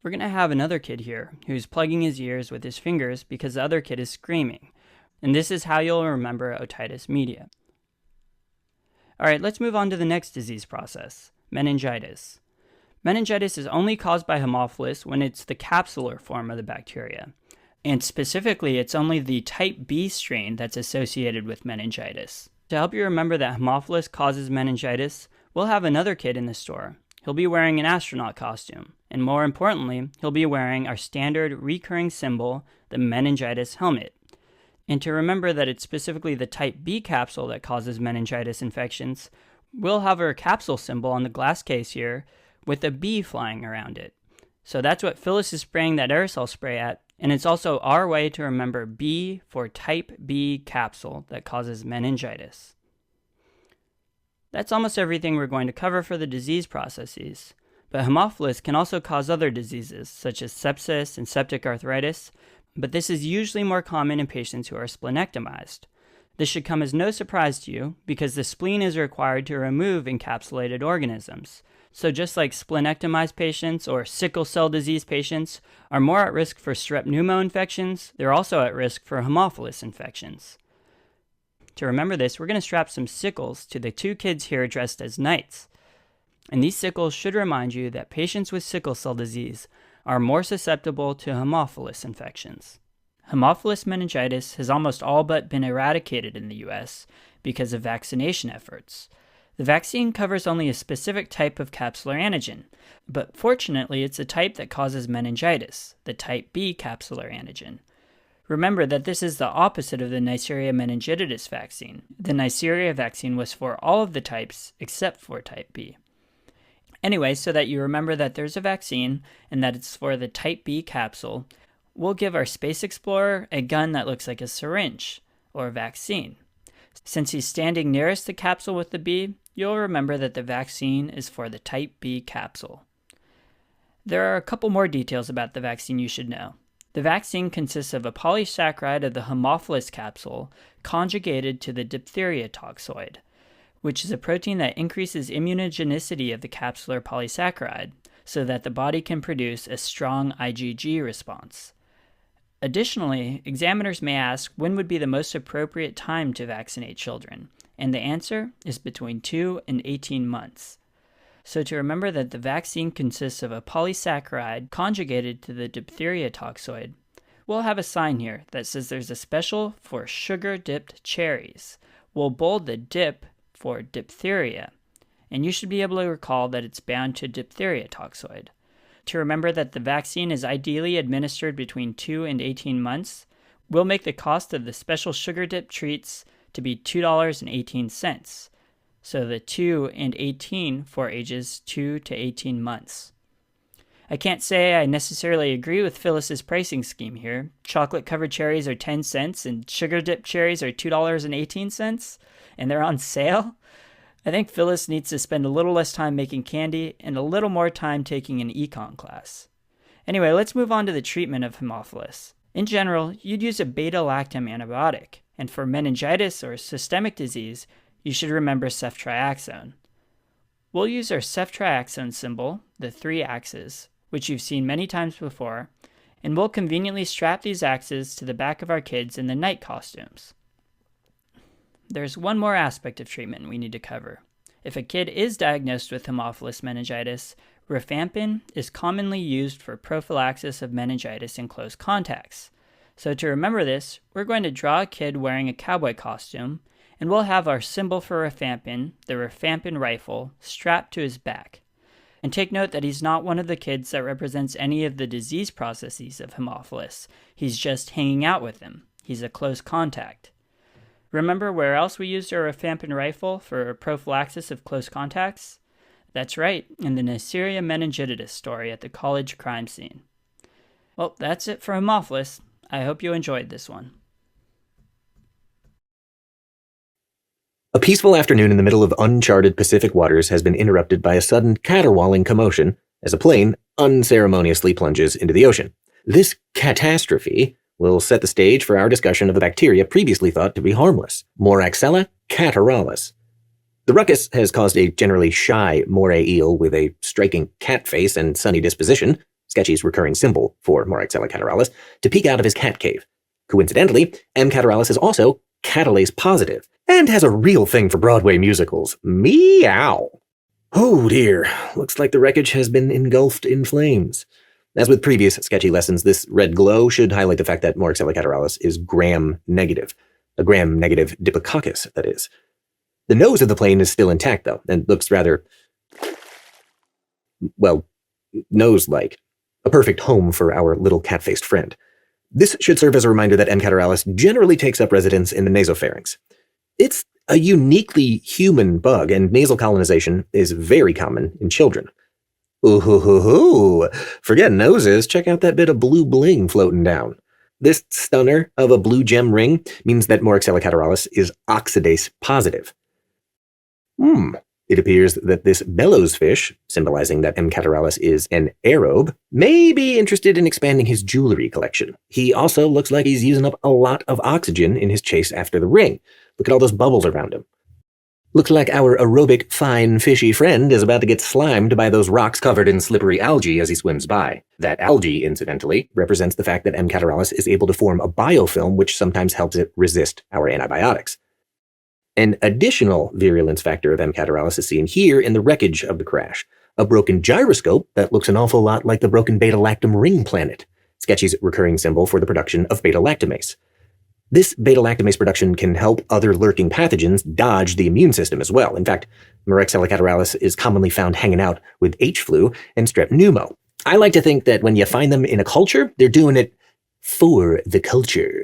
We're going to have another kid here who's plugging his ears with his fingers because the other kid is screaming. And this is how you'll remember otitis media. Alright, let's move on to the next disease process, meningitis. Meningitis is only caused by Haemophilus when it's the capsular form of the bacteria. And specifically, it's only the type B strain that's associated with meningitis. To help you remember that Haemophilus causes meningitis, we'll have another kid in the store. He'll be wearing an astronaut costume, and more importantly, he'll be wearing our standard recurring symbol, the meningitis helmet. And to remember that it's specifically the type B capsule that causes meningitis infections, we'll have our capsule symbol on the glass case here with a bee flying around it. So that's what Phyllis is spraying that aerosol spray at, and it's also our way to remember B for type B capsule that causes meningitis. That's almost everything we're going to cover for the disease processes. But Haemophilus can also cause other diseases, such as sepsis and septic arthritis, but this is usually more common in patients who are splenectomized. This should come as no surprise to you, because the spleen is required to remove encapsulated organisms. So just like splenectomized patients or sickle cell disease patients are more at risk for strep pneumo infections, they're also at risk for Haemophilus infections. To remember this, we're going to strap some sickles to the two kids here dressed as knights. And these sickles should remind you that patients with sickle cell disease are more susceptible to Haemophilus infections. Haemophilus meningitis has almost all but been eradicated in the US because of vaccination efforts. The vaccine covers only a specific type of capsular antigen, but fortunately it's a type that causes meningitis, the type B capsular antigen. Remember that this is the opposite of the Neisseria meningitidis vaccine. The Neisseria vaccine was for all of the types except for type B. Anyway, so that you remember that there's a vaccine and that it's for the type B capsule, we'll give our space explorer a gun that looks like a syringe, or vaccine. Since he's standing nearest the capsule with the B, you'll remember that the vaccine is for the type B capsule. There are a couple more details about the vaccine you should know. The vaccine consists of a polysaccharide of the Haemophilus capsule conjugated to the diphtheria toxoid, which is a protein that increases immunogenicity of the capsular polysaccharide so that the body can produce a strong IgG response. Additionally, examiners may ask when would be the most appropriate time to vaccinate children, and the answer is between 2 and 18 months. So to remember that the vaccine consists of a polysaccharide conjugated to the diphtheria toxoid, we'll have a sign here that says there's a special for sugar-dipped cherries. We'll bold the dip for diphtheria, and you should be able to recall that it's bound to diphtheria toxoid. To remember that the vaccine is ideally administered between 2 and 18 months, we'll make the cost of the special sugar dip treats to be $2.18. So the 2 and 18 for ages 2 to 18 months. I can't say I necessarily agree with Phyllis's pricing scheme here. Chocolate-covered cherries are 10 cents and sugar-dipped cherries are $2.18, and they're on sale. I think Phyllis needs to spend a little less time making candy and a little more time taking an econ class. Anyway, let's move on to the treatment of Haemophilus. In general, you'd use a beta-lactam antibiotic, and for meningitis or systemic disease, you should remember ceftriaxone. We'll use our ceftriaxone symbol, the 3 axes, which you've seen many times before, and we'll conveniently strap these axes to the back of our kids in the night costumes. There's one more aspect of treatment we need to cover. If a kid is diagnosed with Haemophilus meningitis, rifampin is commonly used for prophylaxis of meningitis in close contacts. So to remember this, we're going to draw a kid wearing a cowboy costume, and we'll have our symbol for rifampin, the rifampin rifle, strapped to his back. And take note that he's not one of the kids that represents any of the disease processes of Haemophilus. He's just hanging out with them. He's a close contact. Remember where else we used our rifampin rifle for prophylaxis of close contacts? That's right, in the Neisseria meningitidis story at the college crime scene. Well, that's it for Haemophilus. I hope you enjoyed this one.
A peaceful afternoon in the middle of uncharted Pacific waters has been interrupted by a sudden caterwauling commotion as a plane unceremoniously plunges into the ocean. This catastrophe will set the stage for our discussion of the bacteria previously thought to be harmless, Moraxella cataralis. The ruckus has caused a generally shy moray eel with a striking cat face and sunny disposition, Sketchy's recurring symbol for Moraxella cataralis, to peek out of his cat cave. Coincidentally, M. cataralis is also catalase positive, and has a real thing for Broadway musicals. Meow! Oh dear, looks like the wreckage has been engulfed in flames. As with previous Sketchy lessons, this red glow should highlight the fact that Moraxella cataralis is gram-negative. A gram-negative Diplococcus, that is. The nose of the plane is still intact, though, and looks rather, well, nose-like. A perfect home for our little cat-faced friend. This should serve as a reminder that M. cataralis generally takes up residence in the nasopharynx. It's a uniquely human bug, and nasal colonization is very common in children. Ooh, forget noses, check out that bit of blue bling floating down. This stunner of a blue gem ring means that Moraxella cataralis is oxidase positive. It appears that this bellows fish, symbolizing that M. cataralis is an aerobe, may be interested in expanding his jewelry collection. He also looks like he's using up a lot of oxygen in his chase after the ring. Look at all those bubbles around him. Looks like our aerobic, fine, fishy friend is about to get slimed by those rocks covered in slippery algae as he swims by. That algae, incidentally, represents the fact that M. cataralis is able to form a biofilm which sometimes helps it resist our antibiotics. An additional virulence factor of M. cataralis is seen here in the wreckage of the crash, a broken gyroscope that looks an awful lot like the broken beta-lactam ring planet, Sketchy's recurring symbol for the production of beta-lactamase. This beta-lactamase production can help other lurking pathogens dodge the immune system as well. In fact, Marcescens cataralis is commonly found hanging out with H-flu and strep pneumo. I like to think that when you find them in a culture, they're doing it for the culture.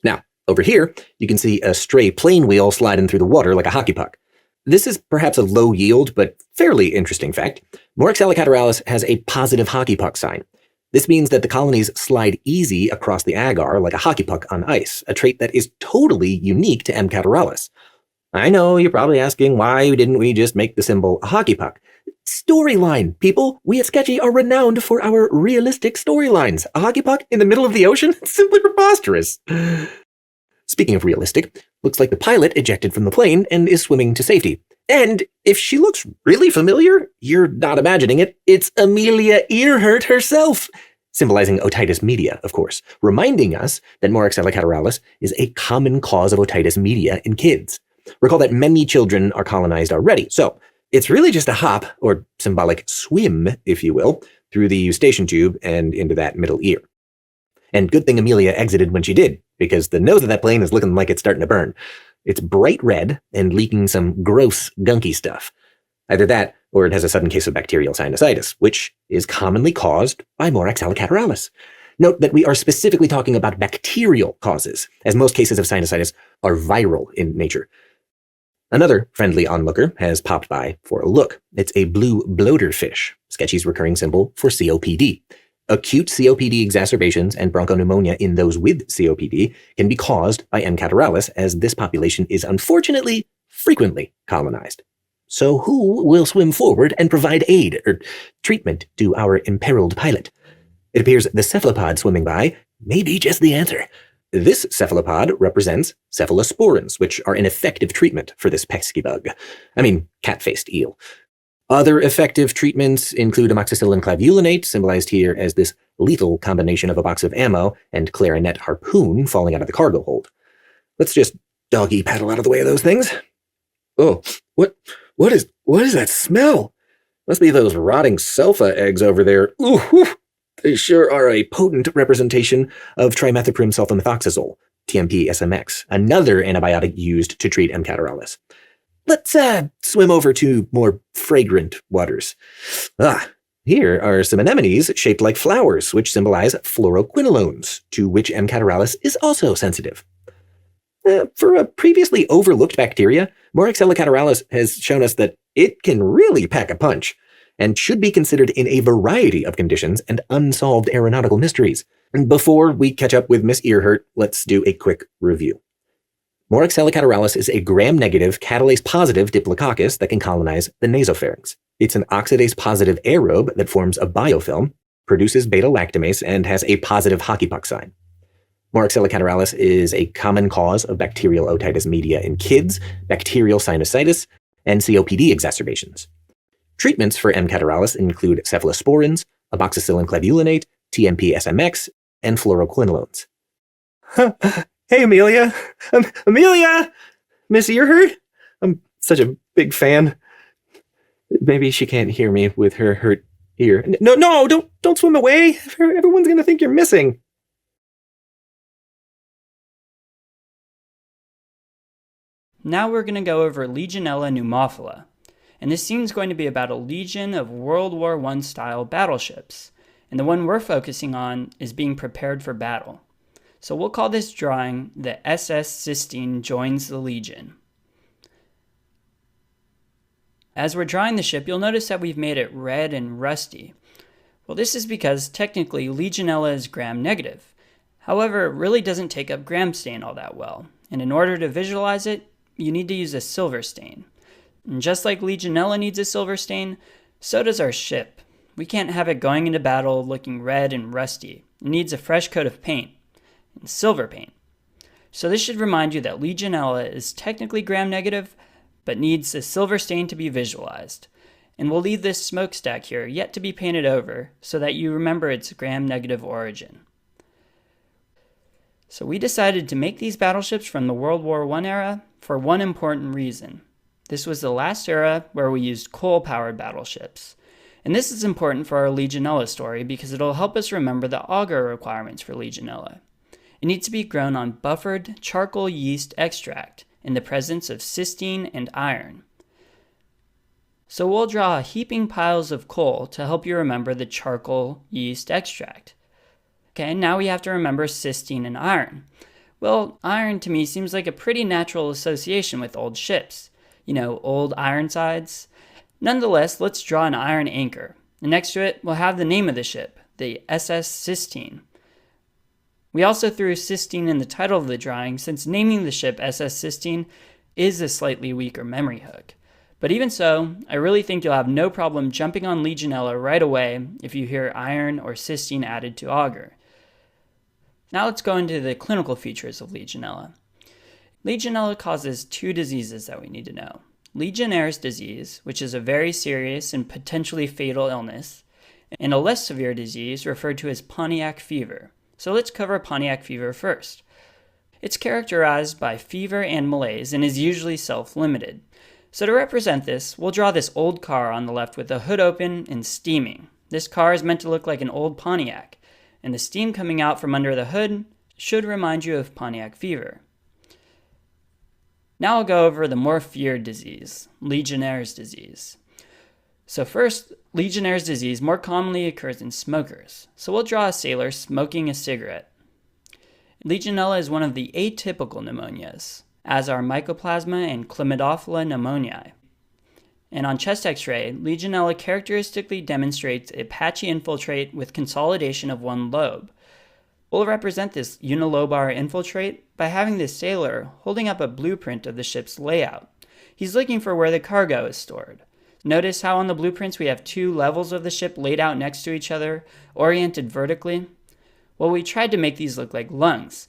Now, over here, you can see a stray plane wheel sliding through the water like a hockey puck. This is perhaps a low yield, but fairly interesting fact. Marcescens cataralis has a positive hockey puck sign. This means that the colonies slide easy across the agar like a hockey puck on ice, a trait that is totally unique to M. cataralis. I know you're probably asking, why didn't we just make the symbol a hockey puck? Storyline, people! We at Sketchy are renowned for our realistic storylines. A hockey puck in the middle of the ocean? It's simply preposterous. Speaking of realistic, looks like the pilot ejected from the plane and is swimming to safety. And if she looks really familiar, you're not imagining it, it's Amelia Earhart herself, symbolizing otitis media, of course, reminding us that Marcescens cataralis is a common cause of otitis media in kids. Recall that many children are colonized already, so it's really just a hop, or symbolic swim, if you will, through the eustachian tube and into that middle ear. And good thing Amelia exited when she did, because the nose of that plane is looking like it's starting to burn. It's bright red and leaking some gross, gunky stuff. Either that, or it has a sudden case of bacterial sinusitis, which is commonly caused by Marcescens cataralis. Note that we are specifically talking about bacterial causes, as most cases of sinusitis are viral in nature. Another friendly onlooker has popped by for a look. It's a blue bloater fish, Sketchy's recurring symbol for COPD. Acute COPD exacerbations and bronchopneumonia in those with COPD can be caused by M. cataralis, as this population is unfortunately frequently colonized. So who will swim forward and provide aid or treatment to our imperiled pilot? It appears the cephalopod swimming by may be just the answer. This cephalopod represents cephalosporins, which are an effective treatment for this pesky bug. Cat-faced eel. Other effective treatments include amoxicillin clavulinate, symbolized here as this lethal combination of a box of ammo and clarinet harpoon falling out of the cargo hold. Let's just doggy paddle out of the way of those things. Oh, what is that smell? Must be those rotting sulfa eggs over there. Ooh, whew. They sure are a potent representation of trimethoprim sulfamethoxazole, TMP-SMX, another antibiotic used to treat M. cataralis. Let's swim over to more fragrant waters. Here are some anemones shaped like flowers, which symbolize fluoroquinolones, to which M. cataralis is also sensitive. For a previously overlooked bacteria, Marcescens cataralis has shown us that it can really pack a punch, and should be considered in a variety of conditions and unsolved aeronautical mysteries. Before we catch up with Miss Earhart, let's do a quick review. Marcescens cataralis is a gram-negative, catalase-positive diplococcus that can colonize the nasopharynx. It's an oxidase-positive aerobe that forms a biofilm, produces beta-lactamase, and has a positive hockey puck sign. Marcescens cataralis is a common cause of bacterial otitis media in kids, bacterial sinusitis, and COPD exacerbations. Treatments for M. cataralis include cephalosporins, amoxicillin clavulinate, TMP-SMX, and fluoroquinolones. Hey, Amelia! Amelia! Miss Earhart? I'm such a big fan. Maybe she can't hear me with her hurt ear. No, don't swim away. Everyone's gonna think you're missing.
Now we're going to go over Legionella pneumophila, and this scene is going to be about a legion of World War I style battleships, and the one we're focusing on is being prepared for battle. So we'll call this drawing the SS Sistine Joins the Legion. As we're drawing the ship, you'll notice that we've made it red and rusty. Well, this is because technically Legionella is gram-negative. However, it really doesn't take up gram stain all that well, and in order to visualize it, you need to use a silver stain. And just like Legionella needs a silver stain, so does our ship. We can't have it going into battle looking red and rusty. It needs a fresh coat of paint, and silver paint. So this should remind you that Legionella is technically gram-negative, but needs a silver stain to be visualized. And we'll leave this smokestack here yet to be painted over so that you remember its gram-negative origin. So we decided to make these battleships from the World War I era for one important reason. This was the last era where we used coal-powered battleships. And this is important for our Legionella story because it'll help us remember the agar requirements for Legionella. It needs to be grown on buffered charcoal yeast extract in the presence of cysteine and iron. So we'll draw heaping piles of coal to help you remember the charcoal yeast extract. Okay, now we have to remember cysteine and iron. Well, iron to me seems like a pretty natural association with old ships. You know, old Ironsides. Nonetheless, let's draw an iron anchor. And next to it, we'll have the name of the ship, the SS Cysteine. We also threw cysteine in the title of the drawing since naming the ship SS Cysteine is a slightly weaker memory hook. But even so, I really think you'll have no problem jumping on Legionella right away if you hear iron or cysteine added to agar. Now let's go into the clinical features of Legionella. Legionella causes two diseases that we need to know. Legionnaire's disease, which is a very serious and potentially fatal illness, and a less severe disease referred to as Pontiac fever. So let's cover Pontiac fever first. It's characterized by fever and malaise and is usually self-limited. So to represent this, we'll draw this old car on the left with the hood open and steaming. This car is meant to look like an old Pontiac, and the steam coming out from under the hood should remind you of Pontiac fever. Now I'll go over the more feared disease, Legionnaire's disease. So first, Legionnaire's disease more commonly occurs in smokers. So we'll draw a sailor smoking a cigarette. Legionella is one of the atypical pneumonias, as are Mycoplasma and Chlamydophila pneumoniae. And on chest x-ray, Legionella characteristically demonstrates a patchy infiltrate with consolidation of one lobe. We'll represent this unilobar infiltrate by having this sailor holding up a blueprint of the ship's layout. He's looking for where the cargo is stored. Notice how on the blueprints we have two levels of the ship laid out next to each other, oriented vertically? Well, we tried to make these look like lungs,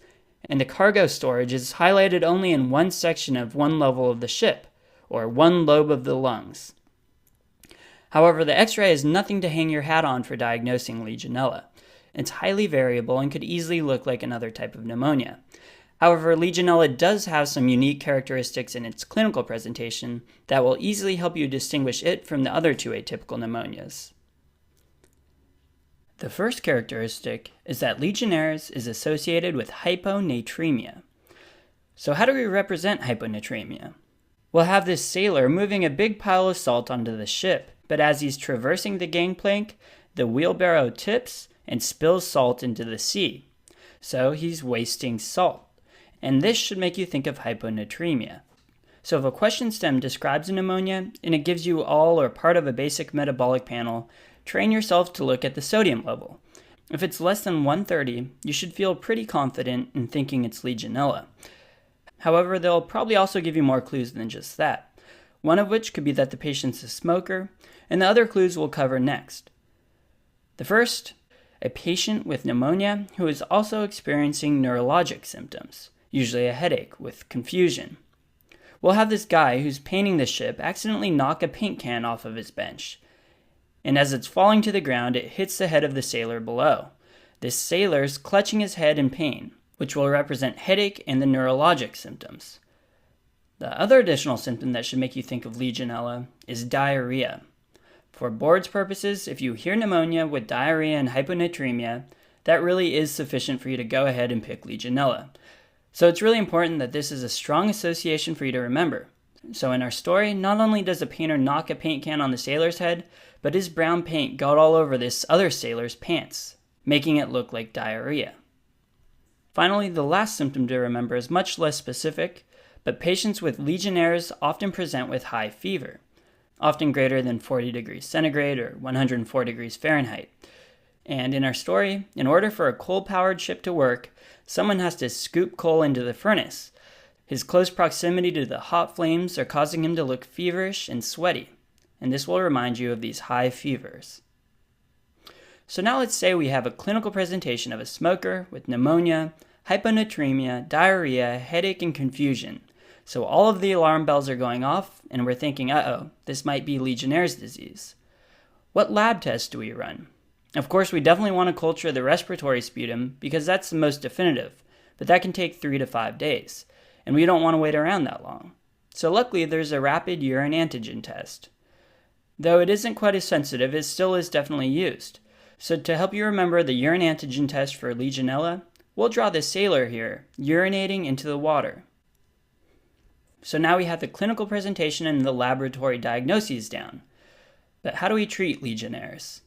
and the cargo storage is highlighted only in one section of one level of the ship, or one lobe of the lungs. However, the X-ray is nothing to hang your hat on for diagnosing Legionella. It's highly variable and could easily look like another type of pneumonia. However, Legionella does have some unique characteristics in its clinical presentation that will easily help you distinguish it from the other two atypical pneumonias. The first characteristic is that Legionnaire's is associated with hyponatremia. So how do we represent hyponatremia? We'll have this sailor moving a big pile of salt onto the ship, but as he's traversing the gangplank, the wheelbarrow tips and spills salt into the sea. So he's wasting salt. And this should make you think of hyponatremia. So if a question stem describes a pneumonia and it gives you all or part of a basic metabolic panel, train yourself to look at the sodium level. If it's less than 130, you should feel pretty confident in thinking it's Legionella. However, they'll probably also give you more clues than just that, one of which could be that the patient's a smoker, and the other clues we'll cover next. The first, a patient with pneumonia who is also experiencing neurologic symptoms, usually a headache with confusion. We'll have this guy who's painting the ship accidentally knock a paint can off of his bench, and as it's falling to the ground, it hits the head of the sailor below. This sailor's clutching his head in pain, which will represent headache and the neurologic symptoms. The other additional symptom that should make you think of Legionella is diarrhea. For board's purposes, if you hear pneumonia with diarrhea and hyponatremia, that really is sufficient for you to go ahead and pick Legionella. So it's really important that this is a strong association for you to remember. So in our story, not only does the painter knock a paint can on the sailor's head, but his brown paint got all over this other sailor's pants, making it look like diarrhea. Finally, the last symptom to remember is much less specific, but patients with Legionnaire's often present with high fever, often greater than 40 degrees centigrade or 104 degrees Fahrenheit. And in our story, in order for a coal-powered ship to work, someone has to scoop coal into the furnace. His close proximity to the hot flames are causing him to look feverish and sweaty, and this will remind you of these high fevers. So now let's say we have a clinical presentation of a smoker with pneumonia, hyponatremia, diarrhea, headache, and confusion. So all of the alarm bells are going off, and we're thinking, uh-oh, this might be Legionnaire's disease. What lab test do we run? Of course, we definitely want to culture the respiratory sputum because that's the most definitive, but that can take 3 to 5 days, and we don't want to wait around that long. So luckily, there's a rapid urine antigen test. Though it isn't quite as sensitive, it still is definitely used. So to help you remember the urine antigen test for Legionella, we'll draw the sailor here, urinating into the water. So now we have the clinical presentation and the laboratory diagnoses down. But how do we treat Legionnaires?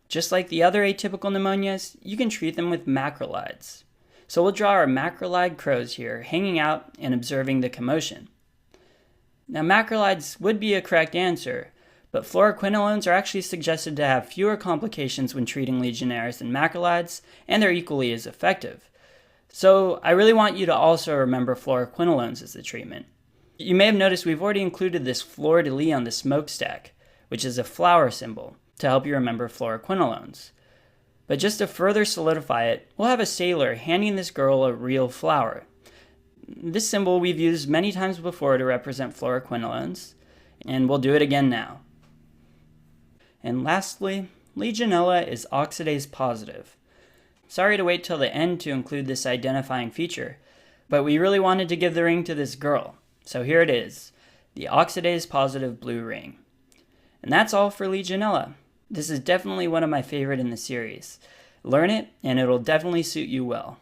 Just like the other atypical pneumonias, you can treat them with macrolides. So we'll draw our macrolide crows here, hanging out and observing the commotion. Now macrolides would be a correct answer, but fluoroquinolones are actually suggested to have fewer complications when treating Legionnaires than macrolides, and they're equally as effective. So I really want you to also remember fluoroquinolones as the treatment. You may have noticed we've already included this fleur-de-lis on the smokestack, which is a flower symbol, to help you remember fluoroquinolones. But just to further solidify it, we'll have a sailor handing this girl a real flower. This symbol we've used many times before to represent fluoroquinolones, and we'll do it again now. And lastly, Legionella is oxidase positive. Sorry to wait till the end to include this identifying feature, but we really wanted to give the ring to this girl, so here it is, the oxidase positive blue ring. And that's all for Legionella. This is definitely one of my favorite in the series. Learn it, and it'll definitely suit you well.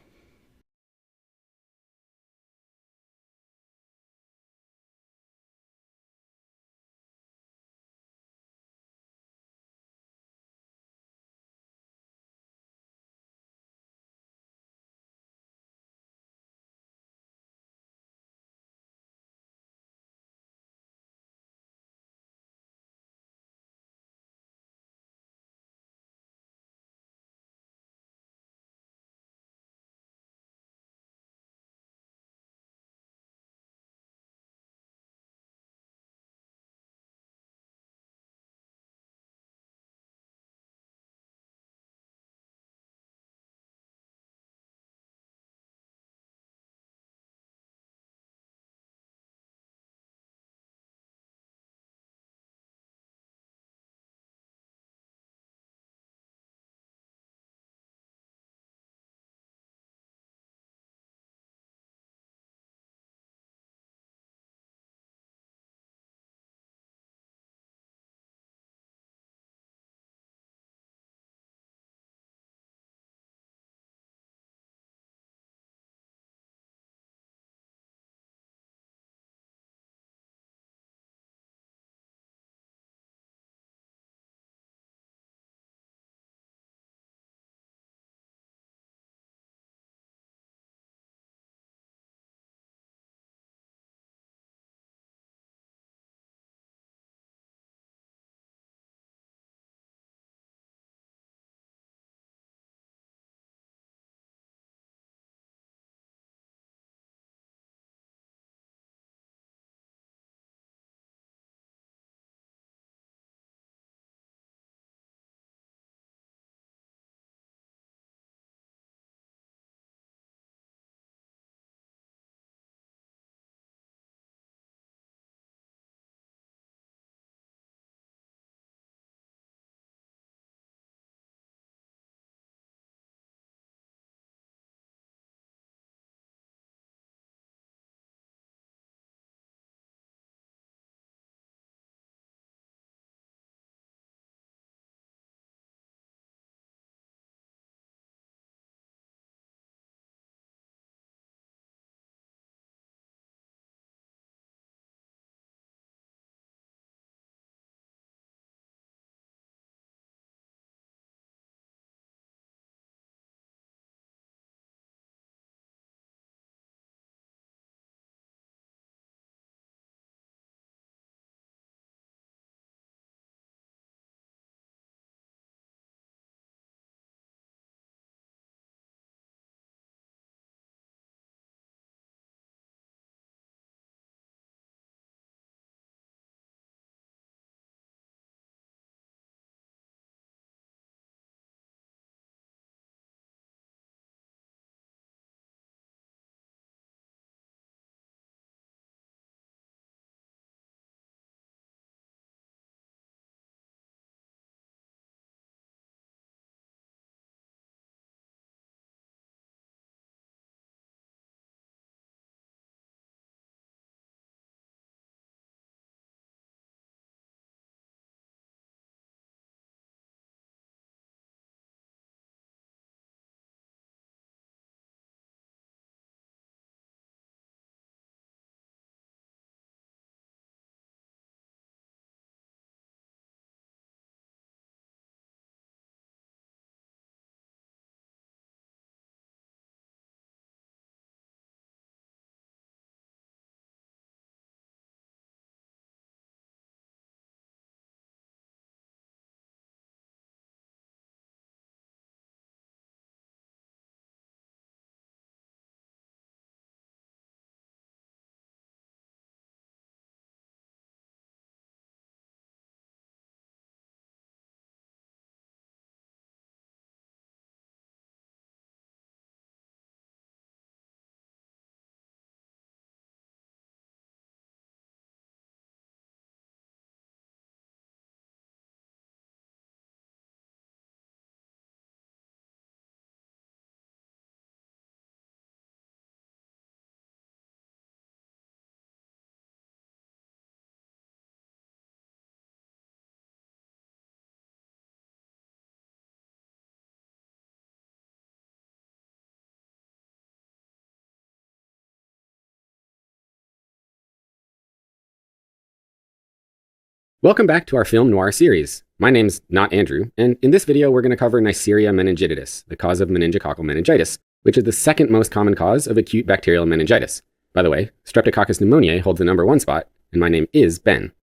Welcome back to our film noir series. My name's not Andrew, and in this video we're going to cover Neisseria meningitidis, the cause of meningococcal meningitis, which is the second most common cause of acute bacterial meningitis. By the way, Streptococcus pneumoniae holds the #1 spot, and my name is Ben.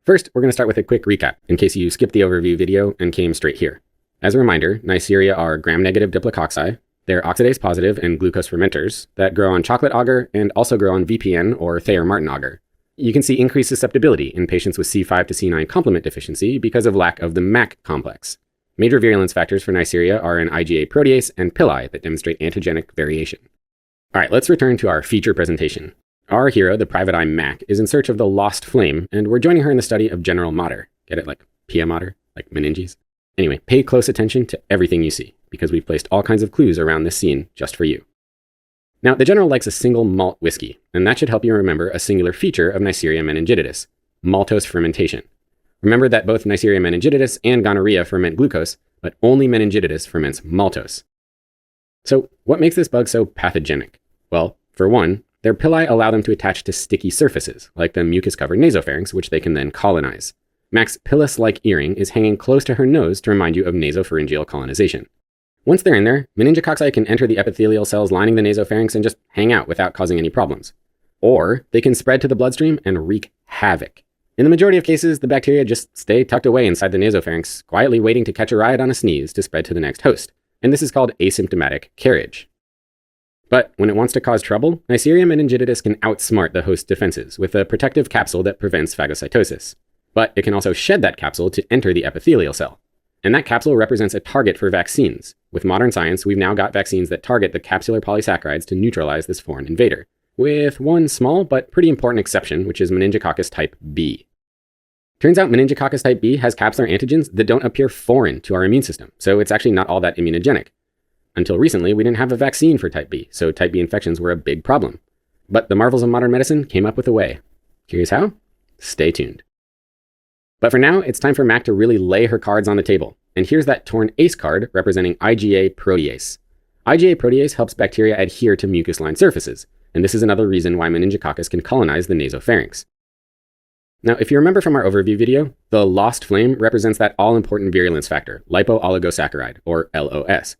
First, we're going to start with a quick recap, in case you skipped the overview video and came straight here. As a reminder, Neisseria are gram-negative diplococci. They're oxidase-positive and glucose fermenters that grow on chocolate agar and also grow on VPN or Thayer-Martin agar. You can see increased susceptibility in patients with C5 to C9 complement deficiency because of lack of the MAC complex. Major virulence factors for Neisseria are an IgA protease and pili that demonstrate antigenic variation. All right, let's return to our feature presentation. Our hero, the private eye Mac, is in search of the lost flame, and we're joining her in the study of General Mater. Get it, like Pia Mater, like meninges? Anyway, pay close attention to everything you see, because we've placed all kinds of clues around this scene just for you. Now, the General likes a single malt whiskey, and that should help you remember a singular feature of Neisseria meningitidis, maltose fermentation. Remember that both Neisseria meningitidis and gonorrhea ferment glucose, but only meningitidis ferments maltose. So, what makes this bug so pathogenic? Well, for one, their pili allow them to attach to sticky surfaces, like the mucus-covered nasopharynx, which they can then colonize. Mac's pilus-like earring is hanging close to her nose to remind you of nasopharyngeal colonization. Once they're in there, meningococci can enter the epithelial cells lining the nasopharynx and just hang out without causing any problems. Or they can spread to the bloodstream and wreak havoc. In the majority of cases, the bacteria just stay tucked away inside the nasopharynx, quietly waiting to catch a ride on a sneeze to spread to the next host. And this is called asymptomatic carriage. But when it wants to cause trouble, Neisseria meningitidis can outsmart the host's defenses with a protective capsule that prevents phagocytosis. But it can also shed that capsule to enter the epithelial cell. And that capsule represents a target for vaccines. With modern science, we've now got vaccines that target the capsular polysaccharides to neutralize this foreign invader. With one small but pretty important exception, which is meningococcus type B. Turns out meningococcus type B has capsular antigens that don't appear foreign to our immune system, so it's actually not all that immunogenic. Until recently, we didn't have a vaccine for type B, so type B infections were a big problem. But the marvels of modern medicine came up with a way. Curious how? Stay tuned. But for now, it's time for Mac to really lay her cards on the table. And here's that torn ace card representing IgA protease. IgA protease helps bacteria adhere to mucus-lined surfaces, and this is another reason why meningococcus can colonize the nasopharynx. Now, if you remember from our overview video, the lost flame represents that all-important virulence factor, lipo-oligosaccharide, or LOS.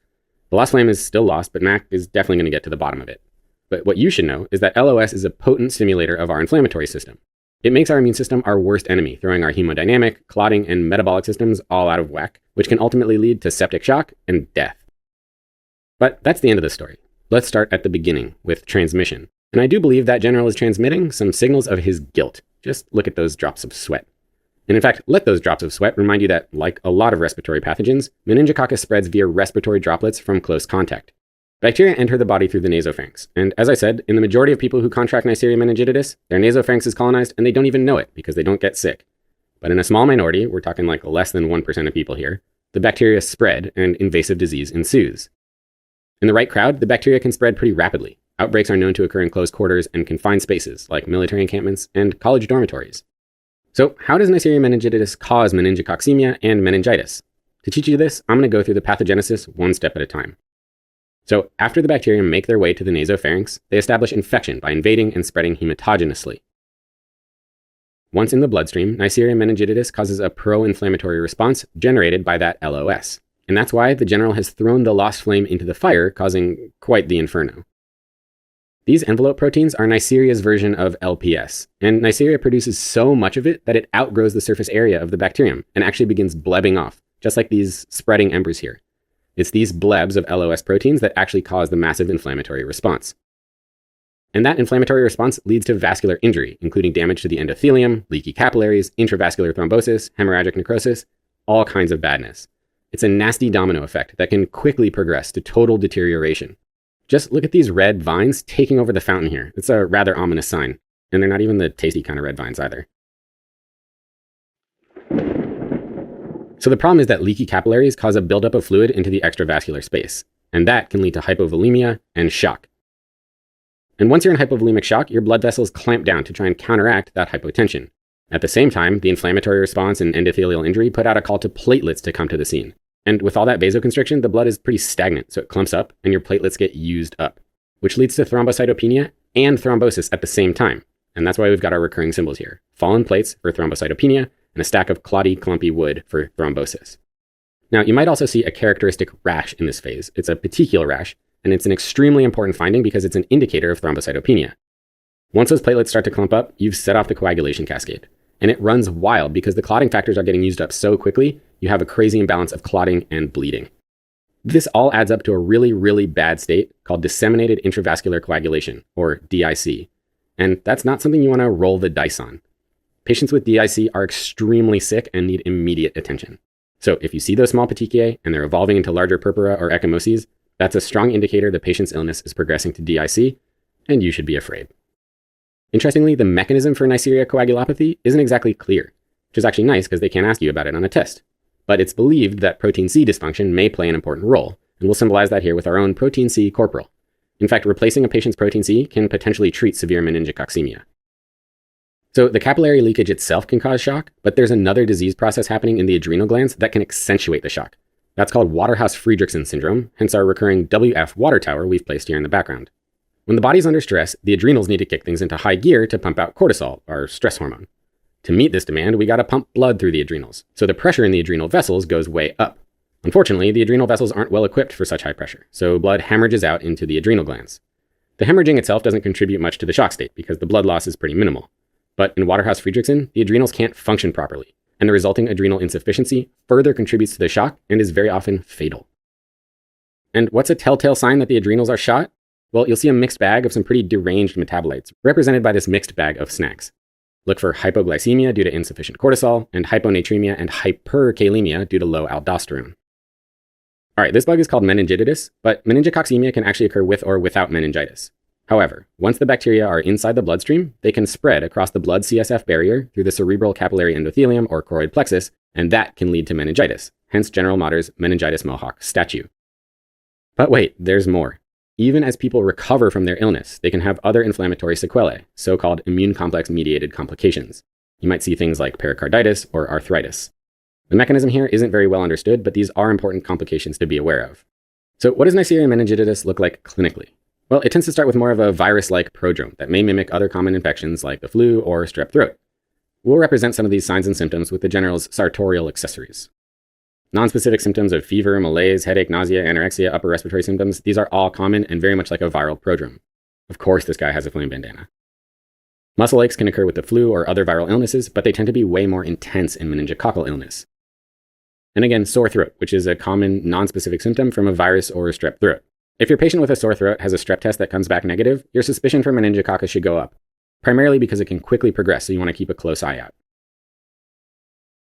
The lost flame is still lost, but Mac is definitely going to get to the bottom of it. But what you should know is that LOS is a potent stimulator of our inflammatory system. It makes our immune system our worst enemy, throwing our hemodynamic, clotting, and metabolic systems all out of whack, which can ultimately lead to septic shock and death. But that's the end of the story. Let's start at the beginning, with transmission. And I do believe that General is transmitting some signals of his guilt. Just look at those drops of sweat. And in fact, let those drops of sweat remind you that, like a lot of respiratory pathogens, meningococcus spreads via respiratory droplets from close contact. Bacteria enter the body through the nasopharynx, and as I said, in the majority of people who contract Neisseria meningitidis, their nasopharynx is colonized and they don't even know it because they don't get sick. But in a small minority, we're talking like less than 1% of people here, the bacteria spread and invasive disease ensues. In the right crowd, the bacteria can spread pretty rapidly. Outbreaks are known to occur in close quarters and confined spaces like military encampments and college dormitories. So how does Neisseria meningitidis cause meningococcemia and meningitis? To teach you this, I'm going to go through the pathogenesis one step at a time. So after the bacteria make their way to the nasopharynx, they establish infection by invading and spreading hematogenously. Once in the bloodstream, Neisseria meningitidis causes a pro-inflammatory response generated by that LOS. And that's why the General has thrown the lost flame into the fire, causing quite the inferno. These envelope proteins are Neisseria's version of LPS, and Neisseria produces so much of it that it outgrows the surface area of the bacterium and actually begins blebbing off, just like these spreading embers here. It's these blebs of LOS proteins that actually cause the massive inflammatory response. And that inflammatory response leads to vascular injury, including damage to the endothelium, leaky capillaries, intravascular thrombosis, hemorrhagic necrosis, all kinds of badness. It's a nasty domino effect that can quickly progress to total deterioration. Just look at these red vines taking over the fountain here. It's a rather ominous sign. And they're not even the tasty kind of red vines either. So the problem is that leaky capillaries cause a buildup of fluid into the extravascular space, and that can lead to hypovolemia and shock. And once you're in hypovolemic shock, your blood vessels clamp down to try and counteract that hypotension. At the same time, the inflammatory response and endothelial injury put out a call to platelets to come to the scene. And with all that vasoconstriction, the blood is pretty stagnant, so it clumps up and your platelets get used up, which leads to thrombocytopenia and thrombosis at the same time. And that's why we've got our recurring symbols here. Fallen plates for thrombocytopenia and a stack of cloddy, clumpy wood for thrombosis. Now, you might also see a characteristic rash in this phase. It's a petechial rash, and it's an extremely important finding because it's an indicator of thrombocytopenia. Once those platelets start to clump up, you've set off the coagulation cascade. And it runs wild because the clotting factors are getting used up so quickly, you have a crazy imbalance of clotting and bleeding. This all adds up to a really, really bad state called disseminated intravascular coagulation, or DIC. And that's not something you want to roll the dice on. Patients with DIC are extremely sick and need immediate attention. So if you see those small petechiae and they're evolving into larger purpura or ecchymoses, that's a strong indicator the patient's illness is progressing to DIC, and you should be afraid. Interestingly, the mechanism for Neisseria coagulopathy isn't exactly clear, which is actually nice because they can't ask you about it on a test. But it's believed that protein C dysfunction may play an important role, and we'll symbolize that here with our own protein C corporal. In fact, replacing a patient's protein C can potentially treat severe meningococcemia. So the capillary leakage itself can cause shock, but there's another disease process happening in the adrenal glands that can accentuate the shock. That's called Waterhouse-Friderichsen syndrome, hence our recurring WF water tower we've placed here in the background. When the body's under stress, the adrenals need to kick things into high gear to pump out cortisol, our stress hormone. To meet this demand, we gotta pump blood through the adrenals, so the pressure in the adrenal vessels goes way up. Unfortunately, the adrenal vessels aren't well equipped for such high pressure, so blood hemorrhages out into the adrenal glands. The hemorrhaging itself doesn't contribute much to the shock state because the blood loss is pretty minimal. But in Waterhouse-Friderichsen, the adrenals can't function properly, and the resulting adrenal insufficiency further contributes to the shock and is very often fatal. And what's a telltale sign that the adrenals are shot? Well, you'll see a mixed bag of some pretty deranged metabolites, represented by this mixed bag of snacks. Look for hypoglycemia due to insufficient cortisol, and hyponatremia and hyperkalemia due to low aldosterone. All right, this bug is called meningitis, but meningococcemia can actually occur with or without meningitis. However, once the bacteria are inside the bloodstream, they can spread across the blood-CSF barrier through the cerebral capillary endothelium or choroid plexus, and that can lead to meningitis, hence General Motors' meningitis mohawk statue. But wait, there's more. Even as people recover from their illness, they can have other inflammatory sequelae, so-called immune complex-mediated complications. You might see things like pericarditis or arthritis. The mechanism here isn't very well understood, but these are important complications to be aware of. So what does Neisseria meningitis look like clinically? Well, it tends to start with more of a virus-like prodrome that may mimic other common infections like the flu or strep throat. We'll represent some of these signs and symptoms with the general's sartorial accessories. Nonspecific symptoms of fever, malaise, headache, nausea, anorexia, upper respiratory symptoms, these are all common and very much like a viral prodrome. Of course, this guy has a flame bandana. Muscle aches can occur with the flu or other viral illnesses, but they tend to be way more intense in meningococcal illness. And again, sore throat, which is a common nonspecific symptom from a virus or a strep throat. If your patient with a sore throat has a strep test that comes back negative, your suspicion for meningococcus should go up, primarily because it can quickly progress, so you want to keep a close eye out.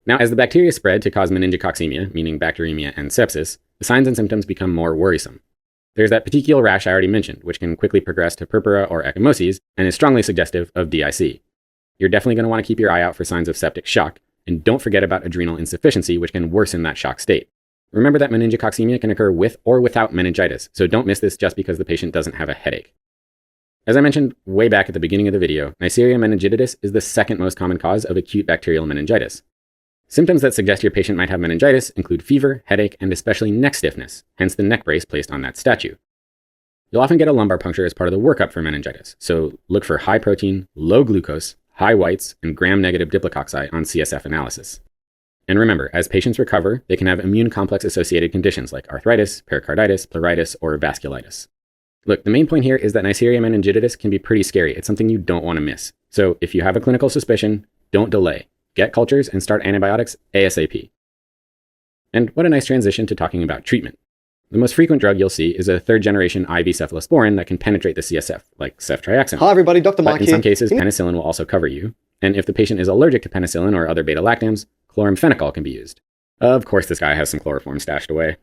Now, as the bacteria spread to cause meningococcemia, meaning bacteremia and sepsis, the signs and symptoms become more worrisome. There's that petechial rash I already mentioned, which can quickly progress to purpura or ecchymoses and is strongly suggestive of DIC. You're definitely going to want to keep your eye out for signs of septic shock, and don't forget about adrenal insufficiency, which can worsen that shock state. Remember that meningococcemia can occur with or without meningitis, so don't miss this just because the patient doesn't have a headache. As I mentioned way back at the beginning of the video, Neisseria meningitis is the second most common cause of acute bacterial meningitis. Symptoms that suggest your patient might have meningitis include fever, headache, and especially neck stiffness, hence the neck brace placed on that statue. You'll often get a lumbar puncture as part of the workup for meningitis, so look for high protein, low glucose, high whites, and gram-negative diplococci on CSF analysis. And remember, as patients recover, they can have immune complex-associated conditions like arthritis, pericarditis, pleuritis, or vasculitis. Look, the main point here is that Neisseria meningitis can be pretty scary. It's something you don't want to miss. So if you have a clinical suspicion, don't delay. Get cultures and start antibiotics ASAP. And what a nice transition to talking about treatment. The most frequent drug you'll see is a third-generation IV cephalosporin that can penetrate the CSF, like ceftriaxone.
Hi everybody, Dr. Mark
here. In some cases, penicillin will also cover you. And if the patient is allergic to penicillin or other beta-lactams, chloramphenicol can be used. Of course, this guy has some chloroform stashed away.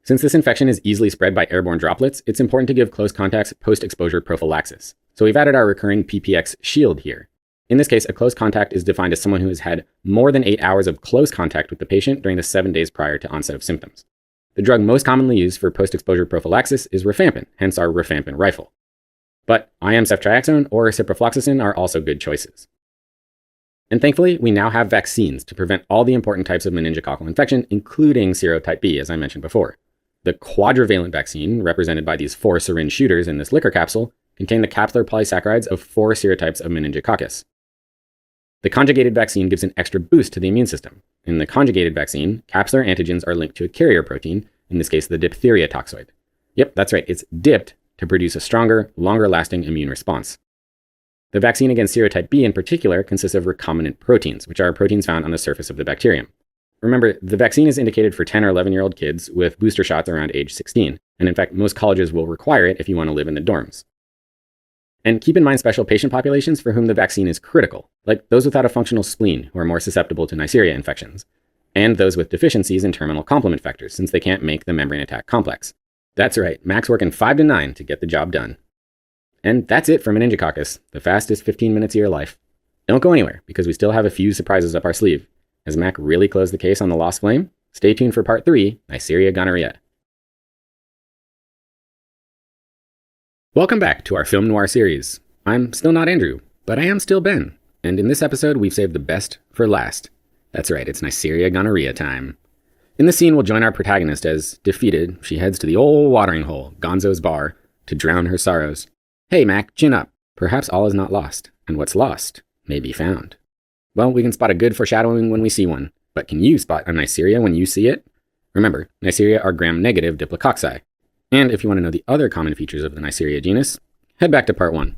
Since this infection is easily spread by airborne droplets, it's important to give close contacts post-exposure prophylaxis. So we've added our recurring PPX shield here. In this case, a close contact is defined as someone who has had more than 8 hours of close contact with the patient during the 7 days prior to onset of symptoms. The drug most commonly used for post-exposure prophylaxis is rifampin, hence our rifampin rifle. But IM ceftriaxone or ciprofloxacin are also good choices. And thankfully, we now have vaccines to prevent all the important types of meningococcal infection, including serotype B, as I mentioned before. The quadrivalent vaccine, represented by these 4 syringe shooters in this liquor capsule, contain the capsular polysaccharides of 4 serotypes of meningococcus. The conjugated vaccine gives an extra boost to the immune system. In the conjugated vaccine, capsular antigens are linked to a carrier protein, in this case the diphtheria toxoid. Yep, that's right, it's dipped to produce a stronger, longer-lasting immune response. The vaccine against serotype B in particular consists of recombinant proteins, which are proteins found on the surface of the bacterium. Remember, the vaccine is indicated for 10 or 11-year-old kids with booster shots around age 16, and in fact, most colleges will require it if you want to live in the dorms. And keep in mind special patient populations for whom the vaccine is critical, like those without a functional spleen who are more susceptible to Neisseria infections, and those with deficiencies in terminal complement factors since they can't make the membrane attack complex. That's right, Mac's working 5 to 9 to get the job done. And that's it for Meningococcus, the fastest 15 minutes of your life. Don't go anywhere, because we still have a few surprises up our sleeve. Has Mac really closed the case on the lost flame? Stay tuned for part 3, Neisseria gonorrhea. Welcome back to our film noir series. I'm still not Andrew, but I am still Ben, and in this episode we've saved the best for last. That's right, it's Neisseria gonorrhea time. In this scene we'll join our protagonist as, defeated, she heads to the old watering hole, Gonzo's bar, to drown her sorrows. Hey Mac, chin up. Perhaps all is not lost, and what's lost may be found. Well, we can spot a good foreshadowing when we see one, but can you spot a Neisseria when you see it? Remember, Neisseria are gram-negative diplococci. And if you want to know the other common features of the Neisseria genus, head back to part 1.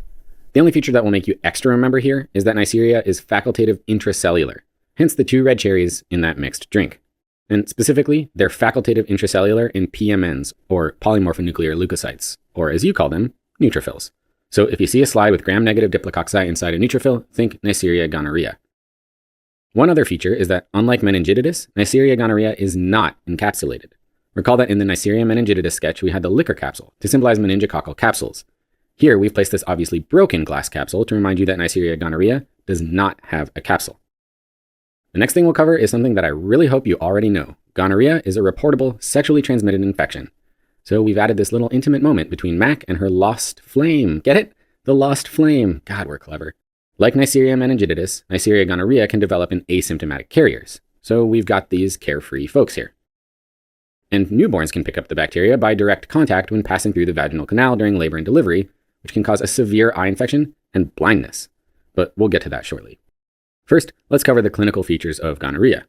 The only feature that will make you extra remember here is that Neisseria is facultative intracellular, hence the 2 red cherries in that mixed drink. And specifically, they're facultative intracellular in PMNs, or polymorphonuclear leukocytes, or as you call them, neutrophils. So if you see a slide with gram-negative diplococci inside a neutrophil, think Neisseria gonorrhea. One other feature is that, unlike meningitis, Neisseria gonorrhea is not encapsulated. Recall that in the Neisseria meningitidis sketch, we had the liquor capsule to symbolize meningococcal capsules. Here, we've placed this obviously broken glass capsule to remind you that Neisseria gonorrhea does not have a capsule. The next thing we'll cover is something that I really hope you already know. Gonorrhea is a reportable, sexually transmitted infection. So we've added this little intimate moment between Mac and her lost flame. Get it? The lost flame. God, we're clever. Like Neisseria meningitidis, Neisseria gonorrhea can develop in asymptomatic carriers. So we've got these carefree folks here. And newborns can pick up the bacteria by direct contact when passing through the vaginal canal during labor and delivery, which can cause a severe eye infection and blindness. But we'll get to that shortly. First, let's cover the clinical features of gonorrhea.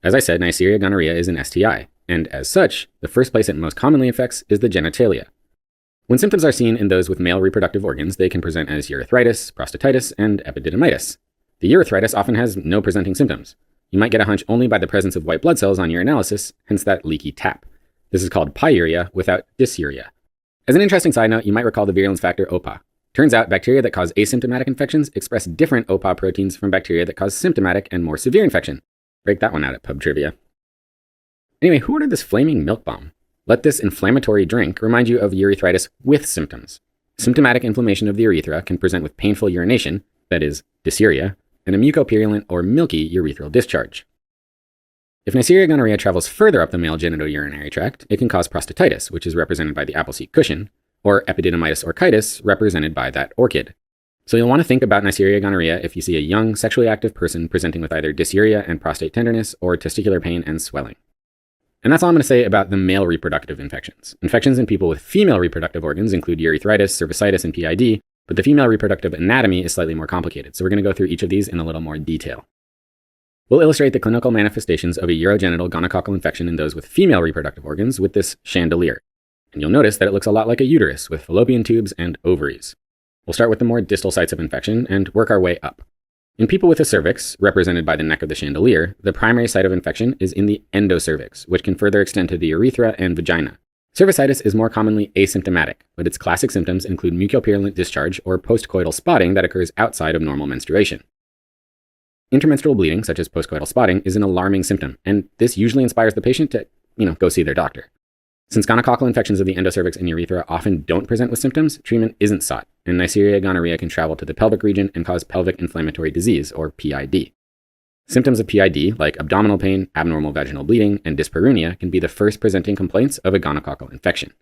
As I said, Neisseria gonorrhea is an STI, and as such, the first place it most commonly affects is the genitalia. When symptoms are seen in those with male reproductive organs, they can present as urethritis, prostatitis, and epidermidis. The urethritis often has no presenting symptoms. You might get a hunch only by the presence of white blood cells on urinalysis, hence that leaky tap. This is called pyuria without dysuria. As an interesting side note, you might recall the virulence factor OPA. Turns out bacteria that cause asymptomatic infections express different OPA proteins from bacteria that cause symptomatic and more severe infection. Break that one out at pub trivia. Anyway, who ordered this flaming milk bomb? Let this inflammatory drink remind you of urethritis with symptoms. Symptomatic inflammation of the urethra can present with painful urination, that is, dysuria, and a mucopurulent or milky urethral discharge. If Neisseria gonorrhea travels further up the male genitourinary tract, it can cause prostatitis, which is represented by the appleseed cushion, or epididymitis orchitis, represented by that orchid. So you'll want to think about Neisseria gonorrhea if you see a young, sexually active person presenting with either dysuria and prostate tenderness, or testicular pain and swelling. And that's all I'm going to say about the male reproductive infections. Infections in people with female reproductive organs include urethritis, cervicitis, and PID, but the female reproductive anatomy is slightly more complicated, so we're going to go through each of these in a little more detail. We'll illustrate the clinical manifestations of a urogenital gonococcal infection in those with female reproductive organs with this chandelier. And you'll notice that it looks a lot like a uterus with fallopian tubes and ovaries. We'll start with the more distal sites of infection and work our way up. In people with a cervix, represented by the neck of the chandelier, the primary site of infection is in the endocervix, which can further extend to the urethra and vagina. Cervicitis is more commonly asymptomatic, but its classic symptoms include mucopurulent discharge or postcoital spotting that occurs outside of normal menstruation. Intermenstrual bleeding, such as postcoital spotting, is an alarming symptom, and this usually inspires the patient to, go see their doctor. Since gonococcal infections of the endocervix and urethra often don't present with symptoms, treatment isn't sought, and Neisseria gonorrhea can travel to the pelvic region and cause pelvic inflammatory disease, or PID. Symptoms of PID, like abdominal pain, abnormal vaginal bleeding, and dyspareunia, can be the first presenting complaints of a gonococcal infection.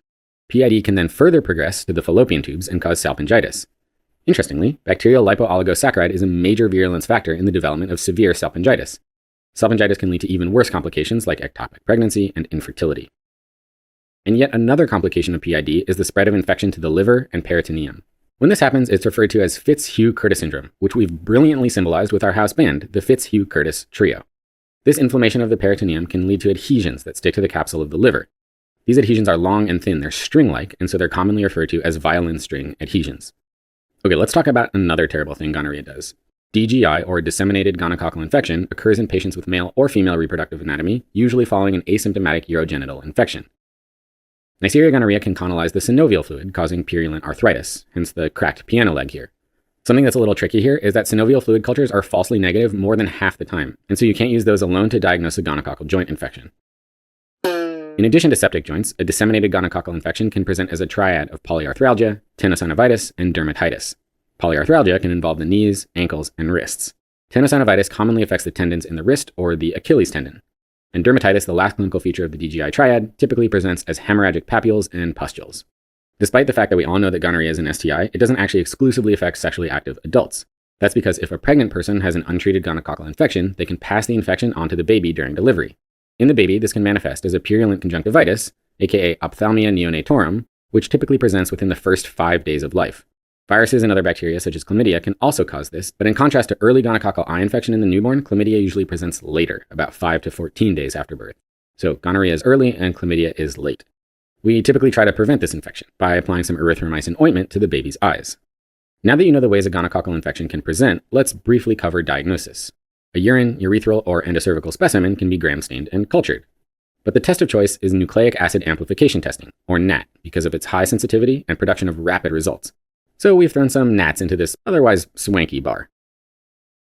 PID can then further progress to the fallopian tubes and cause salpingitis. Interestingly, bacterial lipooligosaccharide is a major virulence factor in the development of severe salpingitis. Salpingitis can lead to even worse complications like ectopic pregnancy and infertility. And yet another complication of PID is the spread of infection to the liver and peritoneum. When this happens, it's referred to as Fitzhugh-Curtis syndrome, which we've brilliantly symbolized with our house band, the Fitzhugh-Curtis trio. This inflammation of the peritoneum can lead to adhesions that stick to the capsule of the liver. These adhesions are long and thin, they're string-like, and so they're commonly referred to as violin string adhesions. Okay, let's talk about another terrible thing gonorrhea does. DGI, or disseminated gonococcal infection, occurs in patients with male or female reproductive anatomy, usually following an asymptomatic urogenital infection. Neisseria gonorrhea can colonize the synovial fluid, causing purulent arthritis, hence the cracked piano leg here. Something that's a little tricky here is that synovial fluid cultures are falsely negative more than half the time, and so you can't use those alone to diagnose a gonococcal joint infection. In addition to septic joints, a disseminated gonococcal infection can present as a triad of polyarthralgia, tenosynovitis, and dermatitis. Polyarthralgia can involve the knees, ankles, and wrists. Tenosynovitis commonly affects the tendons in the wrist or the Achilles tendon. And dermatitis, the last clinical feature of the DGI triad, typically presents as hemorrhagic papules and pustules. Despite the fact that we all know that gonorrhea is an STI, it doesn't actually exclusively affect sexually active adults. That's because if a pregnant person has an untreated gonococcal infection, they can pass the infection onto the baby during delivery. In the baby, this can manifest as a purulent conjunctivitis, aka ophthalmia neonatorum, which typically presents within the first 5 days of life. Viruses and other bacteria such as chlamydia can also cause this, but in contrast to early gonococcal eye infection in the newborn, chlamydia usually presents later, about 5 to 14 days after birth. So gonorrhea is early and chlamydia is late. We typically try to prevent this infection by applying some erythromycin ointment to the baby's eyes. Now that you know the ways a gonococcal infection can present, let's briefly cover diagnosis. A urine, urethral, or endocervical specimen can be gram-stained and cultured. But the test of choice is nucleic acid amplification testing, or NAT, because of its high sensitivity and production of rapid results. So we've thrown some NATs into this otherwise swanky bar.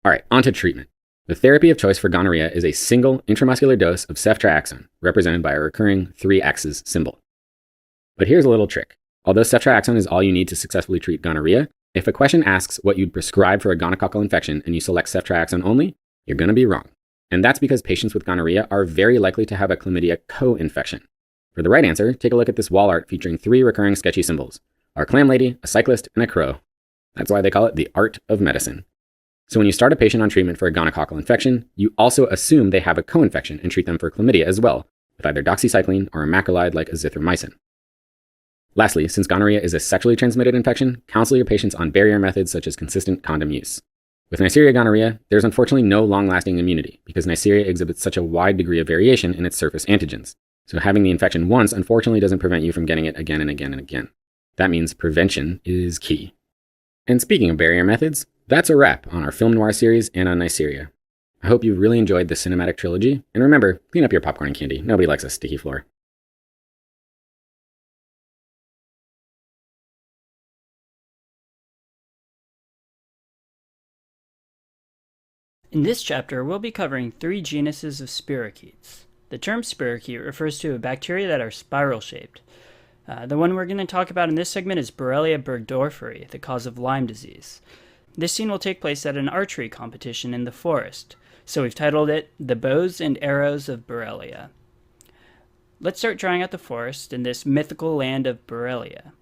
Alright, on to treatment. The therapy of choice for gonorrhea is a single intramuscular dose of ceftriaxone, represented by a recurring 3 axes symbol. But here's a little trick. Although ceftriaxone is all you need to successfully treat gonorrhea, if a question asks what you'd prescribe for a gonococcal infection and you select ceftriaxone only, you're going to be wrong. And that's because patients with gonorrhea are very likely to have a chlamydia co-infection. For the right answer, take a look at this wall art featuring 3 recurring sketchy symbols. Our clam lady, a cyclist, and a crow. That's why they call it the art of medicine. So when you start a patient on treatment for a gonococcal infection, you also assume they have a co-infection and treat them for chlamydia as well, with either doxycycline or a macrolide like azithromycin. Lastly, since gonorrhea is a sexually transmitted infection, counsel your patients on barrier methods such as consistent condom use. With Neisseria gonorrhea, there's unfortunately no long-lasting immunity because Neisseria exhibits such a wide degree of variation in its surface antigens. So having the infection once unfortunately doesn't prevent you from getting it again and again and again. That means prevention is key. And speaking of barrier methods, that's a wrap on our film noir series and on Neisseria. I hope you really enjoyed the cinematic trilogy, and remember, clean up your popcorn and candy. Nobody likes a sticky floor.
In this chapter, we'll be covering 3 genuses of spirochetes. The term spirochete refers to bacteria that are spiral-shaped. The one we're going to talk about in this segment is Borrelia burgdorferi, the cause of Lyme disease. This scene will take place at an archery competition in the forest, so we've titled it The Bows and Arrows of Borrelia. Let's start drawing out the forest in this mythical land of Borrelia.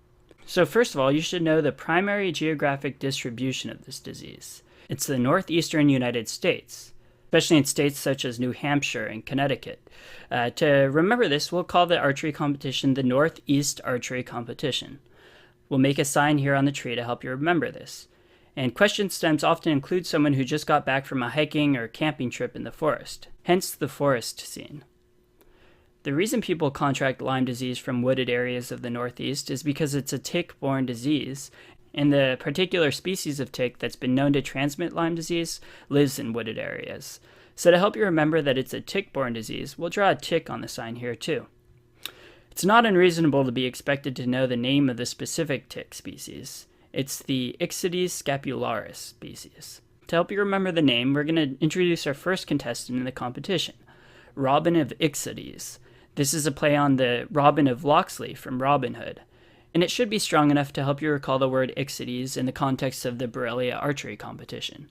So first of all, you should know the primary geographic distribution of this disease. It's the northeastern United States, especially in states such as New Hampshire and Connecticut. To remember this, we'll call the archery competition the Northeast Archery Competition. We'll make a sign here on the tree to help you remember this. And question stems often include someone who just got back from a hiking or camping trip in the forest, hence the forest scene. The reason people contract Lyme disease from wooded areas of the Northeast is because it's a tick-borne disease, and the particular species of tick that's been known to transmit Lyme disease lives in wooded areas. So to help you remember that it's a tick-borne disease, we'll draw a tick on the sign here too. It's not unreasonable to be expected to know the name of the specific tick species. It's the Ixodes scapularis species. To help you remember the name, we're going to introduce our first contestant in the competition, Robin of Ixodes. This is a play on the Robin of Locksley from Robin Hood, and it should be strong enough to help you recall the word Ixodes in the context of the Borrelia archery competition.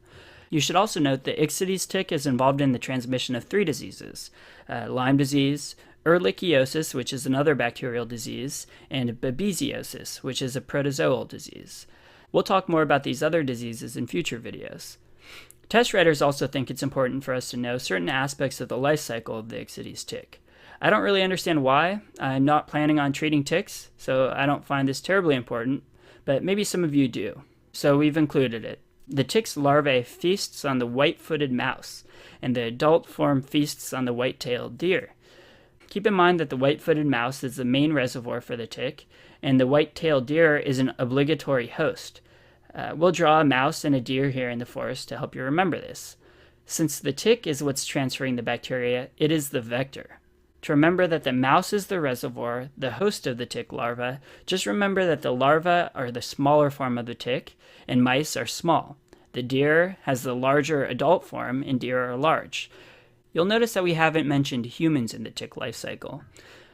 You should also note that Ixodes tick is involved in the transmission of 3 diseases, Lyme disease, Ehrlichiosis, which is another bacterial disease, and babesiosis, which is a protozoal disease. We'll talk more about these other diseases in future videos. Test writers also think it's important for us to know certain aspects of the life cycle of the Ixodes tick. I don't really understand why. I'm not planning on treating ticks, so I don't find this terribly important, but maybe some of you do, so we've included it. The tick's larvae feasts on the white-footed mouse, and the adult form feasts on the white-tailed deer. Keep in mind that the white-footed mouse is the main reservoir for the tick, and the white-tailed deer is an obligatory host. We'll draw a mouse and a deer here in the forest to help you remember this. Since the tick is what's transferring the bacteria, it is the vector. To remember that the mouse is the reservoir, the host of the tick larva, just remember that the larvae are the smaller form of the tick, and mice are small. The deer has the larger adult form, and deer are large. You'll notice that we haven't mentioned humans in the tick life cycle.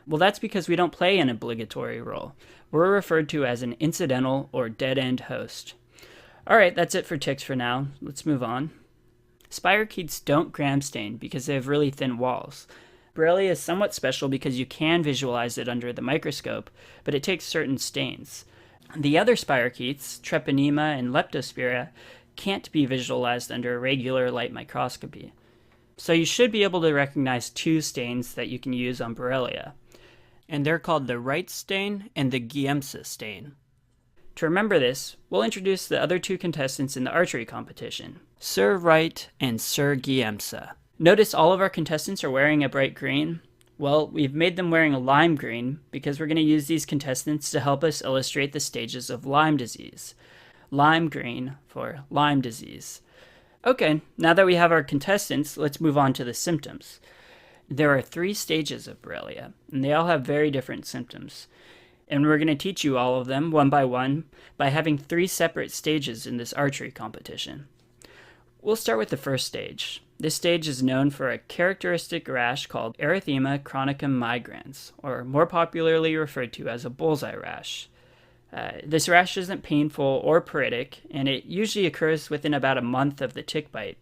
Well, that's because we don't play an obligatory role. We're referred to as an incidental or dead-end host. Alright, that's it for ticks for now. Let's move on. Spirochetes don't gram stain because they have really thin walls. Borrelia is somewhat special because you can visualize it under the microscope, but it takes certain stains. The other spirochetes, Treponema and Leptospira, can't be visualized under regular light microscopy. So you should be able to recognize two stains that you can use on Borrelia, and they're called the Wright stain and the Giemsa stain. To remember this, we'll introduce the other two contestants in the archery competition, Sir Wright and Sir Giemsa. Notice all of our contestants are wearing a bright green. Well, we've made them wearing a lime green because we're going to use these contestants to help us illustrate the stages of Lyme disease. Lime green for Lyme disease. Okay, now that we have our contestants, let's move on to the symptoms. There are 3 stages of Borrelia, and they all have very different symptoms. And we're going to teach you all of them one by one by having 3 separate stages in this archery competition. We'll start with the first stage. This stage is known for a characteristic rash called erythema chronicum migrans, or more popularly referred to as a bullseye rash. This rash isn't painful or pruritic, and it usually occurs within about a month of the tick bite,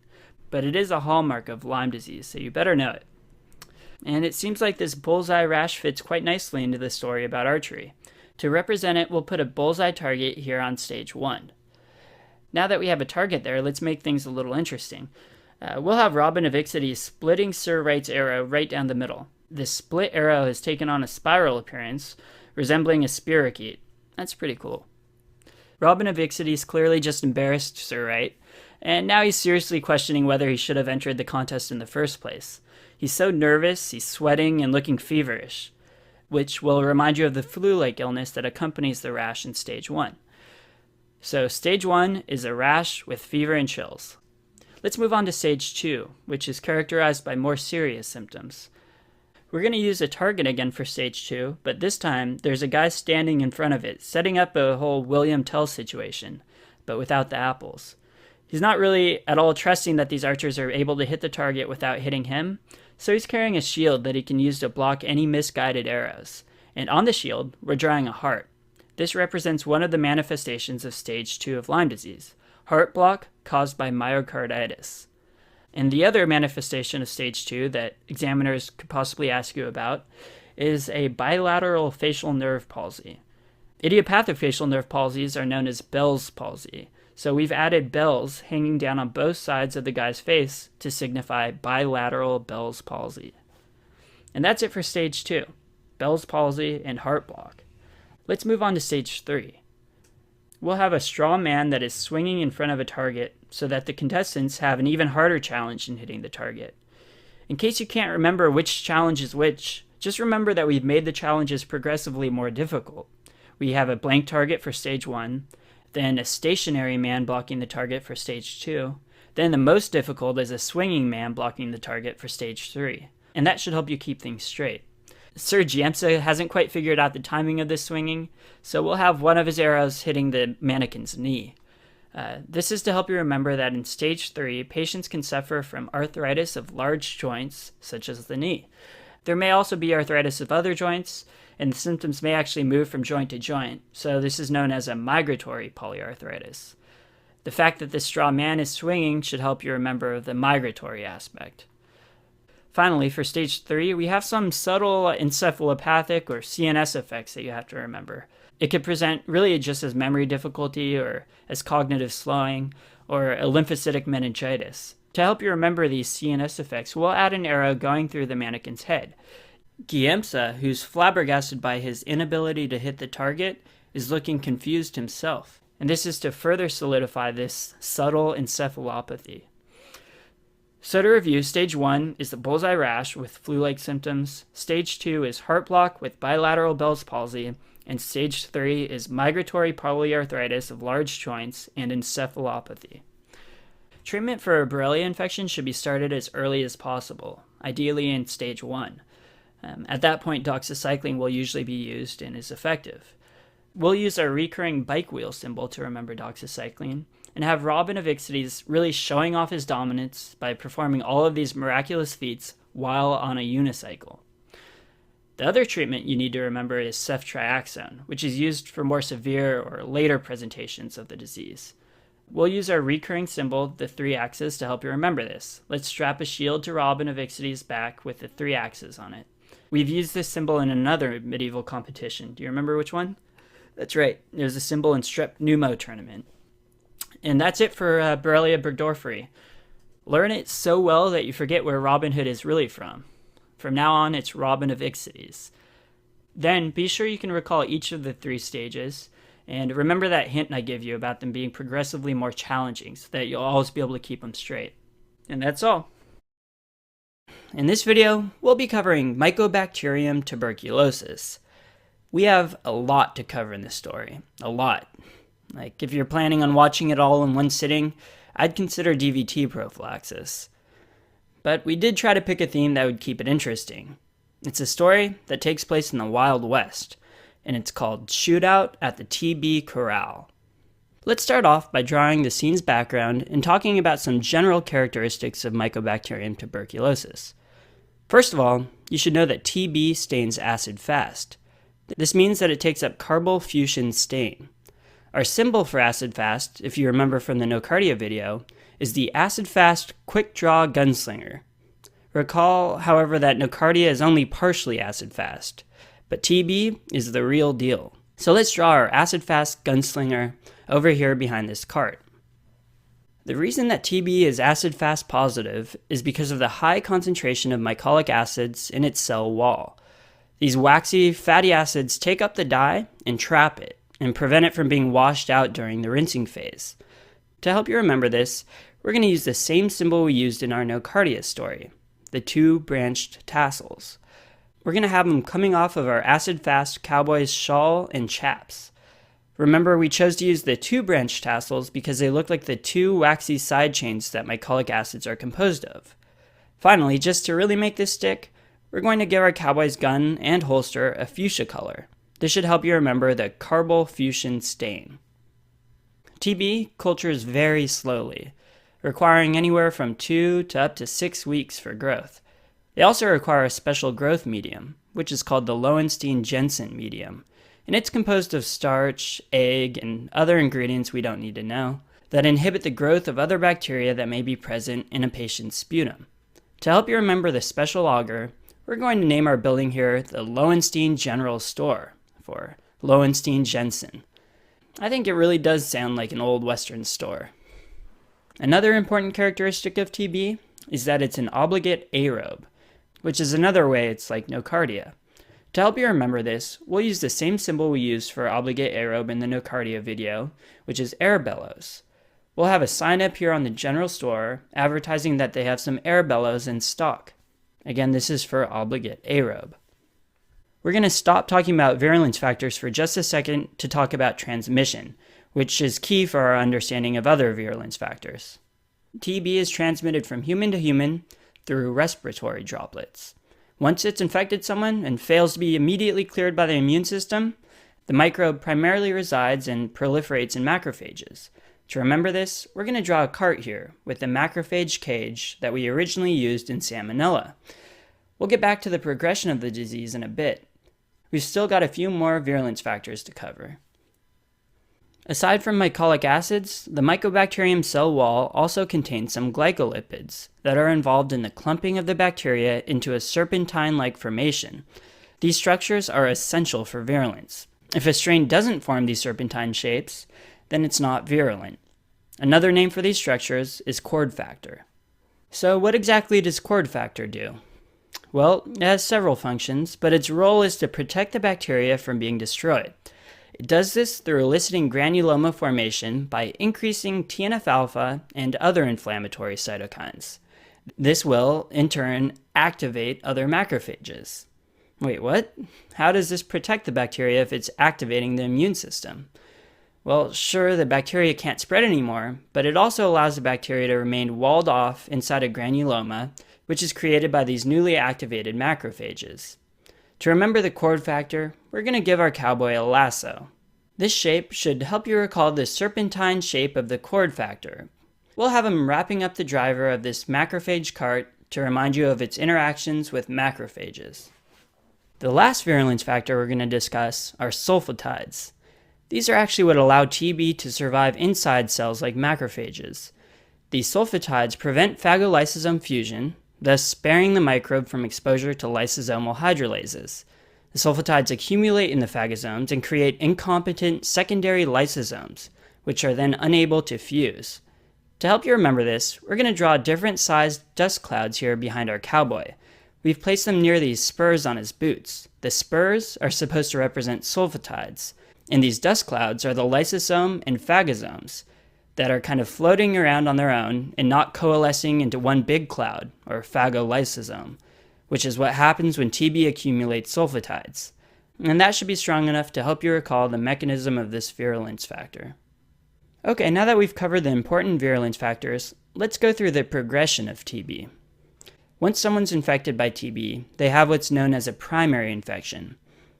but it is a hallmark of Lyme disease, so you better know it. And it seems like this bullseye rash fits quite nicely into the story about archery. To represent it, we'll put a bullseye target here on stage 1. Now that we have a target there, let's make things a little interesting. We'll have Robin of Ixodes splitting Sir Wright's arrow right down the middle. This split arrow has taken on a spiral appearance, resembling a spirochete. That's pretty cool. Robin of Ixodes clearly just embarrassed Sir Wright, and now he's seriously questioning whether he should have entered the contest in the first place. He's so nervous, he's sweating and looking feverish, which will remind you of the flu-like illness that accompanies the rash in stage 1. So stage 1 is a rash with fever and chills. Let's move on to stage 2, which is characterized by more serious symptoms. We're going to use a target again for stage 2, but this time there's a guy standing in front of it, setting up a whole William Tell situation, but without the apples. He's not really at all trusting that these archers are able to hit the target without hitting him, so he's carrying a shield that he can use to block any misguided arrows. And on the shield, we're drawing a heart. This represents one of the manifestations of stage 2 of Lyme disease, heart block caused by myocarditis. And the other manifestation of stage 2 that examiners could possibly ask you about is a bilateral facial nerve palsy. Idiopathic facial nerve palsies are known as Bell's palsy, so we've added bells hanging down on both sides of the guy's face to signify bilateral Bell's palsy. And that's it for stage 2, Bell's palsy and heart block. Let's move on to stage 3. We'll have a straw man that is swinging in front of a target so that the contestants have an even harder challenge in hitting the target. In case you can't remember which challenge is which, just remember that we've made the challenges progressively more difficult. We have a blank target for stage 1, then a stationary man blocking the target for stage 2, then the most difficult is a swinging man blocking the target for stage 3, and that should help you keep things straight. Sir Giemsa hasn't quite figured out the timing of this swinging, so we'll have one of his arrows hitting the mannequin's knee. This is to help you remember that in stage 3, patients can suffer from arthritis of large joints, such as the knee. There may also be arthritis of other joints, and the symptoms may actually move from joint to joint, so this is known as a migratory polyarthritis. The fact that this straw man is swinging should help you remember the migratory aspect. Finally, for stage 3, we have some subtle encephalopathic or CNS effects that you have to remember. It could present really just as memory difficulty or as cognitive slowing or a lymphocytic meningitis. To help you remember these CNS effects, we'll add an arrow going through the mannequin's head. Giemsa, who's flabbergasted by his inability to hit the target, is looking confused himself. And this is to further solidify this subtle encephalopathy. So to review, stage 1 is the bullseye rash with flu-like symptoms, stage 2 is heart block with bilateral Bell's palsy, and stage 3 is migratory polyarthritis of large joints and encephalopathy. Treatment for a Borrelia infection should be started as early as possible, ideally in stage 1. At that point, doxycycline will usually be used and is effective. We'll use our recurring bike wheel symbol to remember doxycycline, and have Robin of Ixodes really showing off his dominance by performing all of these miraculous feats while on a unicycle. The other treatment you need to remember is ceftriaxone, which is used for more severe or later presentations of the disease. We'll use our recurring symbol, the 3 axes, to help you remember this. Let's strap a shield to Robin of Ixodes' back with the 3 axes on it. We've used this symbol in another medieval competition. Do you remember which one? That's right, there's a symbol in Strep Pneumo tournament. And that's it for Borrelia burgdorferi. Learn it so well that you forget where Robin Hood is really from. From now on, it's Robin of Ixodes. Then, be sure you can recall each of the 3 stages, and remember that hint I give you about them being progressively more challenging so that you'll always be able to keep them straight. And that's all. In this video, we'll be covering Mycobacterium tuberculosis. We have a lot to cover in this story. A lot. Like, if you're planning on watching it all in one sitting, I'd consider DVT prophylaxis. But we did try to pick a theme that would keep it interesting. It's a story that takes place in the Wild West, and it's called Shootout at the TB Corral. Let's start off by drawing the scene's background and talking about some general characteristics of Mycobacterium tuberculosis. First of all, you should know that TB stains acid-fast. This means that it takes up carbylfuchsin stain. Our symbol for acid-fast, if you remember from the Nocardia video, is the acid-fast quick-draw gunslinger. Recall, however, that Nocardia is only partially acid-fast, but TB is the real deal. So let's draw our acid-fast gunslinger over here behind this cart. The reason that TB is acid-fast positive is because of the high concentration of mycolic acids in its cell wall. These waxy, fatty acids take up the dye and trap it, and prevent it from being washed out during the rinsing phase. To help you remember this, we're going to use the same symbol we used in our Nocardia story, the 2 branched tassels. We're going to have them coming off of our acid-fast cowboy's shawl and chaps. Remember, we chose to use the 2 branched tassels because they look like the 2 waxy side chains that mycolic acids are composed of. Finally, just to really make this stick, we're going to give our cowboy's gun and holster a fuchsia color. This should help you remember the carbylfuchsin stain. TB cultures very slowly, requiring anywhere from 2 to up to 6 weeks for growth. They also require a special growth medium, which is called the Lowenstein-Jensen medium, and it's composed of starch, egg, and other ingredients we don't need to know that inhibit the growth of other bacteria that may be present in a patient's sputum. To help you remember the special auger, we're going to name our building here the Lowenstein General Store, for Lowenstein-Jensen. I think it really does sound like an old Western store. Another important characteristic of TB is that it's an obligate aerobe, which is another way it's like Nocardia. To help you remember this, we'll use the same symbol we used for obligate aerobe in the Nocardia video, which is air bellows. We'll have a sign up here on the general store advertising that they have some air bellows in stock. Again, this is for obligate aerobe. We're going to stop talking about virulence factors for just a second to talk about transmission, which is key for our understanding of other virulence factors. TB is transmitted from human to human through respiratory droplets. Once it's infected someone and fails to be immediately cleared by the immune system, the microbe primarily resides and proliferates in macrophages. To remember this, we're going to draw a cart here with the macrophage cage that we originally used in Salmonella. We'll get back to the progression of the disease in a bit. We've still got a few more virulence factors to cover. Aside from mycolic acids, the Mycobacterium cell wall also contains some glycolipids that are involved in the clumping of the bacteria into a serpentine-like formation. These structures are essential for virulence. If a strain doesn't form these serpentine shapes, then it's not virulent. Another name for these structures is cord factor. So what exactly does cord factor do? Well, it has several functions, but its role is to protect the bacteria from being destroyed. It does this through eliciting granuloma formation by increasing TNF-alpha and other inflammatory cytokines. This will, in turn, activate other macrophages. Wait, what? How does this protect the bacteria if it's activating the immune system? Well, sure, the bacteria can't spread anymore, but it also allows the bacteria to remain walled off inside a granuloma, which is created by these newly activated macrophages. To remember the cord factor, we're going to give our cowboy a lasso. This shape should help you recall the serpentine shape of the cord factor. We'll have him wrapping up the driver of this macrophage cart to remind you of its interactions with macrophages. The last virulence factor we're going to discuss are sulfatides. These are actually what allow TB to survive inside cells like macrophages. These sulfatides prevent phagolysosome fusion, thus sparing the microbe from exposure to lysosomal hydrolases. The sulfatides accumulate in the phagosomes and create incompetent secondary lysosomes, which are then unable to fuse. To help you remember this, we're going to draw different sized dust clouds here behind our cowboy. We've placed them near these spurs on his boots. The spurs are supposed to represent sulfatides, and these dust clouds are the lysosome and phagosomes that are kind of floating around on their own and not coalescing into one big cloud, or phagolysosome, which is what happens when TB accumulates sulfatides. And that should be strong enough to help you recall the mechanism of this virulence factor. Okay, now that we've covered the important virulence factors, let's go through the progression of TB. Once someone's infected by TB, they have what's known as a primary infection.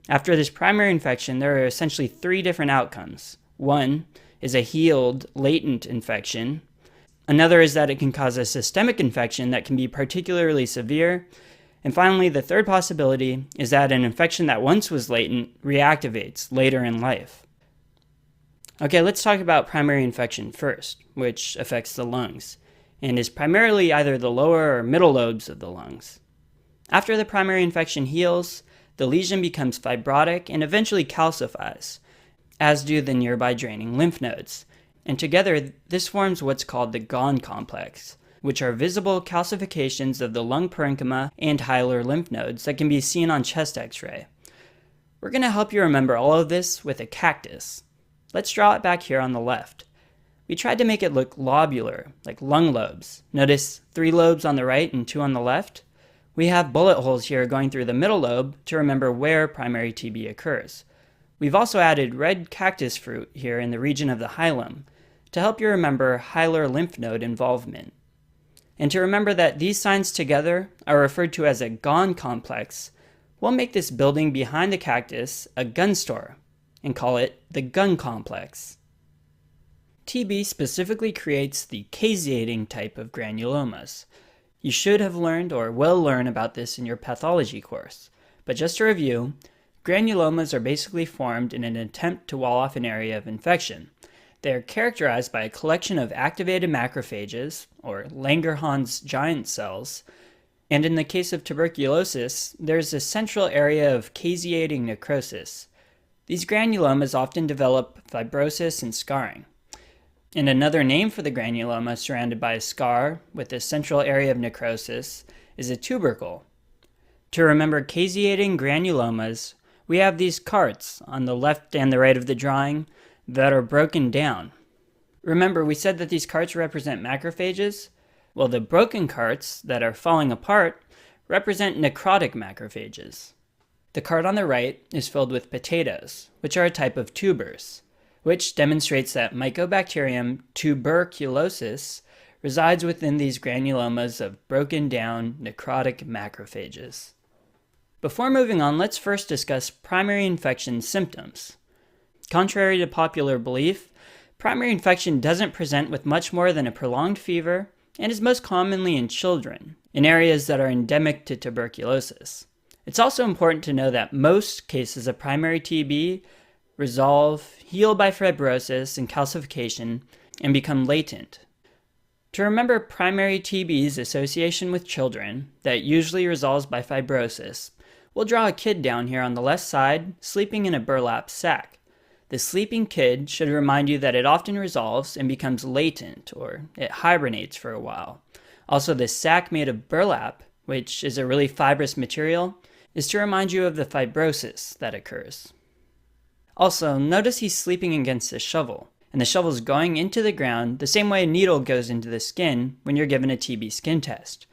After this primary infection, there are essentially three different outcomes. One is a healed latent infection. Another is that it can cause a systemic infection that can be particularly severe. And finally, the third possibility is that an infection that once was latent reactivates later in life. Okay, let's talk about primary infection first, which affects the lungs, and is primarily either the lower or middle lobes of the lungs. After the primary infection heals, the lesion becomes fibrotic and eventually calcifies, as do the nearby draining lymph nodes. And together, this forms what's called the Gone complex, which are visible calcifications of the lung parenchyma and hilar lymph nodes that can be seen on chest x-ray. We're going to help you remember all of this with a cactus. Let's draw it back here on the left. We tried to make it look lobular, like lung lobes. Notice 3 lobes on the right and 2 on the left? We have bullet holes here going through the middle lobe to remember where primary TB occurs. We've also added red cactus fruit here in the region of the hilum to help you remember hilar lymph node involvement. And to remember that these signs together are referred to as a Gone complex, we'll make this building behind the cactus a gun store and call it the Gun complex. TB specifically creates the caseating type of granulomas. You should have learned or will learn about this in your pathology course, but just to review, granulomas are basically formed in an attempt to wall off an area of infection. They are characterized by a collection of activated macrophages, or Langerhans giant cells, and in the case of tuberculosis, there's a central area of caseating necrosis. These granulomas often develop fibrosis and scarring. And another name for the granuloma surrounded by a scar with a central area of necrosis is a tubercle. To remember caseating granulomas, we have these carts on the left and the right of the drawing that are broken down. Remember, we said that these carts represent macrophages? Well, the broken carts that are falling apart represent necrotic macrophages. The cart on the right is filled with potatoes, which are a type of tubers, which demonstrates that Mycobacterium tuberculosis resides within these granulomas of broken down necrotic macrophages. Before moving on, let's first discuss primary infection symptoms. Contrary to popular belief, primary infection doesn't present with much more than a prolonged fever and is most commonly in children, in areas that are endemic to tuberculosis. It's also important to know that most cases of primary TB resolve, heal by fibrosis and calcification, and become latent. To remember primary TB's association with children, that usually resolves by fibrosis, we'll draw a kid down here on the left side, sleeping in a burlap sack. The sleeping kid should remind you that it often resolves and becomes latent, or it hibernates for a while. Also, the sack made of burlap, which is a really fibrous material, is to remind you of the fibrosis that occurs. Also, notice he's sleeping against a shovel, and the shovel's going into the ground the same way a needle goes into the skin when you're given a TB skin test.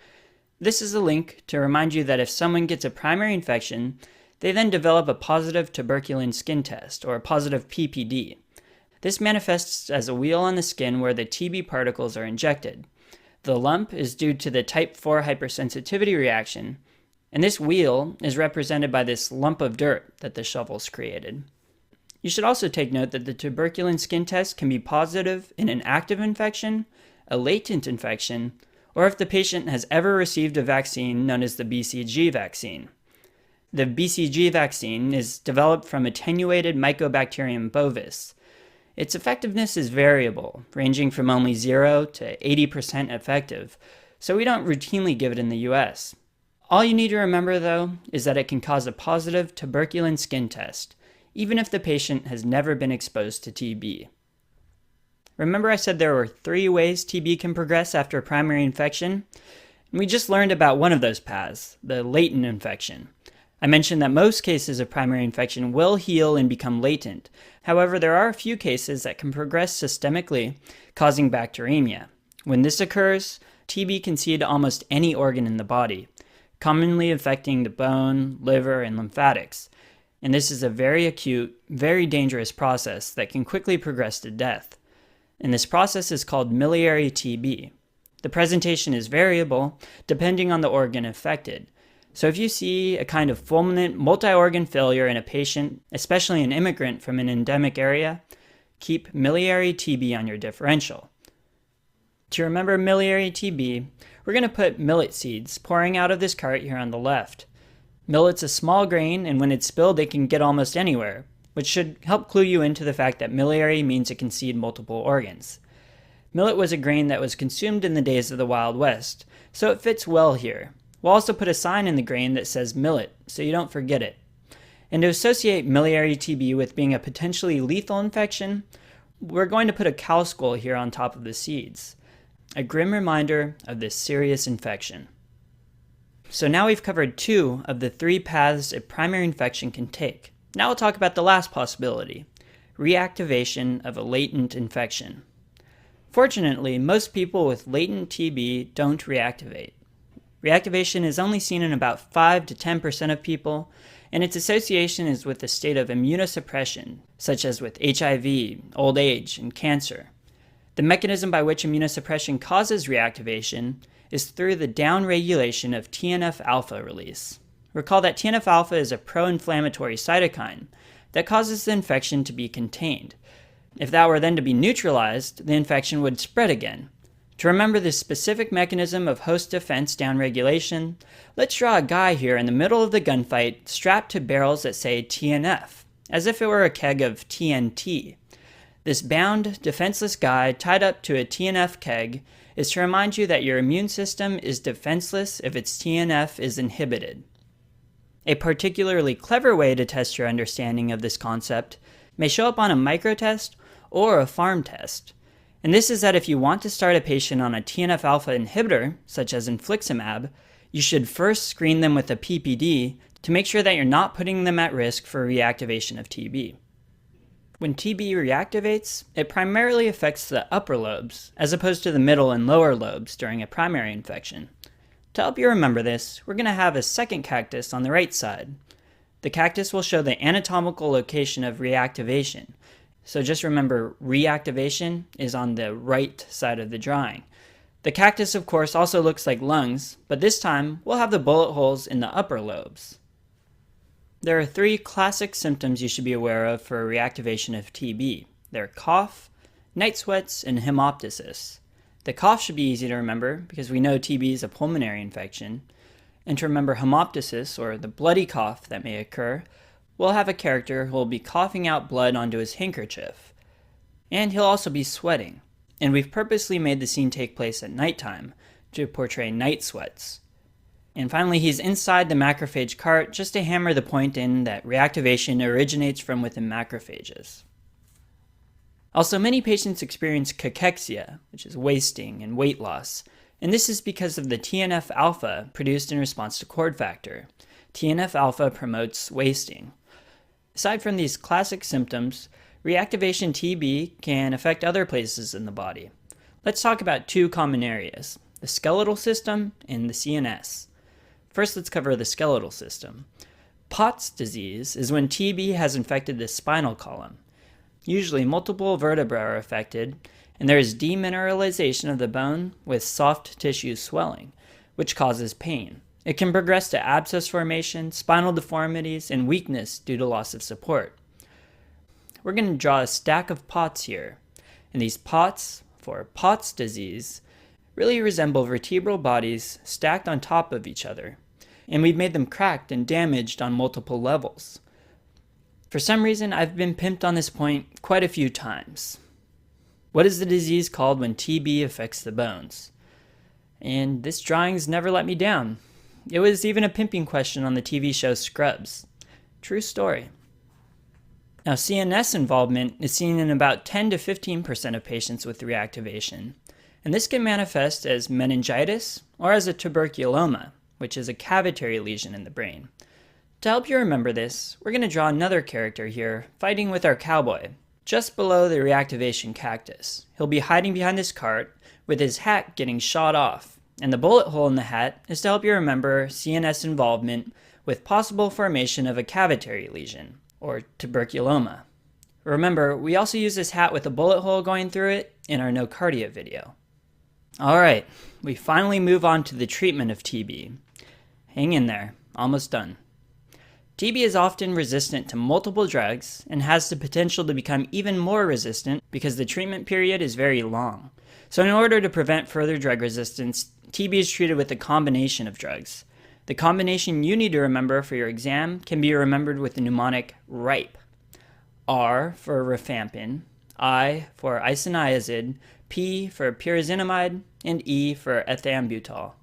This is a link to remind you that if someone gets a primary infection, they then develop a positive tuberculin skin test, or a positive PPD. This manifests as a wheal on the skin where the TB particles are injected. The lump is due to the type 4 hypersensitivity reaction, and this wheal is represented by this lump of dirt that the shovel's created. You should also take note that the tuberculin skin test can be positive in an active infection, a latent infection, or if the patient has ever received a vaccine known as the BCG vaccine. The BCG vaccine is developed from attenuated Mycobacterium bovis. Its effectiveness is variable, ranging from only 0 to 80% effective, so we don't routinely give it in the US. All you need to remember, though, is that it can cause a positive tuberculin skin test, even if the patient has never been exposed to TB. Remember I said there were 3 ways TB can progress after a primary infection? And we just learned about one of those paths, the latent infection. I mentioned that most cases of primary infection will heal and become latent. However, there are a few cases that can progress systemically, causing bacteremia. When this occurs, TB can seed almost any organ in the body, commonly affecting the bone, liver, and lymphatics. And this is a very acute, very dangerous process that can quickly progress to death. And this process is called miliary TB. The presentation is variable depending on the organ affected. So if you see a kind of fulminant multi-organ failure in a patient, especially an immigrant from an endemic area, keep miliary TB on your differential. To remember miliary TB, we're going to put millet seeds pouring out of this cart here on the left. Millet's a small grain, and when it's spilled, it can get almost anywhere, which should help clue you into the fact that miliary means it can seed multiple organs. Millet was a grain that was consumed in the days of the Wild West, so it fits well here. We'll also put a sign in the grain that says millet, so you don't forget it. And to associate miliary TB with being a potentially lethal infection, we're going to put a cow skull here on top of the seeds, a grim reminder of this serious infection. So now we've covered 2 of the 3 paths a primary infection can take. Now we'll talk about the last possibility, reactivation of a latent infection. Fortunately, most people with latent TB don't reactivate. Reactivation is only seen in about 5 to 10% of people, and its association is with a state of immunosuppression, such as with HIV, old age, and cancer. The mechanism by which immunosuppression causes reactivation is through the downregulation of TNF-alpha release. Recall that TNF-alpha is a pro-inflammatory cytokine that causes the infection to be contained. If that were then to be neutralized, the infection would spread again. To remember this specific mechanism of host defense downregulation, let's draw a guy here in the middle of the gunfight strapped to barrels that say TNF, as if it were a keg of TNT. This bound, defenseless guy tied up to a TNF keg is to remind you that your immune system is defenseless if its TNF is inhibited. A particularly clever way to test your understanding of this concept may show up on a microtest or a farm test. And this is that if you want to start a patient on a TNF-alpha inhibitor, such as infliximab, you should first screen them with a PPD to make sure that you're not putting them at risk for reactivation of TB. When TB reactivates, it primarily affects the upper lobes, as opposed to the middle and lower lobes during a primary infection. To help you remember this, we're going to have a second cactus on the right side. The cactus will show the anatomical location of reactivation. So just remember, reactivation is on the right side of the drawing. The cactus, of course, also looks like lungs, but this time we'll have the bullet holes in the upper lobes. There are 3 classic symptoms you should be aware of for reactivation of TB. They're cough, night sweats, and hemoptysis. The cough should be easy to remember because we know TB is a pulmonary infection. And to remember hemoptysis, or the bloody cough that may occur, we'll have a character who will be coughing out blood onto his handkerchief. And he'll also be sweating. And we've purposely made the scene take place at nighttime to portray night sweats. And finally, he's inside the macrophage cart just to hammer the point in that reactivation originates from within macrophages. Also, many patients experience cachexia, which is wasting and weight loss, and this is because of the TNF-alpha produced in response to cord factor. TNF-alpha promotes wasting. Aside from these classic symptoms, reactivation TB can affect other places in the body. Let's talk about two common areas, the skeletal system and the CNS. First, let's cover the skeletal system. Pott's disease is when TB has infected the spinal column. Usually, multiple vertebrae are affected, and there is demineralization of the bone with soft tissue swelling, which causes pain. It can progress to abscess formation, spinal deformities, and weakness due to loss of support. We're going to draw a stack of pots here, and these pots, for Pott's disease, really resemble vertebral bodies stacked on top of each other, and we've made them cracked and damaged on multiple levels. For some reason, I've been pimped on this point quite a few times. What is the disease called when TB affects the bones? And this drawing's never let me down. It was even a pimping question on the TV show Scrubs. True story. Now, CNS involvement is seen in about 10 to 15% of patients with reactivation, and this can manifest as meningitis or as a tuberculoma, which is a cavitary lesion in the brain. To help you remember this, we're going to draw another character here fighting with our cowboy, just below the reactivation cactus. He'll be hiding behind this cart with his hat getting shot off. And the bullet hole in the hat is to help you remember CNS involvement with possible formation of a cavitary lesion, or tuberculoma. Remember, we also use this hat with a bullet hole going through it in our Nocardia video. Alright, we finally move on to the treatment of TB. Hang in there, almost done. TB is often resistant to multiple drugs and has the potential to become even more resistant because the treatment period is very long. So in order to prevent further drug resistance, TB is treated with a combination of drugs. The combination you need to remember for your exam can be remembered with the mnemonic RIPE. R for rifampin, I for isoniazid, P for pyrazinamide, and E for ethambutol.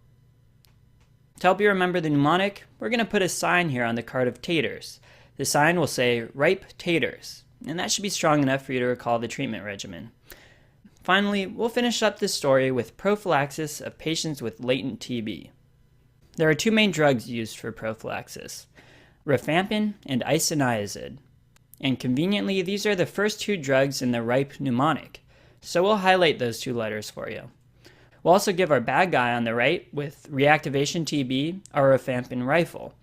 To help you remember the mnemonic, we're going to put a sign here on the card of taters. The sign will say RIPE taters, and that should be strong enough for you to recall the treatment regimen. Finally, we'll finish up this story with prophylaxis of patients with latent TB. There are two main drugs used for prophylaxis, rifampin and isoniazid. And conveniently, these are the first two drugs in the RIPE mnemonic, so we'll highlight those two letters for you. We'll also give our bad guy on the right with reactivation TB our rifampin rifle.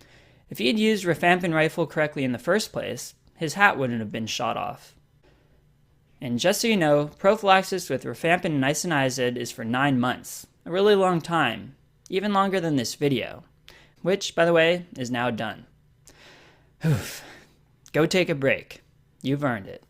If he had used rifampin rifle correctly in the first place, his hat wouldn't have been shot off. And just so you know, prophylaxis with rifampin and isoniazid is for 9 months, a really long time, even longer than this video, which, by the way, is now done. Go take a break. You've earned it.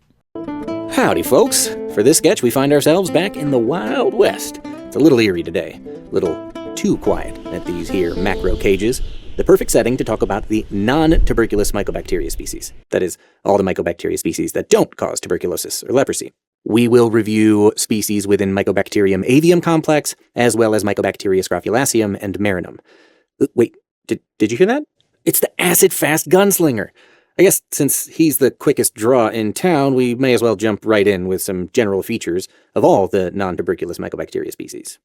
Howdy, folks. For this sketch, we find ourselves back in the Wild West. It's a little eerie today, a little too quiet at these here macro cages. The perfect setting to talk about the non-tuberculous mycobacteria species. That is, all the mycobacteria species that don't cause tuberculosis or leprosy. We will review species within Mycobacterium avium complex, as well as Mycobacteria scrofulaceum and marinum. Wait, did you hear that? It's the acid-fast gunslinger. I guess since he's the quickest draw in town, we may as well jump right in with some general features of all the non-tuberculous mycobacteria species.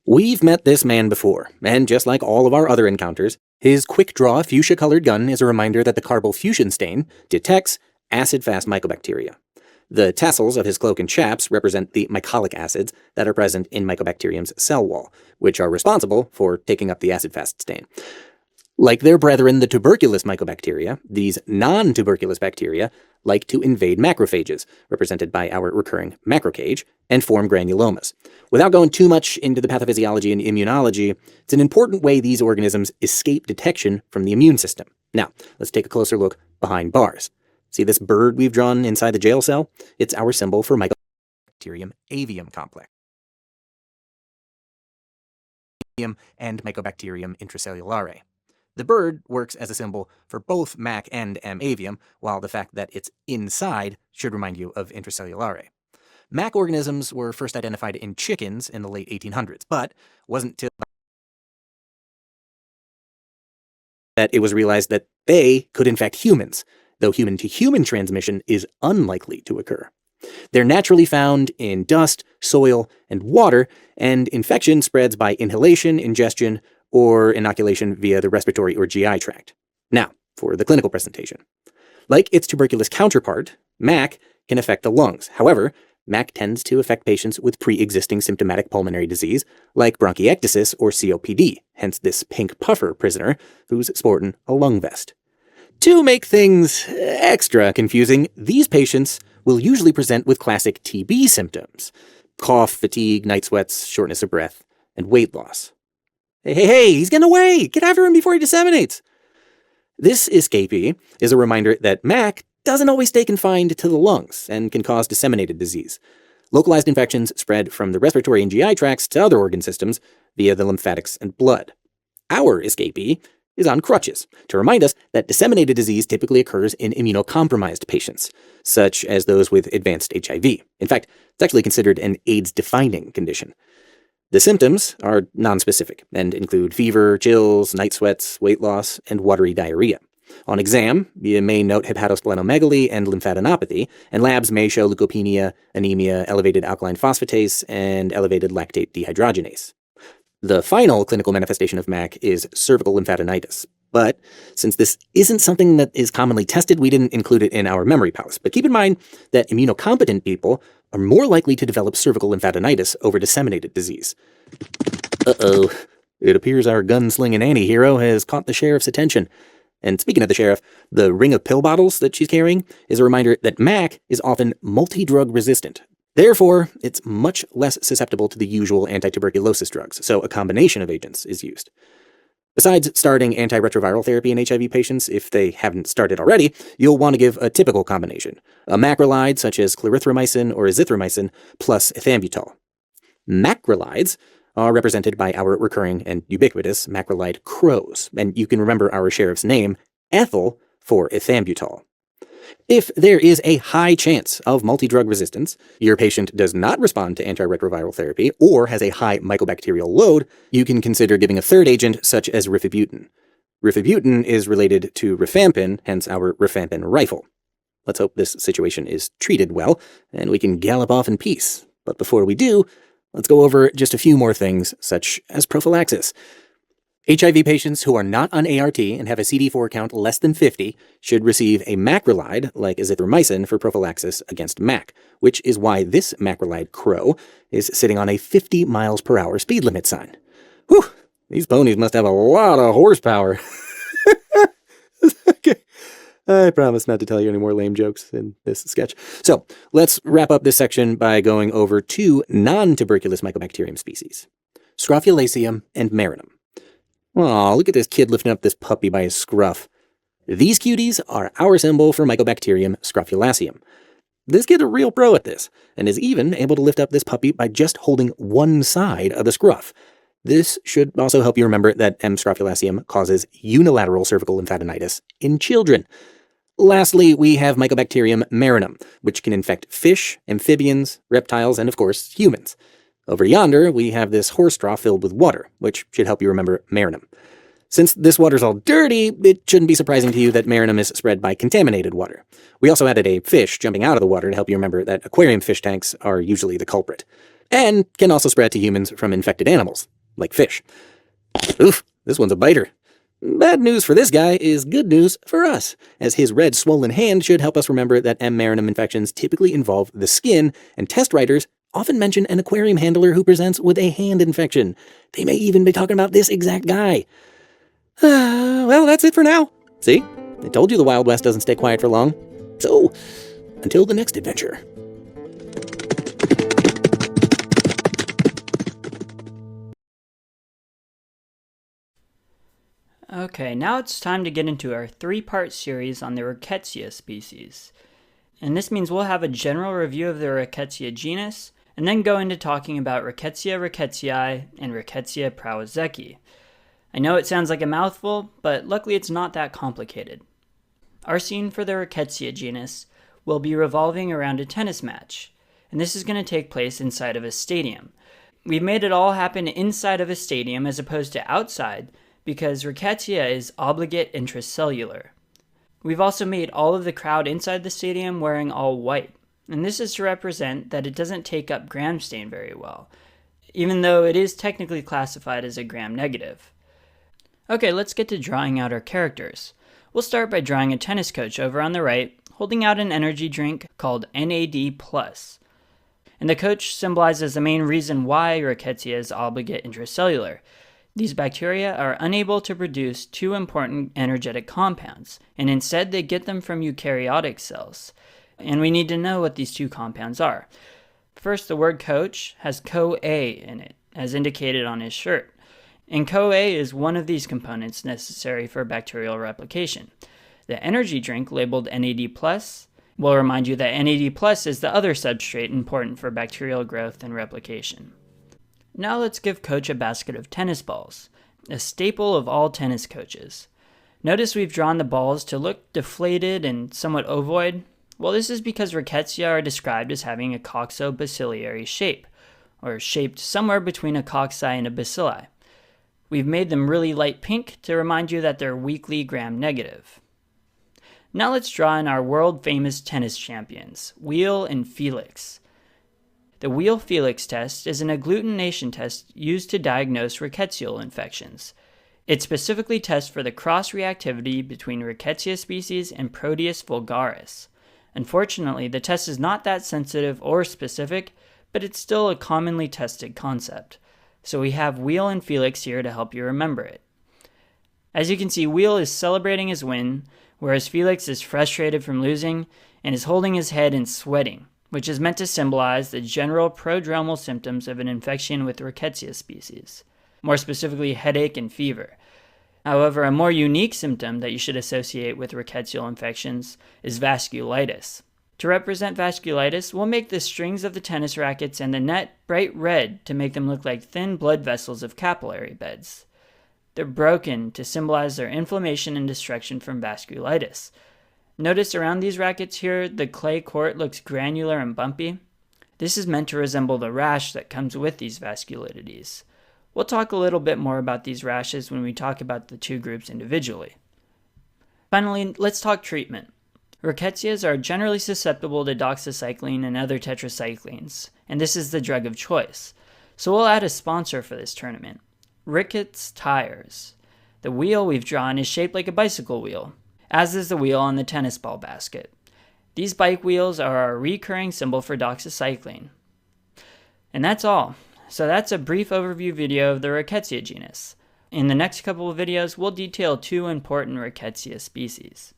We've met this man before, and just like all of our other encounters, his quick-draw fuchsia-colored gun is a reminder that the carbonyl fuchsin stain detects acid-fast mycobacteria. The tassels of his cloak and chaps represent the mycolic acids that are present in Mycobacterium's cell wall, which are responsible for taking up the acid-fast stain. Like their brethren, the tuberculous mycobacteria, these non-tuberculous bacteria like to invade macrophages, represented by our recurring macrocage, and form granulomas. Without going too much into the pathophysiology and immunology, it's an important way these organisms escape detection from the immune system. Now, let's take a closer look behind bars. See this bird we've drawn inside the jail cell? It's our symbol for Mycobacterium avium complex. And Mycobacterium intracellulare. The bird works as a symbol for both MAC and M. avium, while the fact that it's inside should remind you of intracellulare. MAC organisms were first identified in chickens in the late 1800s, but wasn't till that it was realized that they could infect humans, though human-to-human transmission is unlikely to occur. They're naturally found in dust, soil, and water, and infection spreads by inhalation, ingestion, or inoculation via the respiratory or GI tract. Now, for the clinical presentation. Like its tuberculous counterpart, MAC can affect the lungs. However, MAC tends to affect patients with pre-existing symptomatic pulmonary disease, like bronchiectasis or COPD, hence this pink puffer prisoner who's sporting a lung vest. To make things extra confusing, these patients will usually present with classic TB symptoms: cough, fatigue, night sweats, shortness of breath, and weight loss. Hey, he's getting away! Get after him before he disseminates! This escapee is a reminder that MAC doesn't always stay confined to the lungs and can cause disseminated disease. Localized infections spread from the respiratory and GI tracts to other organ systems via the lymphatics and blood. Our escapee is on crutches to remind us that disseminated disease typically occurs in immunocompromised patients, such as those with advanced HIV. In fact, it's actually considered an AIDS-defining condition. The symptoms are nonspecific and include fever, chills, night sweats, weight loss, and watery diarrhea. On exam, you may note hepatosplenomegaly and lymphadenopathy, and labs may show leukopenia, anemia, elevated alkaline phosphatase, and elevated lactate dehydrogenase. The final clinical manifestation of MAC is cervical lymphadenitis, but since this isn't something that is commonly tested, we didn't include it in our memory palace. But keep in mind that immunocompetent people are more likely to develop cervical lymphadenitis over disseminated disease. Uh-oh. It appears our gunslinging anti-hero has caught the sheriff's attention. And speaking of the sheriff, the ring of pill bottles that she's carrying is a reminder that MAC is often multi-drug resistant. Therefore, it's much less susceptible to the usual anti-tuberculosis drugs, so a combination of agents is used. Besides starting antiretroviral therapy in HIV patients, if they haven't started already, you'll want to give a typical combination: a macrolide such as clarithromycin or azithromycin plus ethambutol. Macrolides are represented by our recurring and ubiquitous macrolide crows, and you can remember our sheriff's name, Ethel, for ethambutol. If there is a high chance of multi-drug resistance, your patient does not respond to antiretroviral therapy, or has a high mycobacterial load, you can consider giving a third agent such as rifabutin. Rifabutin is related to rifampin, hence our rifampin rifle. Let's hope this situation is treated well, and we can gallop off in peace. But before we do, let's go over just a few more things, such as prophylaxis. HIV patients who are not on ART and have a CD4 count less than 50 should receive a macrolide, like azithromycin, for prophylaxis against MAC, which is why this macrolide crow is sitting on a 50 miles per hour speed limit sign. Whew, these ponies must have a lot of horsepower. Okay. I promise not to tell you any more lame jokes in this sketch. So let's wrap up this section by going over two non-tuberculous mycobacterium species: Scrofulaceum and Marinum. Aw, look at this kid lifting up this puppy by his scruff. These cuties are our symbol for Mycobacterium scrofulaceum. This kid's a real pro at this, and is even able to lift up this puppy by just holding one side of the scruff. This should also help you remember that M. scrofulaceum causes unilateral cervical lymphadenitis in children. Lastly, we have Mycobacterium marinum, which can infect fish, amphibians, reptiles, and of course, humans. Over yonder, we have this horse straw filled with water, which should help you remember marinum. Since this water's all dirty, it shouldn't be surprising to you that marinum is spread by contaminated water. We also added a fish jumping out of the water to help you remember that aquarium fish tanks are usually the culprit, and can also spread to humans from infected animals, like fish. Oof, this one's a biter. Bad news for this guy is good news for us, as his red swollen hand should help us remember that M. marinum infections typically involve the skin, and test writers often mention an aquarium handler who presents with a hand infection. They may even be talking about this exact guy. Well, that's it for now. See? I told you the Wild West doesn't stay quiet for long. So, until the next adventure.
Okay, now it's time to get into our 3-part series on the Rickettsia species. And this means we'll have a general review of the Rickettsia genus, and then go into talking about Rickettsia rickettsii and Rickettsia prowazekii. I know it sounds like a mouthful, but luckily it's not that complicated. Our scene for the Rickettsia genus will be revolving around a tennis match, and this is going to take place inside of a stadium. We've made it all happen inside of a stadium as opposed to outside, because Rickettsia is obligate intracellular. We've also made all of the crowd inside the stadium wearing all white, and this is to represent that it doesn't take up gram stain very well, even though it is technically classified as a gram negative. Okay, let's get to drawing out our characters. We'll start by drawing a tennis coach over on the right, holding out an energy drink called NAD+. And the coach symbolizes the main reason why Rickettsia is obligate intracellular. These bacteria are unable to produce two important energetic compounds, and instead they get them from eukaryotic cells. And we need to know what these two compounds are. First, the word coach has CoA in it, as indicated on his shirt. And CoA is one of these components necessary for bacterial replication. The energy drink labeled NAD+, will remind you that NAD+ is the other substrate important for bacterial growth and replication. Now let's give Coach a basket of tennis balls, a staple of all tennis coaches. Notice we've drawn the balls to look deflated and somewhat ovoid. Well, this is because Rickettsia are described as having a coxobacillary shape, or shaped somewhere between a cocci and a bacilli. We've made them really light pink to remind you that they're weakly gram-negative. Now let's draw in our world-famous tennis champions, Wheel and Felix. The Wheel-Felix test is an agglutination test used to diagnose rickettsial infections. It specifically tests for the cross-reactivity between Rickettsia species and Proteus vulgaris. Unfortunately, the test is not that sensitive or specific, but it's still a commonly tested concept. So we have Wheel and Felix here to help you remember it. As you can see, Wheel is celebrating his win, whereas Felix is frustrated from losing and is holding his head and sweating, which is meant to symbolize the general prodromal symptoms of an infection with Rickettsia species, more specifically headache and fever. However, a more unique symptom that you should associate with rickettsial infections is vasculitis. To represent vasculitis, we'll make the strings of the tennis rackets and the net bright red to make them look like thin blood vessels of capillary beds. They're broken to symbolize their inflammation and destruction from vasculitis. Notice around these rackets here, the clay court looks granular and bumpy. This is meant to resemble the rash that comes with these vasculitides. We'll talk a little bit more about these rashes when we talk about the two groups individually. Finally, let's talk treatment. Ricketsias are generally susceptible to doxycycline and other tetracyclines, and this is the drug of choice. So we'll add a sponsor for this tournament, Ricketts Tires. The wheel we've drawn is shaped like a bicycle wheel, as is the wheel on the tennis ball basket. These bike wheels are our recurring symbol for doxycycline. And that's all. So that's a brief overview video of the Rickettsia genus. In the next couple of videos, we'll detail two important Rickettsia species.